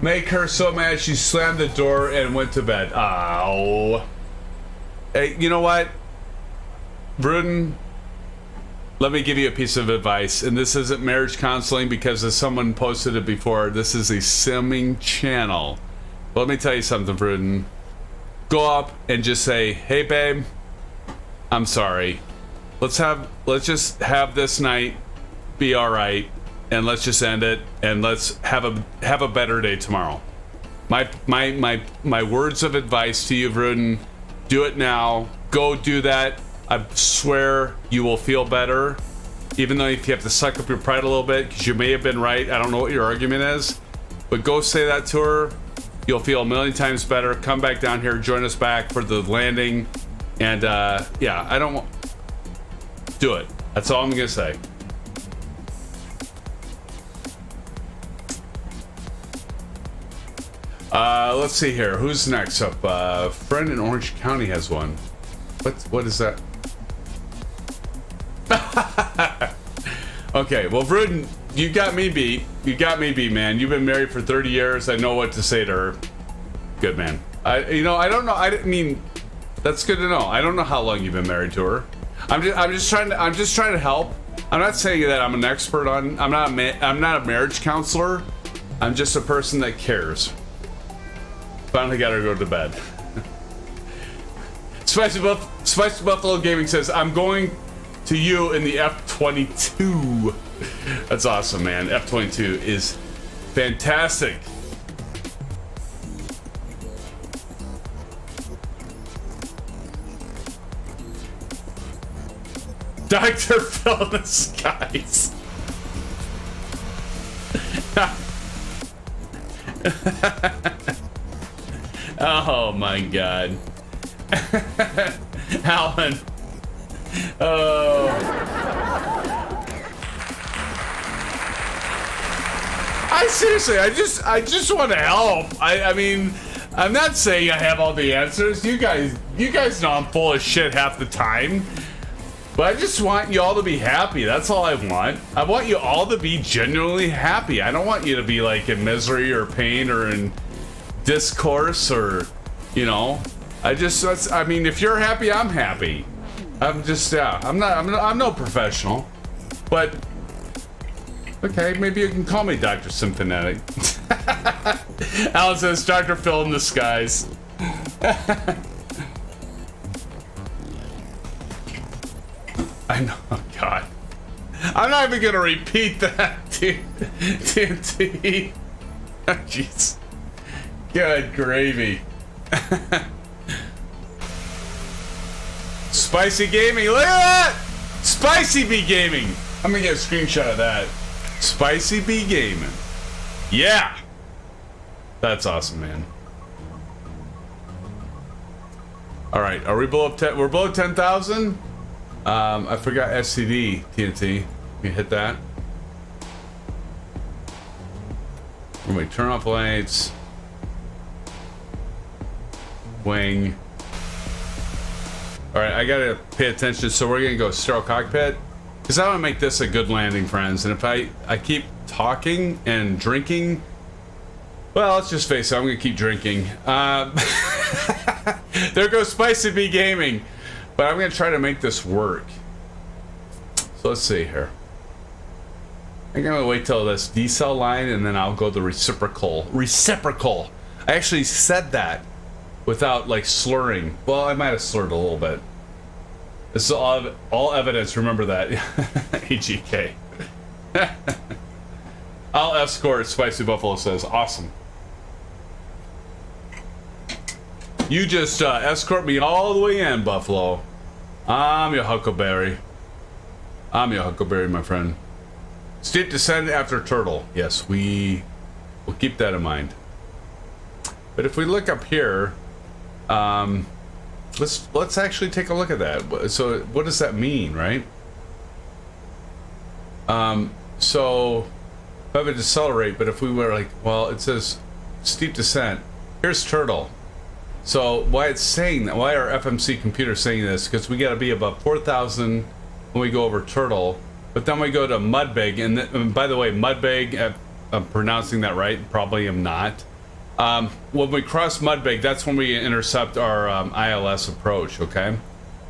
make her so mad she slammed the door and went to bed. Ow. Hey, you know what? Vruden, let me give you a piece of advice, and this isn't marriage counseling because as someone posted it before, this is a simming channel. But let me tell you something, Vruden. Go up and just say, hey babe, I'm sorry. Let's just have this night be alright, and let's just end it, and let's have a better day tomorrow. My words of advice to you, Vruden, do it now. Go do that. I swear you will feel better, even though if you have to suck up your pride a little bit, because you may have been right. I don't know what your argument is, but go say that to her. You'll feel a million times better. Come back down here, join us back for the landing, and yeah, I don't want. Do it. That's all I'm gonna say. Let's see here. Who's next up? Friend in Orange County has one. What is that? Okay, well, Vruden, you got me beat. You got me beat, man. You've been married for 30 years. I know what to say to her. Good, man. I don't know. I didn't mean, That's good to know. I don't know how long you've been married to her. I'm just trying to help. I'm not saying that I'm an expert on. I'm not a marriage counselor. I'm just a person that cares. Finally got her to go to bed. Spicy Buffalo Gaming says, I'm going to you in the F-22. That's awesome, man. F-22 is fantastic. Dr. Phil in the skies. Oh my god. Alan. Oh. I just want to help. I mean, I'm not saying I have all the answers. You guys know I'm full of shit half the time. But I just want you all to be happy. That's all I want. I want you all to be genuinely happy. I don't want you to be like in misery or pain or in discourse or, you know. I mean, if you're happy, I'm happy. I'm no professional. But okay, maybe you can call me Dr. SimFanatic. Alan says Dr. Phil in the skies. I know, oh God. I'm not even gonna repeat that, TNT. Jeez. Good gravy. Spicy Gaming, look at that! Spicy Bee Gaming. I'm gonna get a screenshot of that. Spicy Bee Gaming. Yeah. That's awesome, man. All right, are we below 10? We're below 10,000. I forgot SCD, TNT. We hit that. When we turn off lights. Wing. Alright, I gotta pay attention. So we're gonna go sterile cockpit. Because I want to make this a good landing, friends. And if I keep talking and drinking, well, let's just face it, I'm gonna keep drinking. There goes Spicy Bee Gaming. But I'm going to try to make this work. So let's see here. I'm going to wait till this decel line and then I'll go the reciprocal. Reciprocal. I actually said that without like slurring. Well, I might have slurred a little bit. This is all evidence. Remember that. AGK. I'll escort, Spicy Buffalo says. Awesome. You just escort me all the way in, Buffalo. I'm your Huckleberry. I'm your Huckleberry, my friend. Steep descent after turtle. Yes, we will keep that in mind. But if we look up here, let's actually take a look at that. So what does that mean, right? So if I would decelerate, but if we were like, well, it says steep descent. Here's turtle. So why it's saying that, why our FMC computer is saying this, because we got to be above 4,000 when we go over turtle, but then we go to Mudbig, and by the way, Mudbig, I'm pronouncing that right, probably am not. When we cross Mudbig, that's when we intercept our ILS approach, okay?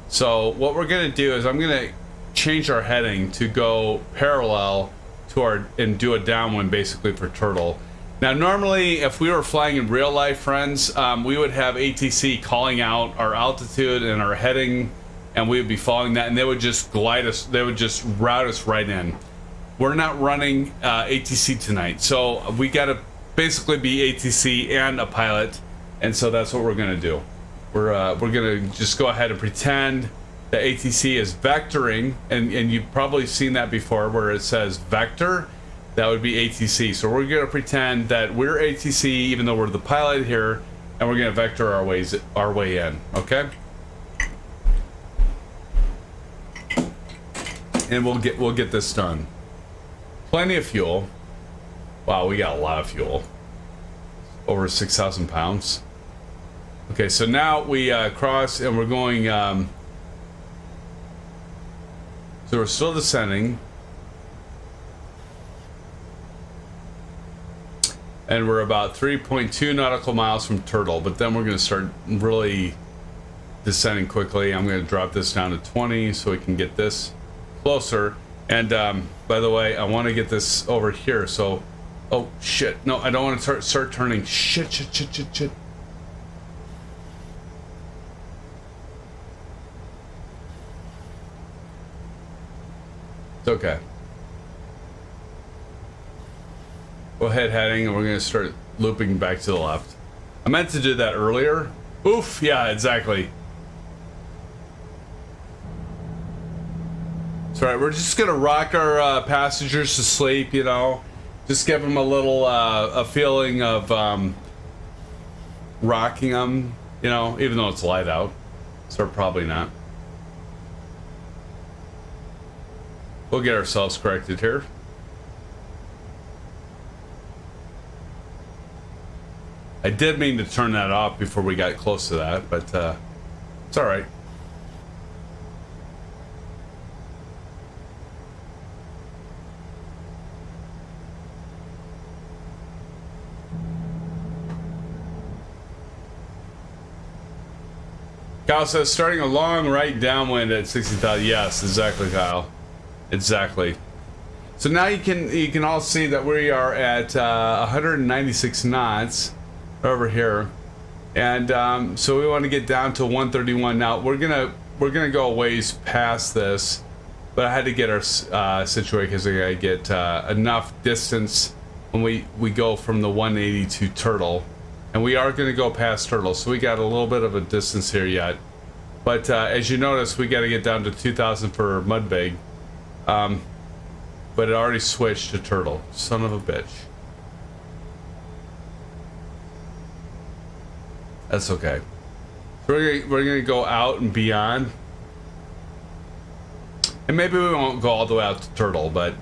So what we're gonna do is I'm gonna change our heading to go parallel to our, and do a downwind basically for turtle. Now, normally, if we were flying in real life, friends, we would have ATC calling out our altitude and our heading, and we would be following that, and they would just glide us, they would just route us right in. We're not running ATC tonight, so we got to basically be ATC and a pilot, and so that's what we're going to do. We're going to just go ahead and pretend that ATC is vectoring, and you've probably seen that before where it says vector. That would be ATC. So we're going to pretend that we're ATC, even though we're the pilot here, and we're going to vector our way in. Okay. And we'll get this done. Plenty of fuel. Wow, we got a lot of fuel. Over 6,000 pounds. Okay, so now we cross, and we're going. So we're still descending. And we're about 3.2 nautical miles from turtle, but then we're going to start really descending quickly. I'm going to drop this down to 20 so we can get this closer. And by the way, I want to get this over here. So, oh shit! No, I don't want to start turning. Shit! It's okay. Go ahead heading, and we're going to start looping back to the left. I meant to do that earlier. Oof! Yeah, exactly. That's right. We're just gonna rock our passengers to sleep, you know. Just give them a little a feeling of rocking them, you know, even though it's light out. So probably not. We'll get ourselves corrected here. I did mean to turn that off before we got close to that, but it's all right. Kyle says, starting a long right downwind at 60,000. Yes, exactly, Kyle. Exactly. So now you can all see that we are at 196 knots over here, and so we want to get down to 131. Now we're gonna go a ways past this, but I had to get our situated because I gotta get enough distance when we go from the 180 to Turtle. And we are going to go past Turtle, so we got a little bit of a distance here yet. But as you notice, we got to get down to 2,000 for Mudbig. But it already switched to Turtle. Son of a bitch. That's okay. We're going to go out and beyond. And maybe we won't go all the way out to Turtle, but...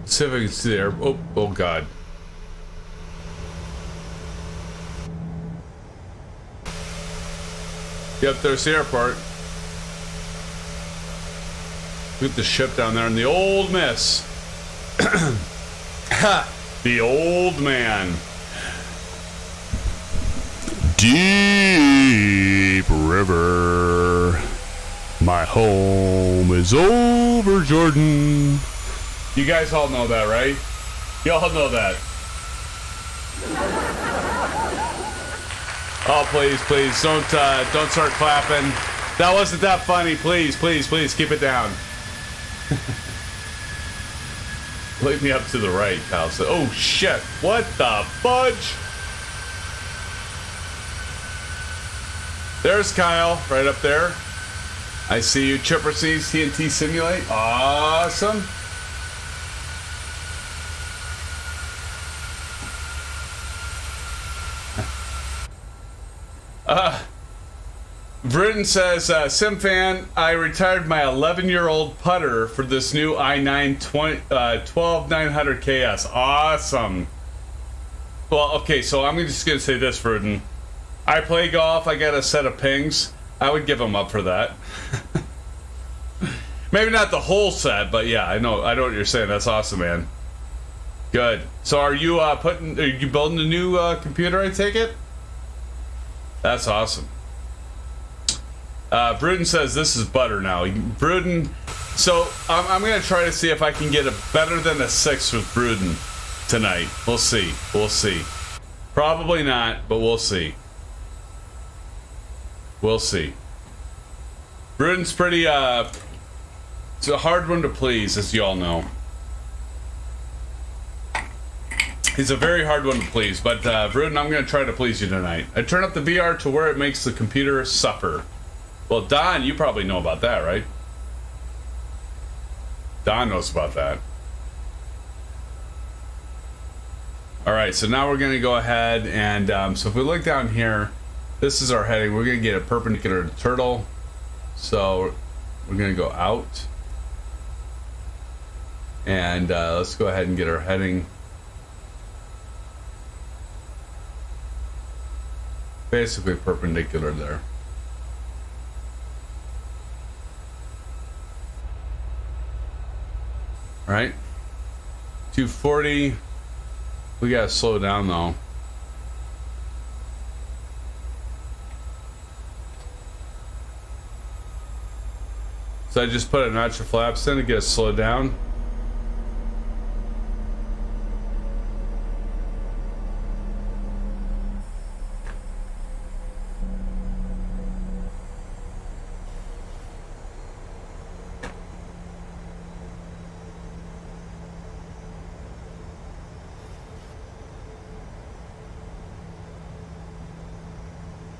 see if I can see there. Oh God. Yep, there's the airport. Look at the ship down there in the old miss. Ha! The old man. Deep river. My home is over Jordan. You guys all know that, right? You all know that. Oh, please, don't start clapping. That wasn't that funny. Please, keep it down. Lead me up to the right, Kyle. So, oh shit! What the fudge? There's Kyle, right up there. I see you. Chipper sees TNT Simulate. Awesome. Britain says, SimFan, I retired my 11-year-old putter for this new i9 12900 KS. Awesome. Well, okay, so I'm just going to say this, Britain. I play golf. I got a set of pings. I would give them up for that. Maybe not the whole set, but yeah, I know what you're saying. That's awesome, man. Good. So are you building a new computer, I take it? That's awesome. Bruden says this is butter now. Bruden, so I'm going to try to see if I can get a better than a 6 with Bruden tonight. We'll see. Probably not, but we'll see. Bruden's pretty, it's a hard one to please, as you all know. He's a very hard one to please, but Bruden, I'm going to try to please you tonight. I turn up the VR to where it makes the computer suffer. Well, Don, you probably know about that, right? Don knows about that. All right, so now we're going to go ahead and so if we look down here, this is our heading. We're going to get a perpendicular to Turtle. So we're going to go out. And let's go ahead and get our heading basically perpendicular there. All right, 240. We gotta slow down though. So I just put a notch of flaps in to get it slowed down.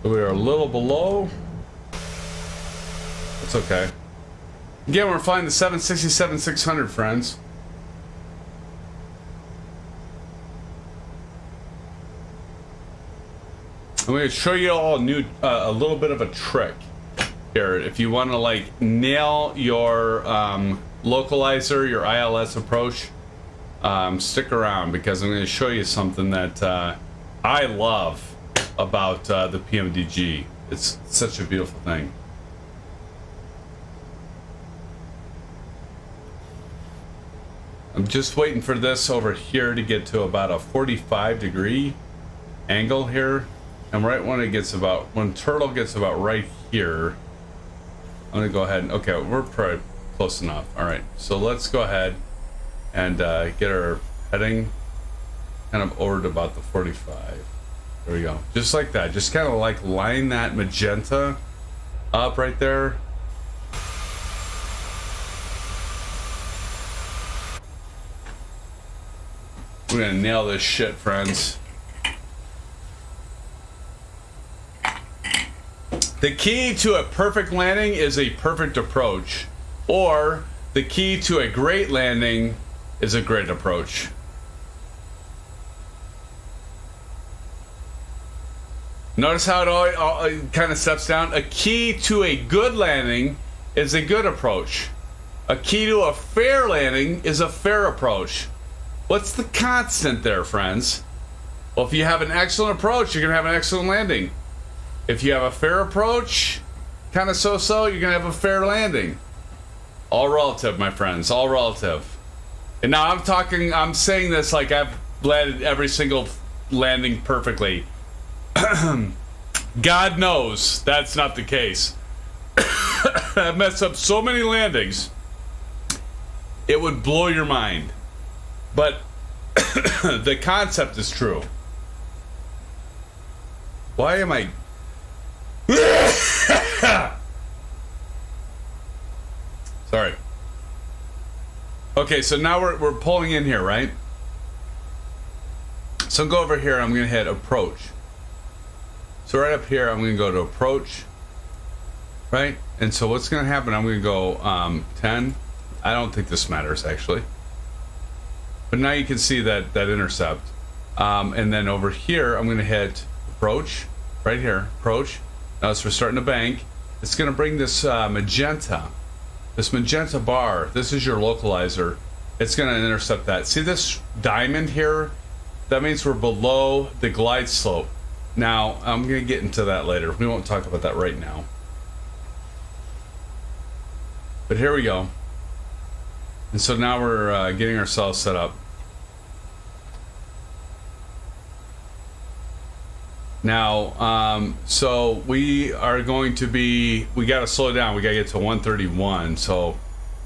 We are a little below. It's okay. Again, we're flying the 767-600, friends. I'm going to show you all a little bit of a trick here. If you want to like nail your localizer, your ILS approach, stick around because I'm going to show you something that I love about the PMDG. It's such a beautiful thing. I'm just waiting for this over here to get to about a 45-degree angle here, and right when it gets about, when turtle gets about right here, I'm gonna go ahead and, okay, we're probably close enough. All right, so let's go ahead and get our heading kind of over to about the 45. There we go, just like that. Just kind of like line that magenta up right there. We're gonna nail this shit, friends. The key to a perfect landing is a perfect approach, or the key to a great landing is a great approach. Notice how it all kind of steps down. A key to a good landing is a good approach. A key to a fair landing is a fair approach. What's the constant there, friends? Well, if you have an excellent approach, you're going to have an excellent landing. If you have a fair approach, kind of so-so, you're going to have a fair landing. All relative, my friends, all relative. And now I'm saying this like I've landed every single landing perfectly. God knows that's not the case. I've messed up so many landings, it would blow your mind. But the concept is true. Why am I... Sorry. Okay, so now we're pulling in here, right? So go over here, I'm going to hit approach. So right up here, I'm going to go to approach, right? And so what's going to happen, I'm going to go 10. I don't think this matters, actually. But now you can see that intercept. And then over here, I'm going to hit approach, right here, approach. Now as we're starting to bank, it's going to bring this magenta bar. This is your localizer. It's going to intercept that. See this diamond here? That means we're below the glide slope. Now, I'm going to get into that later. We won't talk about that right now. But here we go. And so now we're getting ourselves set up. Now, so we are going to be, we got to slow down. We got to get to 131. So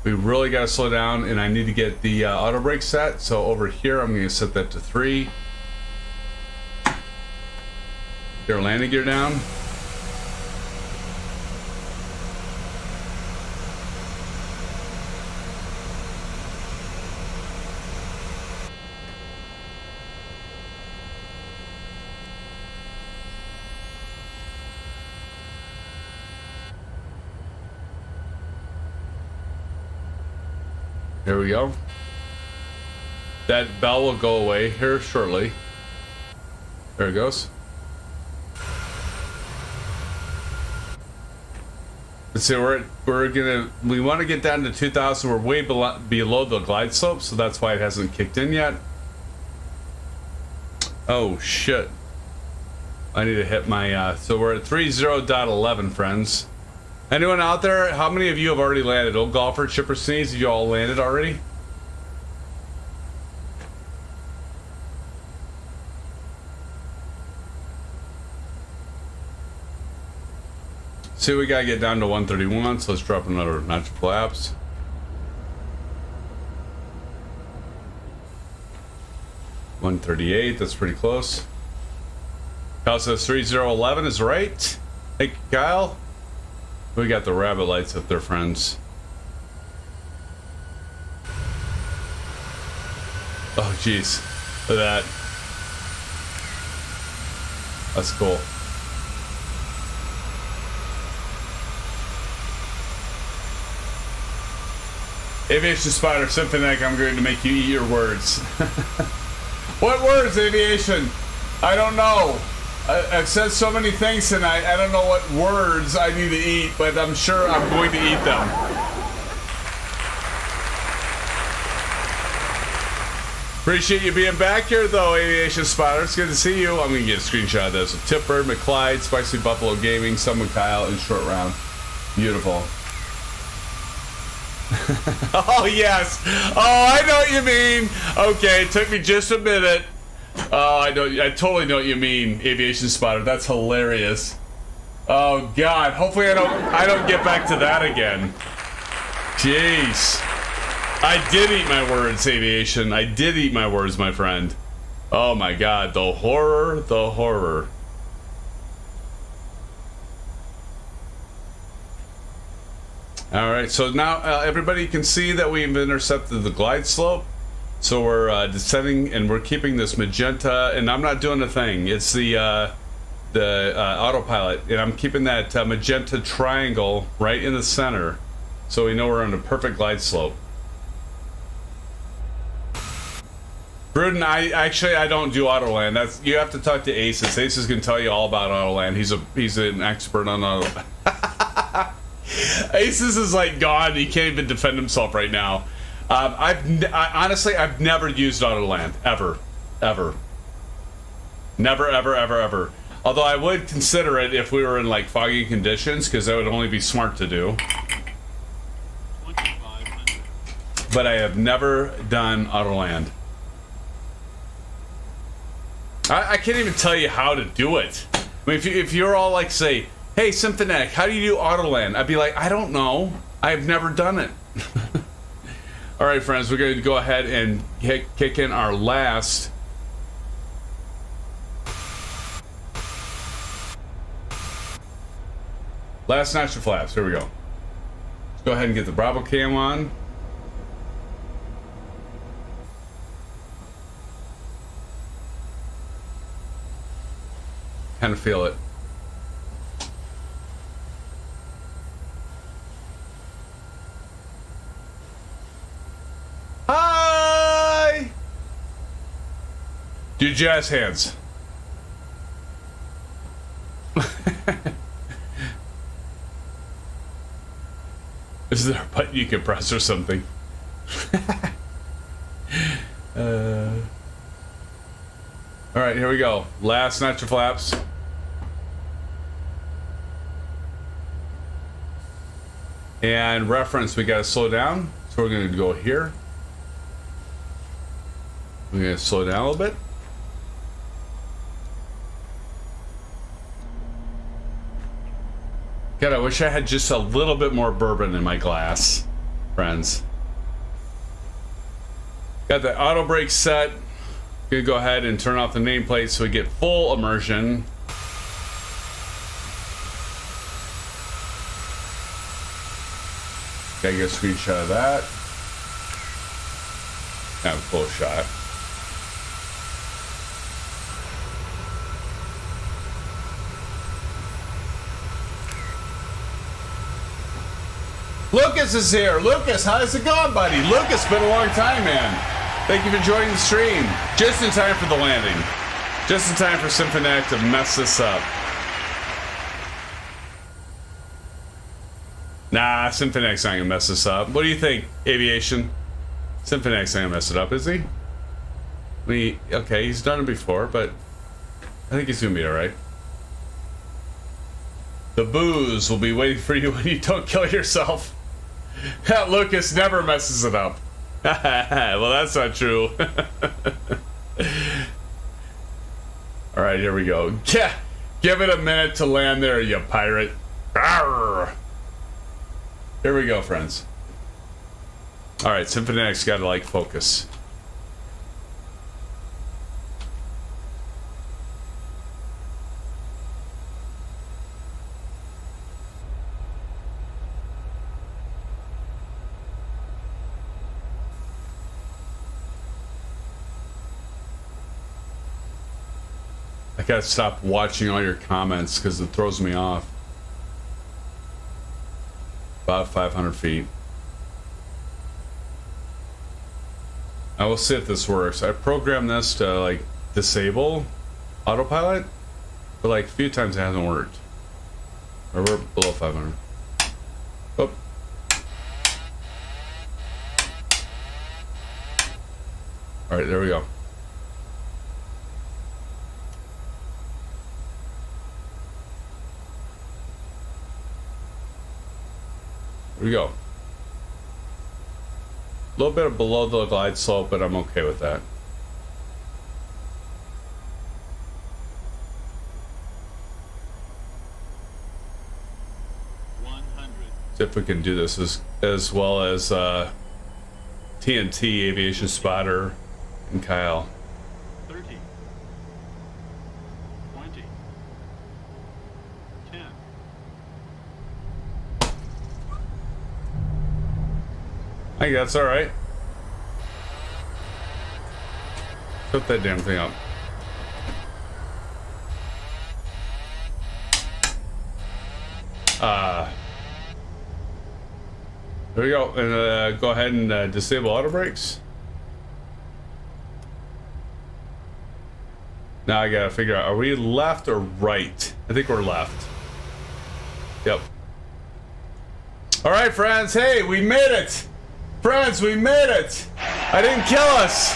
we really got to slow down, and I need to get the auto brake set. So over here, I'm going to set that to 3. Get our landing gear down. There we go. That bell will go away here shortly. There it goes. Let's see, we want to get down to 2,000. We're way below the glide slope, so that's why it hasn't kicked in yet. Oh shit! I need to hit my. So we're at 30.11, friends. Anyone out there? How many of you have already landed? Old Golfer, Chipper Sneeze, have you all landed already? See, we gotta get down to 131, so let's drop another notch of flaps. $138, that's pretty close. Kyle says 3011 is right. Thank you, Kyle. We got the rabbit lights up there, friends. Oh, jeez. Look at that. That's cool. Aviation Spider, SimFanatic, I'm going to make you eat your words. What words, Aviation? I don't know. I've said so many things tonight, I don't know what words I need to eat, but I'm sure I'm going to eat them. Appreciate you being back here, though, Aviation Spider. It's good to see you. I'm going to get a screenshot of this. With Tipper, McClyde, Spicy Buffalo Gaming, Someone Kyle, and Short Round. Beautiful. Oh, yes. Oh, I know what you mean. Okay, it took me just a minute. Oh, I totally know what you mean, Aviation Spotter. That's hilarious. Oh God, hopefully I don't get back to that again. Jeez. I did eat my words, Aviation. I did eat my words, my friend. Oh my God, the horror, the horror. All right, so now everybody can see that we've intercepted the glide slope. So we're descending, and we're keeping this magenta, and I'm not doing a thing. It's the autopilot, and I'm keeping that magenta triangle right in the center, so we know we're on a perfect glide slope. Bruden, I don't do Autoland. That's, you have to talk to ASUS. ASUS can tell you all about Autoland. He's an expert on Autoland. ASUS is like gone. He can't even defend himself right now. Honestly, I've never used Autoland ever. Never. Although I would consider it if we were in like foggy conditions, because that would only be smart to do. But I have never done Autoland. I can't even tell you how to do it. I mean, if you're all like, say, hey, SimFanatic, how do you do Autoland? I'd be like, I don't know. I've never done it. All right, friends, we're going to go ahead and kick in our last notch of flaps. Here we go. Let's go ahead and get the Bravo cam on. Kind of feel it. Hi! Do jazz hands. Is there a button you can press or something? All right, here we go. Last notch of flaps. And reference, we gotta slow down. So we're gonna go here. We're gonna slow down a little bit. God, I wish I had just a little bit more bourbon in my glass, friends. Got the auto brake set. Gonna go ahead and turn off the nameplate so we get full immersion. Gotta get a screenshot of that. Have a close shot. Lucas is here. Lucas, how's it going, buddy? Lucas, been a long time, man. Thank you for joining the stream. Just in time for the landing. Just in time for SimFanatic to mess this up. Nah, SimFanatic's not gonna mess this up. What do you think, Aviation? SimFanatic's not gonna mess it up, is he? Okay, he's done it before, but I think he's gonna be alright. The booze will be waiting for you when you don't kill yourself. Lucas never messes it up. Well, that's not true. Alright, here we go. Yeah, give it a minute to land there, you pirate. Arrgh. Here we go, friends. Alright, SimFanatic's gotta, like, focus. I gotta stop watching all your comments because it throws me off. About 500 feet. I will see if this works. I programmed this to like disable autopilot, but like a few times it hasn't worked. Or we're below 500. Oh. All right, there we go. Here we go. A little bit below the glide slope, but I'm okay with that. See if we can do this as well as TNT, Aviation Spotter, and Kyle. 30, 20, 10. I think that's alright. Put that damn thing up. There we go. And go ahead and disable auto brakes. Now I gotta figure out, are we left or right? I think we're left. Yep. Alright, friends. Hey, we made it! Friends, we made it! I didn't kill us!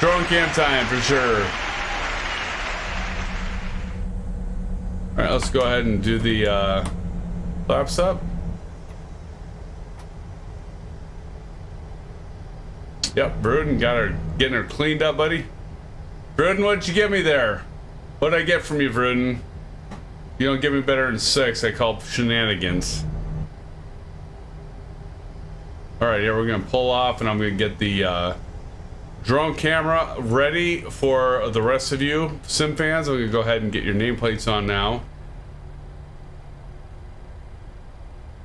Drone cam time for sure. Alright, let's go ahead and do the flaps up. Yep, Bruden getting her cleaned up, buddy. Bruden, what'd you give me there? What'd I get from you, Bruden? You don't give me better than 6, I call shenanigans. Alright, here we're gonna pull off and I'm gonna get the drone camera ready for the rest of you SimFans. I'm gonna go ahead and get your nameplates on now.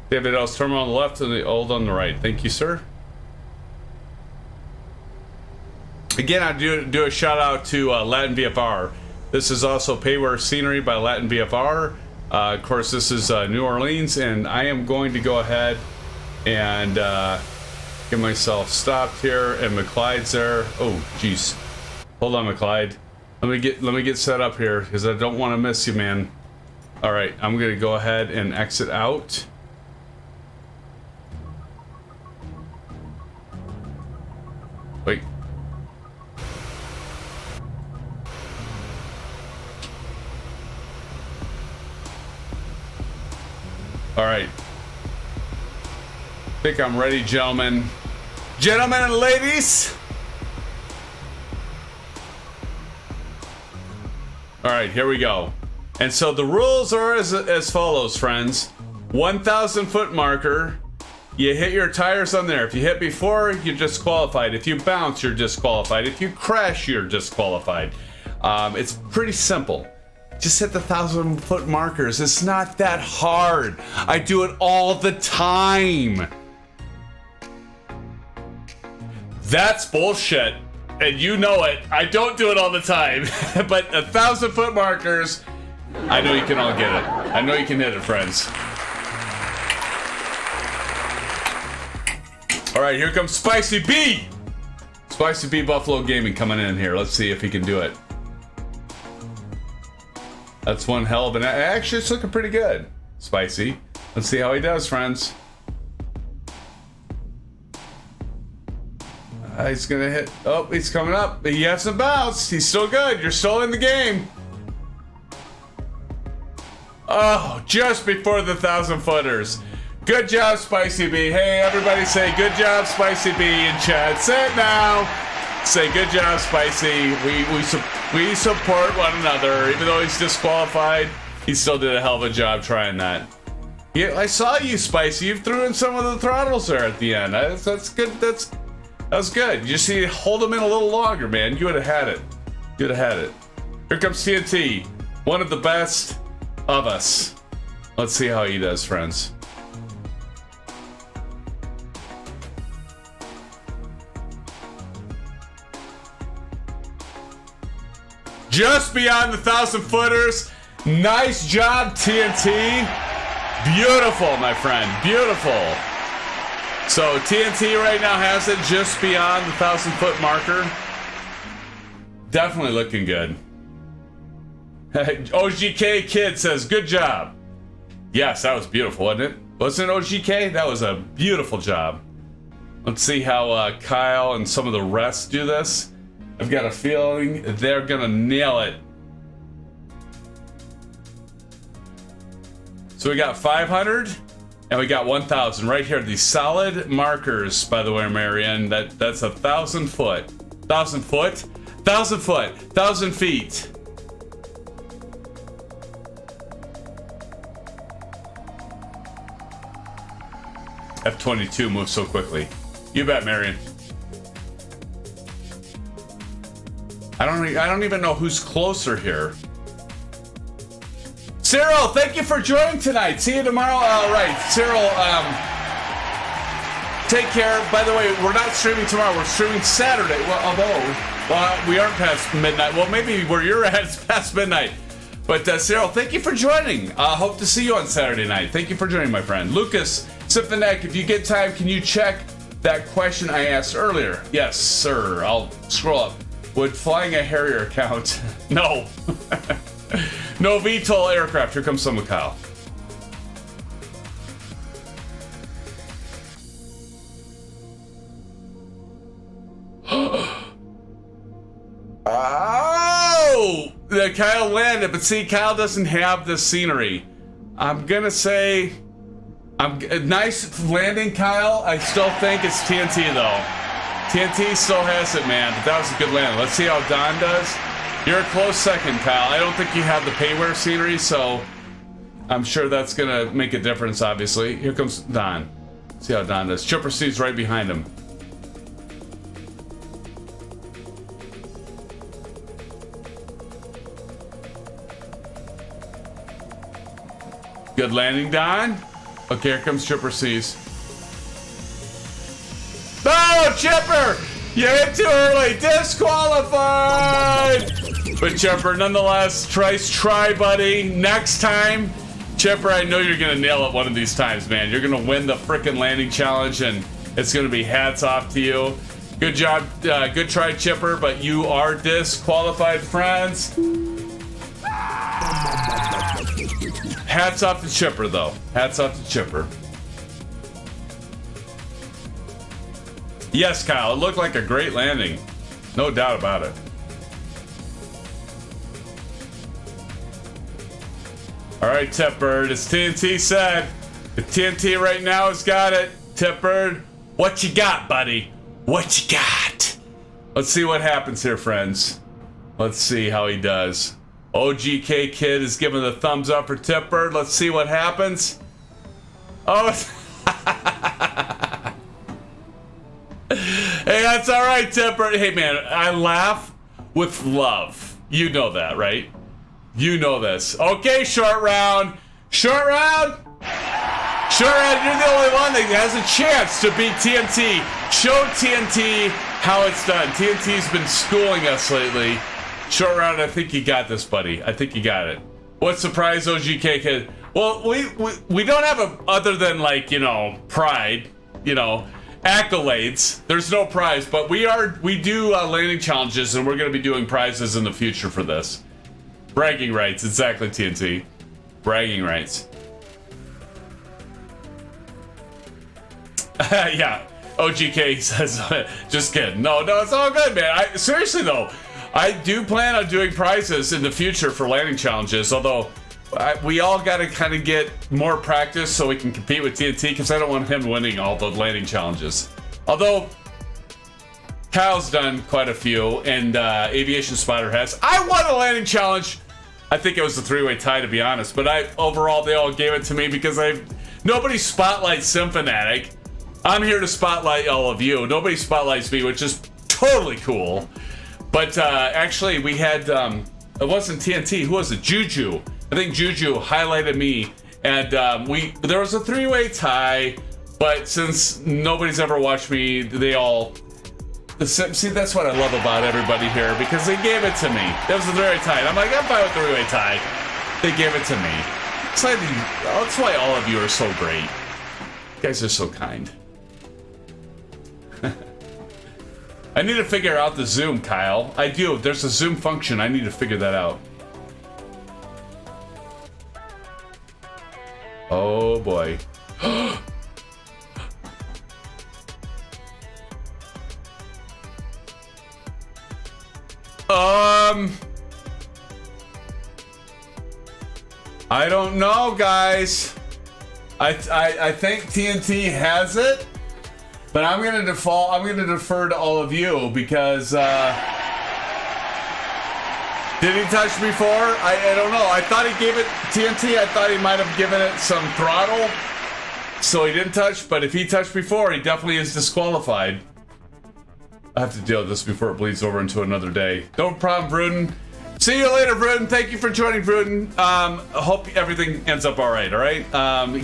David L's terminal on the left and the old on the right. Thank you, sir. Again, I do a shout out to LatinVFR. This is also payware scenery by LatinVFR. Of course, this is New Orleans, and I am going to go ahead and get myself stopped here. And McClyde's there. Oh, jeez. Hold on, McClyde. Let me get set up here because I don't want to miss you, man. All right, I'm gonna go ahead and exit out. Wait. All right. I think I'm ready, gentlemen. Gentlemen and ladies. All right, here we go. And so the rules are as follows, friends. 1,000 foot marker. You hit your tires on there. If you hit before, you're disqualified. If you bounce, you're disqualified. If you crash, you're disqualified. It's pretty simple. Just hit the 1,000 foot markers. It's not that hard. I do it all the time. That's bullshit. And you know it. I don't do it all the time. But 1,000 foot markers, I know you can all get it. I know you can hit it, friends. All right, here comes Spicy B. Spicy B Buffalo Gaming coming in here. Let's see if he can do it. That's one hell of an... Actually, it's looking pretty good. Spicy. Let's see how he does, friends. He's gonna hit... Oh, he's coming up. He has some bounce. He's still good. You're still in the game. Oh, just before the 1,000-footers. Good job, Spicy B. Hey, everybody say good job, Spicy B in chat. Say it now. Say good job, Spicy. We support one another. Even though he's disqualified, he still did a hell of a job trying that. Yeah, I saw you, Spicy. You threw in some of the throttles there at the end. That's good. That was good. You just need to hold them in a little longer, man. You would have had it. You would have had it. Here comes TNT. One of the best of us. Let's see how he does, friends. Just beyond the 1,000-footers. Nice job, TNT. Beautiful, my friend. Beautiful. So TNT right now has it just beyond the 1,000-foot marker. Definitely looking good. OGK Kid says, good job. Yes, that was beautiful, wasn't it? Wasn't it, OGK? That was a beautiful job. Let's see how Kyle and some of the rest do this. I've got a feeling they're gonna nail it. So we got 500 and we got 1,000 right here. These solid markers, by the way, Marianne. That's 1,000 foot. 1,000 foot? 1,000 foot. 1,000 feet. F-22 moves so quickly. You bet, Marion. I don't even know who's closer here. Cyril, thank you for joining tonight. See you tomorrow. All right, Cyril, take care. By the way, we're not streaming tomorrow. We're streaming Saturday. Well, although we aren't past midnight. Well, maybe where you're at it's past midnight. But Cyril, thank you for joining. Hope to see you on Saturday night. Thank you for joining, my friend. Lucas, SimFanatic, if you get time, can you check that question I asked earlier? Yes, sir. I'll scroll up. Would flying a Harrier count? No. No VTOL aircraft. Here comes some with Kyle. Oh! The Kyle landed, but see, Kyle doesn't have the scenery. I'm gonna say, nice landing, Kyle. I still think it's TNT though. TNT still has it, man, but that was a good landing. Let's see how Don does. You're a close second, Kyle. I don't think you have the payware scenery, so I'm sure that's gonna make a difference, obviously. Here comes Don. See how Don does. Chipper C's right behind him. Good landing, Don. Okay, here comes Chipper C's. No, Chipper! You hit too early. Disqualified! But Chipper, nonetheless, try, buddy. Next time, Chipper, I know you're gonna nail it one of these times, man. You're gonna win the frickin' landing challenge, and it's gonna be hats off to you. Good job, good try, Chipper, but you are disqualified, friends. Hats off to Chipper, though. Hats off to Chipper. Yes, Kyle, it looked like a great landing. No doubt about it. All right, Tipbird, as TNT said, the TNT right now has got it. Tipbird, what you got, buddy? What you got? Let's see what happens here, friends. Let's see how he does. OGK Kid is giving the thumbs up for Tipbird. Let's see what happens. Oh, hey, that's all right, Tipbird. Hey, man, I laugh with love. You know that, right? You know this. Okay, short round. Short round. Short round, you're the only one that has a chance to beat TNT. Show TNT how it's done. TNT's been schooling us lately. Short round, I think you got this, buddy. I think you got it. What surprise, OGK Kid? Well, we don't have a, other than, like, you know, pride, you know, accolades. There's no prize, but we do landing challenges, and we're going to be doing prizes in the future for this. Bragging rights, exactly, TNT. Bragging rights. Yeah, OGK says, just kidding. No, it's all good, man. Seriously, though, I do plan on doing prizes in the future for landing challenges, although we all got to kind of get more practice so we can compete with TNT, because I don't want him winning all the landing challenges. Although, Kyle's done quite a few, and Aviation Spotter has. I won a landing challenge. I think it was a three-way tie, to be honest, but overall, they all gave it to me because nobody spotlights SimFanatic. I'm here to spotlight all of you. Nobody spotlights me, which is totally cool. But actually, we had, it wasn't TNT, who was it? Juju. I think Juju highlighted me, and there was a three-way tie, but since nobody's ever watched me, they all... See, that's what I love about everybody here, because they gave it to me. That was a three-way tie. And I'm like, I'm fine with the three-way tie. They gave it to me. That's why all of you are so great. You guys are so kind. I need to figure out the zoom, Kyle. I do. There's a zoom function. I need to figure that out. Oh boy. I don't know, guys. I think TNT has it. But I'm gonna defer to all of you because did he touch before? I don't know. I thought he gave it TNT. I thought he might have given it some throttle, so he didn't touch. But if he touched before, he definitely is disqualified. I have to deal with this before it bleeds over into another day. No problem, Vruden. See you later, Vruden. Thank you for joining, Vruden. Hope everything ends up all right. All right.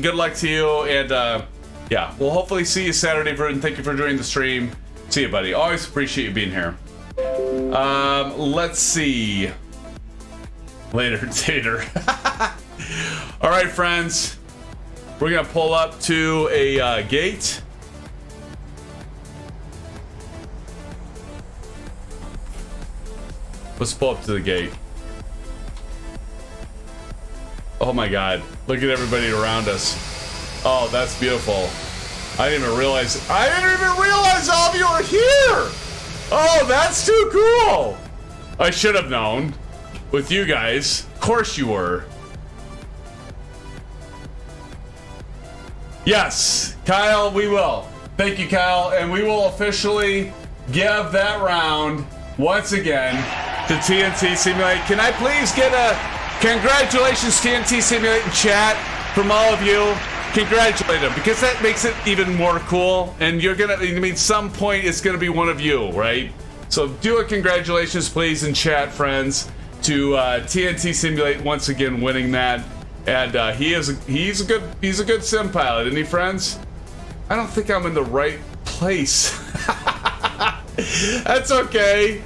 Good luck to you, and yeah, we'll hopefully see you Saturday, Vruden. Thank you for joining the stream. See you, buddy. Always appreciate you being here. Let's see. Later, Tater. All right, friends. We're gonna pull up to a gate. Let's pull up to the gate. Oh my God! Look at everybody around us. Oh, that's beautiful. I didn't even realize all of you are here. Oh, that's too cool. I should have known. With you guys, of course you were. Yes, Kyle, we will. Thank you, Kyle, and we will officially give that round once again to TNT Simulate. Can I please get a congratulations, TNT Simulate, in chat from all of you? Congratulate them, because that makes it even more cool. And you're gonna, I mean, some point it's gonna be one of you, right? So do a congratulations, please, in chat, friends, to TNT Simulate once again winning that. And he's a good sim pilot, isn't he, friends? I don't think I'm in the right place. That's okay.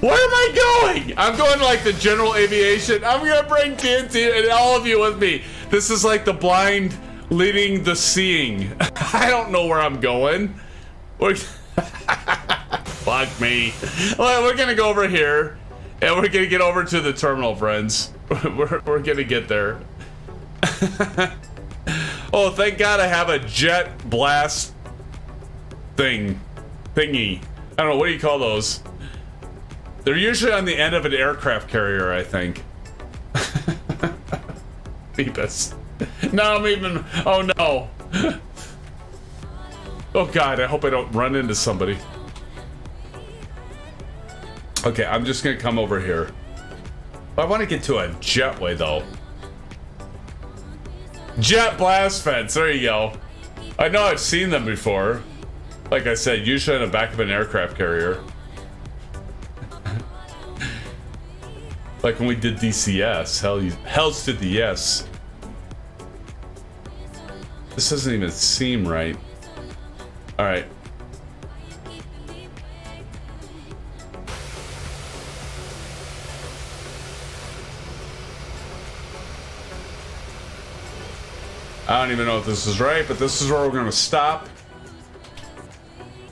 Where am I going? I'm going like the general aviation. I'm gonna bring TNT and all of you with me. This is like the blind leading the seeing. I don't know where I'm going. Fuck me. Well, we're gonna go over here, and we're gonna get over to the terminal, friends. We're gonna get there. Oh, thank God I have a jet blast thingy. I don't know, what do you call those? They're usually on the end of an aircraft carrier, I think. Beepus. No, I'm even. Oh no. Oh God, I hope I don't run into somebody. Okay, I'm just gonna come over here. I want to get to a jetway though. Jet blast fence, there you go. I know I've seen them before. Like I said, usually on the back of an aircraft carrier. Like when we did DCS, hells to the yes. This doesn't even seem right. All right. I don't even know if this is right, but this is where we're going to stop.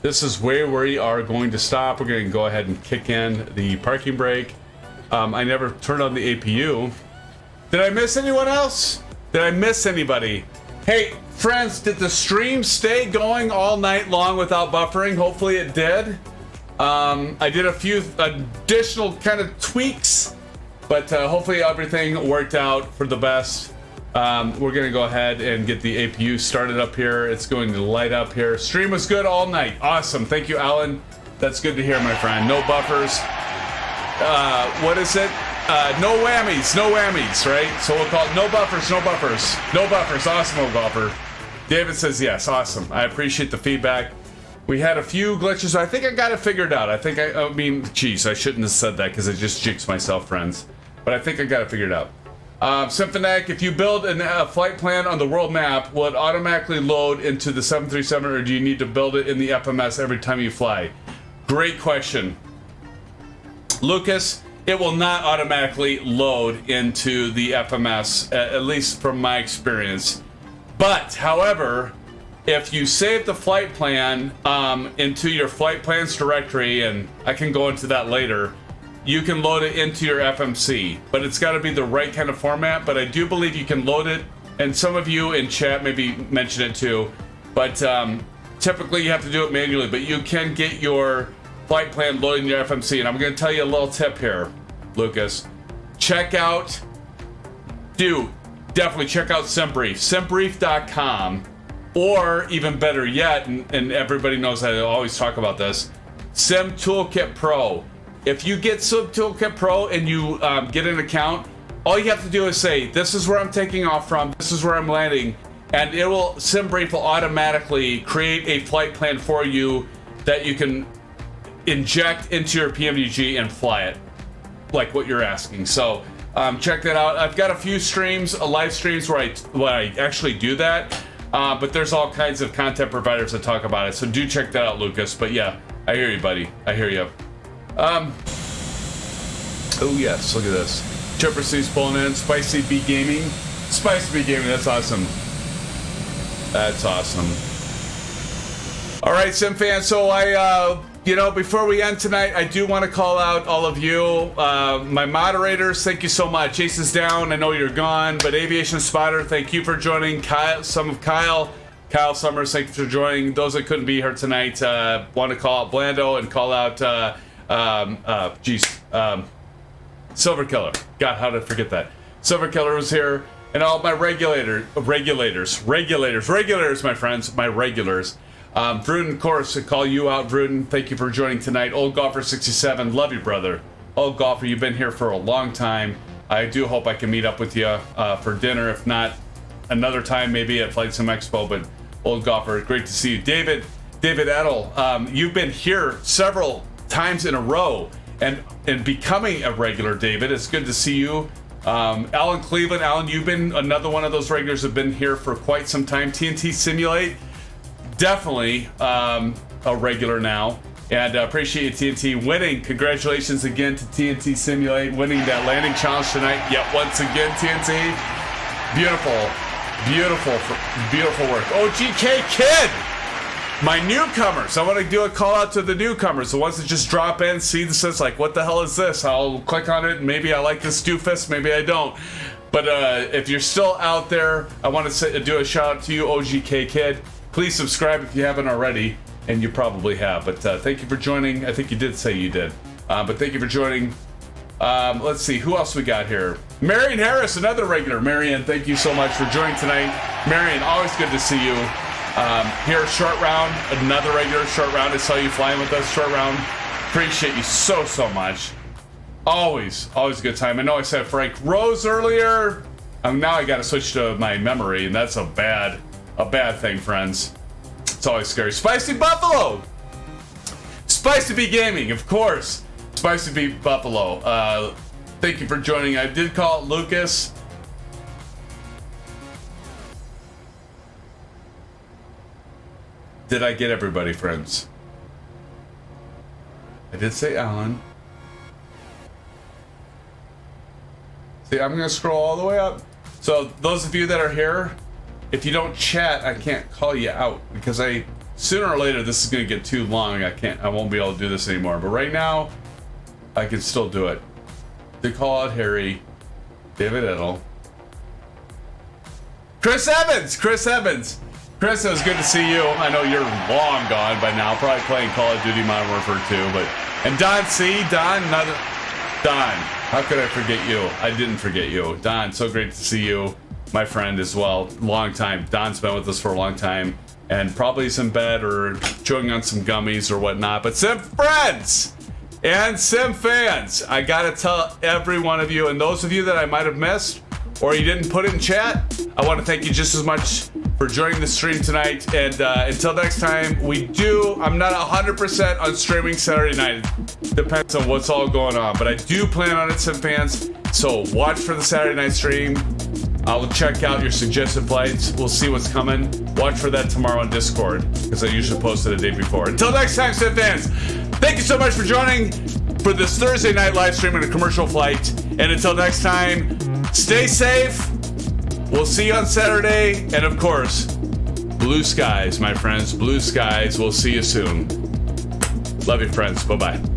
This is where we are going to stop. We're going to go ahead and kick in the parking brake. I never turned on the APU. Did I miss anyone else? Did I miss anybody? Hey, friends, did the stream stay going all night long without buffering? Hopefully it did. I did a few additional kind of tweaks, but hopefully everything worked out for the best. We're gonna go ahead and get the APU started up here. It's going to light up here. Stream was good all night. Awesome. Thank you, Alan. That's good to hear, my friend. No buffers. What is it? No whammies, right? So we'll call it no buffers, no buffers. No buffers. Awesome, golfer. David says yes. Awesome. I appreciate the feedback. We had a few glitches. I think I got it figured out. I mean, geez, I shouldn't have said that because I just jinxed myself, friends. But I think I got it figured out. SimFanatic, if you build a flight plan on the world map, will it automatically load into the 737, or do you need to build it in the FMS every time you fly? Great question. Lucas, it will not automatically load into the FMS, at least from my experience. But, however, if you save the flight plan into your flight plans directory, and I can go into that later, you can load it into your FMC, but it's got to be the right kind of format. But I do believe you can load it, and some of you in chat maybe mention it too, but typically you have to do it manually, but you can get your flight plan loaded in your FMC. And I'm going to tell you a little tip here, Lucas. Definitely check out SimBrief, simbrief.com, or even better yet, and everybody knows I always talk about this, Sim Toolkit Pro. If you get Sim Toolkit Pro and you get an account, all you have to do is say, this is where I'm taking off from, this is where I'm landing, and SimBrief will automatically create a flight plan for you that you can inject into your PMDG and fly it, like what you're asking. So check that out. I've got a few streams, live streams where I actually do that, but there's all kinds of content providers that talk about it, so do check that out, Lucas. But yeah, I hear you, buddy. I hear you. Oh yes, look at this. Chipper C's pulling in. Spicy B Gaming. Spicy B Gaming, that's awesome. That's awesome. Alright, SimFans, so before we end tonight, I do want to call out all of you, my moderators, thank you so much. Ace is down, I know you're gone, but Aviation Spotter, thank you for joining. Kyle Summers, thank you for joining. Those that couldn't be here tonight, want to call out Blando and call out, Silver Killer. God, how did I forget that? Silver Killer was here, and all my regulators, my friends, my regulars. Vruden, of course, I call you out, Vruden. Thank you for joining tonight. Old Golfer 67, love you, brother. Old Golfer, you've been here for a long time. I do hope I can meet up with you for dinner, if not another time, maybe at Flight Sim Expo. But Old Golfer, great to see you. David Edel, you've been here several times in a row and becoming a regular, David. It's good to see you. Alan Cleveland, Alan, you've been another one of those regulars who've been here for quite some time. TNT Simulate, definitely a regular now, and appreciate TNT winning. Congratulations again to TNT Simulate winning that landing challenge tonight. Yet once again, TNT, beautiful work. OGK Kid, my newcomers. I want to do a call out to the newcomers, the ones that just drop in, see this, it's like, what the hell is this? I'll click on it, and maybe I like this doofus, maybe I don't. But if you're still out there, I want to do a shout out to you, OGK Kid. Please subscribe if you haven't already, and you probably have. But thank you for joining. I think you did say you did. But thank you for joining. Let's see, who else we got here? Marion Harris, another regular. Marion, thank you so much for joining tonight. Marion, always good to see you. Here, Short Round, another regular. Short Round, I saw you flying with us, Short Round. Appreciate you so much. Always a good time. I know I said Frank Rose earlier. Now I got to switch to my memory, and that's a bad thing, friends. It's always scary. Spicy Buffalo! Spicy B Gaming, of course. Spicy B Buffalo. Thank you for joining. I did call it Lucas. Did I get everybody, friends? I did say Alan. See, I'm gonna scroll all the way up. So those of you that are here, if you don't chat, I can't call you out because sooner or later this is gonna get too long. I won't be able to do this anymore. But right now, I can still do it. They call out Harry. David Edel. Chris Evans! Chris, it was good to see you. I know you're long gone by now, probably playing Call of Duty Modern Warfare 2, but... And Don C, Don, how could I forget you? I didn't forget you. Don, so great to see you, my friend as well. Long time. Don's been with us for a long time, and probably he's in bed or chewing on some gummies or whatnot. But Sim friends and Sim fans, I gotta tell every one of you, and those of you that I might have missed or you didn't put it in chat, I want to thank you just as much for joining the stream tonight. And until next time, I'm not 100% on streaming Saturday night. Depends on what's all going on, but I do plan on it, SimFans. So watch for the Saturday night stream. I'll check out your suggested flights. We'll see what's coming. Watch for that tomorrow on Discord, because I usually post it a day before. Until next time, SimFans, thank you so much for joining for this Thursday night live stream in a commercial flight. And until next time, stay safe. We'll see you on Saturday. And of course, blue skies, my friends, blue skies. We'll see you soon. Love you, friends. Bye-bye.